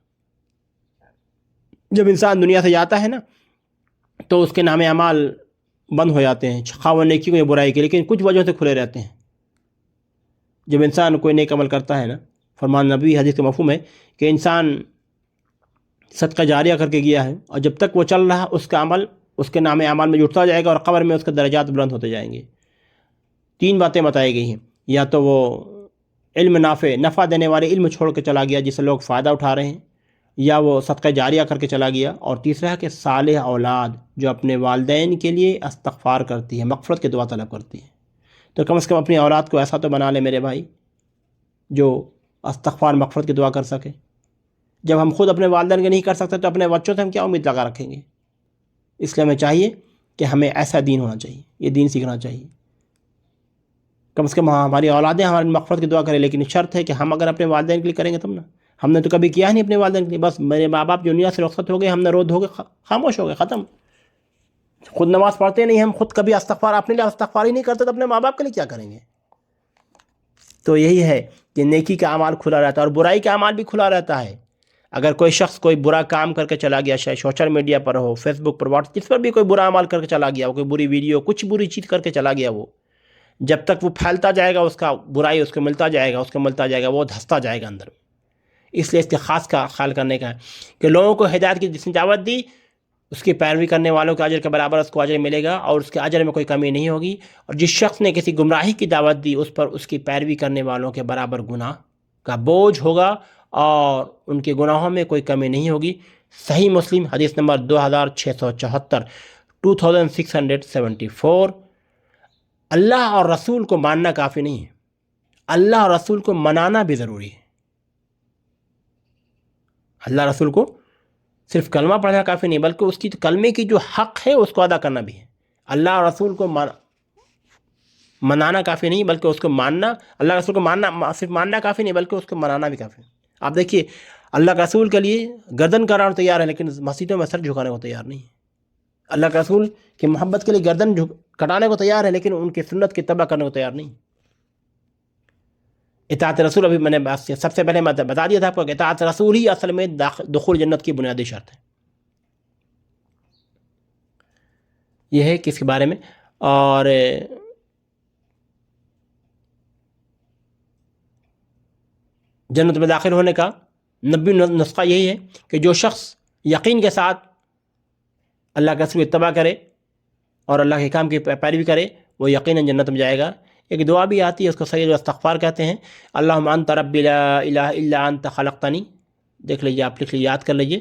جب انسان دنیا سے جاتا ہے نا تو اس کے نام اعمال بند ہو جاتے ہیں، خواہ وہ نیکی کو یا برائی کے، لیکن کچھ وجہ سے کھلے رہتے ہیں۔ جب انسان کوئی نیک عمل کرتا ہے نا، فرمان نبی حدیث کا مفہوم ہے کہ انسان صدقہ جاریہ کر کے گیا ہے اور جب تک وہ چل رہا اس کا عمل اس کے نام اعمال میں جڑتا جائے گا اور قبر میں اس کے درجات بلند ہوتے جائیں گے۔ 3 باتیں بتائی گئی ہیں، یا تو وہ علم نفع دینے والے علم چھوڑ کے چلا گیا جس سے لوگ فائدہ اٹھا رہے ہیں، یا وہ صدقہ جاریہ کر کے چلا گیا، اور تیسرا ہے کہ صالح اولاد جو اپنے والدین کے لیے استغفار کرتی ہے، مغفرت کی دعا طلب کرتی ہے۔ تو کم سے کم اپنی اولاد کو ایسا تو بنا لے میرے بھائی جو استغفار مغفرت کی دعا کر سکے۔ جب ہم خود اپنے والدین کے نہیں کر سکتے تو اپنے بچوں سے ہم کیا امید لگا رکھیں گے؟ اس لیے ہمیں چاہیے کہ ہمیں ایسا دین ہونا چاہیے، یہ دین سیکھنا چاہیے۔ کم سے کم ہماری اولادیں ہماری مغفرت کی دعا کریں، لیکن شرط ہے کہ ہم اگر اپنے والدین کے لیے کریں گے تب نا۔ ہم نے تو کبھی کیا نہیں اپنے والدین کے لیے، بس میرے ماں باپ دنیا سے رخصت ہو گئے، ہم نے رو دھو گئے، خاموش ہو گئے، ختم۔ خود نماز پڑھتے نہیں، ہم خود کبھی استغفار اپنے لیے استغفار ہی نہیں کرتے تو اپنے ماں باپ کے لیے کیا کریں گے؟ تو یہی ہے کہ نیکی کا اعمال کھلا رہتا ہے اور برائی کا اعمال بھی کھلا رہتا ہے۔ اگر کوئی شخص کوئی برا کام کر کے چلا گیا، چاہے سوشل میڈیا پر ہو، فیس بک پر، واٹس، جس پر بھی کوئی برا عمل کر کے چلا گیا، کوئی بری ویڈیو، کچھ بری چیز کر کے چلا گیا، وہ جب تک وہ پھیلتا جائے گا اس کا برائی اس کو ملتا جائے گا، اس کو ملتا جائے گا، وہ دھستا جائے گا اندر۔ اس لیے اس کے خاص کا خیال کرنے کا ہے کہ لوگوں کو ہدایت کی جس نے دعوت دی اس کی پیروی کرنے والوں کے اجر کے برابر اس کو اجر ملے گا اور اس کے اجر میں کوئی کمی نہیں ہوگی، اور جس شخص نے کسی گمراہی کی دعوت دی اس پر اس کی پیروی کرنے والوں کے برابر گناہ کا بوجھ ہوگا اور ان کے گناہوں میں کوئی کمی نہیں ہوگی۔ صحیح مسلم حدیث نمبر 2674، 2674۔ اللہ اور رسول کو ماننا کافی نہیں ہے، اللہ اور رسول کو منانا بھی ضروری ہے۔ اللہ رسول کو صرف کلمہ پڑھنا کافی نہیں بلکہ اس کی کلمے کی جو حق ہے اس کو ادا کرنا بھی ہے۔ اللہ اور رسول کو منانا کافی نہیں بلکہ اس کو ماننا، اللہ رسول کو ماننا صرف ماننا کافی نہیں بلکہ اس کو منانا بھی کافی ہے۔ آپ دیکھیے اللہ کا رسول کے لیے گردن کرانا تیار ہے لیکن مسجدوں میں سر جھکانے کو تیار نہیں ہے۔ اللہ کے رسول کی محبت کے لیے گردن کٹانے کو تیار ہے لیکن ان کی سنت کی اتباع کرنے کو تیار نہیں۔ اطاعت رسول، ابھی میں نے سب سے پہلے میں بتا دیا تھا آپ کو کہ اطاعت رسول ہی اصل میں دخول جنت کی بنیادی شرط ہے۔ یہ ہے کس کے بارے میں، اور جنت میں داخل ہونے کا 90 نسخہ یہی ہے کہ جو شخص یقین کے ساتھ اللہ کے رسول اتباع کرے اور اللہ کے کام کی پیروی کرے وہ یقیناً جنت میں جائے گا۔ ایک دعا بھی آتی ہے، اس کو سید الاستغفار کہتے ہیں، اللہم انت ربی لا الہ الا انت خلقتنی دیکھ لیجیے، آپ لکھ لیجیے، یاد کر لیجیے.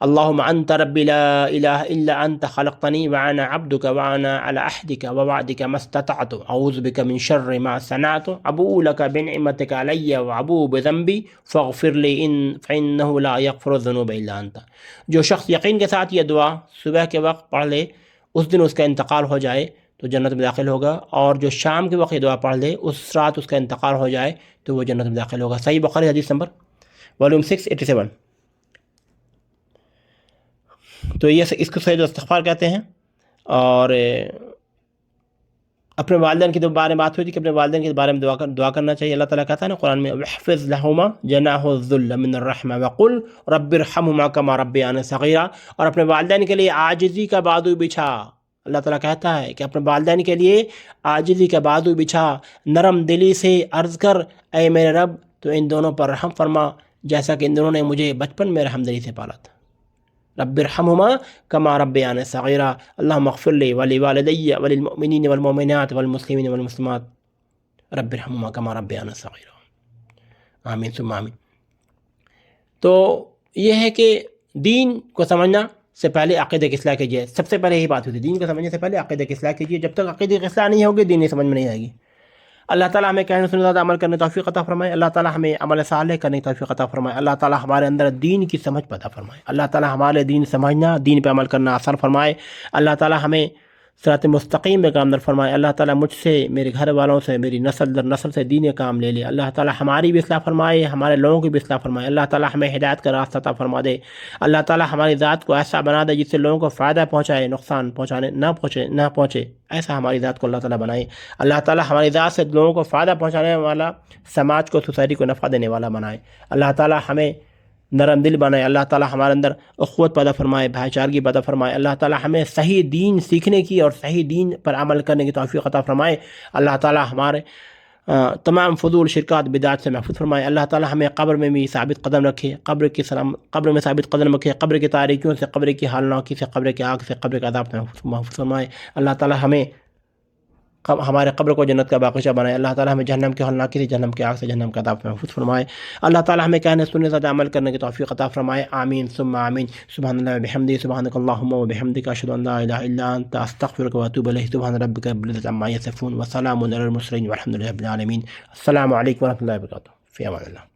اللہم انت ربی لا الہ الا انت خلقتنی وانا عبدک وانا علی عہدک ووعدک ما استطعت اعوذ بک من شر ما صنعت ابوء لک بنعمتک علی وابوء بذنبی فاغفر لی فانہ لا یغفر الذنوب الا انت. جو شخص یقین کے ساتھ یہ دعا صبح کے وقت پڑھ لے، اس دن اس کا انتقال ہو جائے تو جنت میں داخل ہوگا، اور جو شام کے وقت یہ دعا پڑھ لے، اس رات اس کا انتقال ہو جائے تو وہ جنت میں داخل ہوگا. صحیح بخاری حدیث نمبر والیوم 687. تو یہ اس کو سید استغفار کہتے ہیں. اور اپنے والدین کے بارے میں بات ہوئی تھی کہ اپنے والدین کے بارے میں دعا کرنا چاہیے. اللہ تعالیٰ کہتا ہے نا قرآن میں واحفظ لہما جناح الذل من الرحمہ وقل رب ارحمہما کما ربیانی صغیرا. اور اپنے والدین کے لیے عاجزی کا بازو بچھا. اللہ تعالیٰ کہتا ہے کہ اپنے والدین کے لیے عاجزی کا بازو بچھا، نرم دلی سے عرض کر اے میرے رب تو ان دونوں پر رحم فرما جیسا کہ ان دونوں نے مجھے بچپن میں رحم دلی سے پالا تھا. رب ارحمہما کما ربیانی صغیرا اللہم اغفر لی ولوالدی وللمؤمنین والمؤمنات والمسلمین والمسلمات رب ارحمہما کما ربیانی صغیرا. آمین ثم آمین. تو یہ ہے کہ دین کو سمجھنا سے پہلے عقیدے کی اصلاح کیجیے. سب سے پہلے یہی بات ہوتی ہے، دین کو سمجھنے سے پہلے عقیدے کی اصلاح کیجیے. جب تک عقیدے کی اصلاح نہیں ہوگی دین نہیں سمجھ میں نہیں آئے گی. اللہ تعالیٰ ہمیں کہنے سننے زیادہ عمل کرنے توفیق عطا فرمائے. اللہ تعالیٰ ہمیں عمل صالح کرنے توفیق عطا فرمائے. اللہ تعالیٰ ہمارے اندر دین کی سمجھ پیدا فرمائے. اللہ تعالیٰ ہمارے دین سمجھنا، دین پہ عمل کرنا آسان فرمائے. اللہ تعالیٰ ہمیں صراط مستقیم میں کام در فرمائے. اللہ تعالیٰ مجھ سے، میرے گھر والوں سے، میری نسل در نسل سے دین کام لے لے. اللہ تعالیٰ ہماری بھی اصلاح فرمائے، ہمارے لوگوں کی بھی اصلاح فرمائے. اللہ تعالیٰ ہمیں ہدایت کا راستہ عطا فرما دے. اللہ تعالیٰ ہماری ذات کو ایسا بنا دے جس سے لوگوں کو فائدہ پہنچائے، نقصان نہ پہنچے. ایسا ہماری ذات کو اللہ تعالیٰ بنائے. اللہ تعالیٰ ہماری ذات سے لوگوں کو فائدہ پہنچانے والا، سماج کو، سوسائٹی کو نفع دینے والا بنائے. اللہ تعالیٰ ہمیں نرم دل بنائے. اللہ تعالیٰ ہمارے اندر اخوت پیدا فرمائے، بھائی چارگی پیدا فرمائے. اللہ تعالیٰ ہمیں صحیح دین سیکھنے کی اور صحیح دین پر عمل کرنے کی توفیق عطا فرمائے. اللہ تعالیٰ ہمارے تمام فضول شرکات بدعات سے محفوظ فرمائے. اللہ تعالیٰ ہمیں قبر میں بھی ثابت قدم رکھے، قبر میں ثابت قدم رکھے، قبر کی تاریکیوں سے، قبر کی ہالناکی سے، قبر کی آگ سے، قبر کے عذاب سے محفوظ فرمائے. اللہ تعالیٰ ہمیں ہمارے قبر کو جنت کا باغیچہ بنائے. اللہ تعالیٰ ہمیں جہنم کے ہولناکی سے، جہنم کے آگ سے، جہنم کے عذاب سے محفوظ فرمائے. اللہ تعالیٰ ہمیں کہنے سننے زیادہ عمل کرنے کی توفیق عطا فرمائے. آمین ثم آمین. سبحان اللہ وبحمدہ، سبحانک اللہم وبحمدک، اشہد ان لا الہ الا انت، استغفرک واتوب الیک. سبحان ربک رب العزۃ عما یصفون وسلام علی المرسلین والحمد للہ رب العالمین. السلام علیکم ورحمۃ اللہ وبرکاتہ. فی امان اللہ.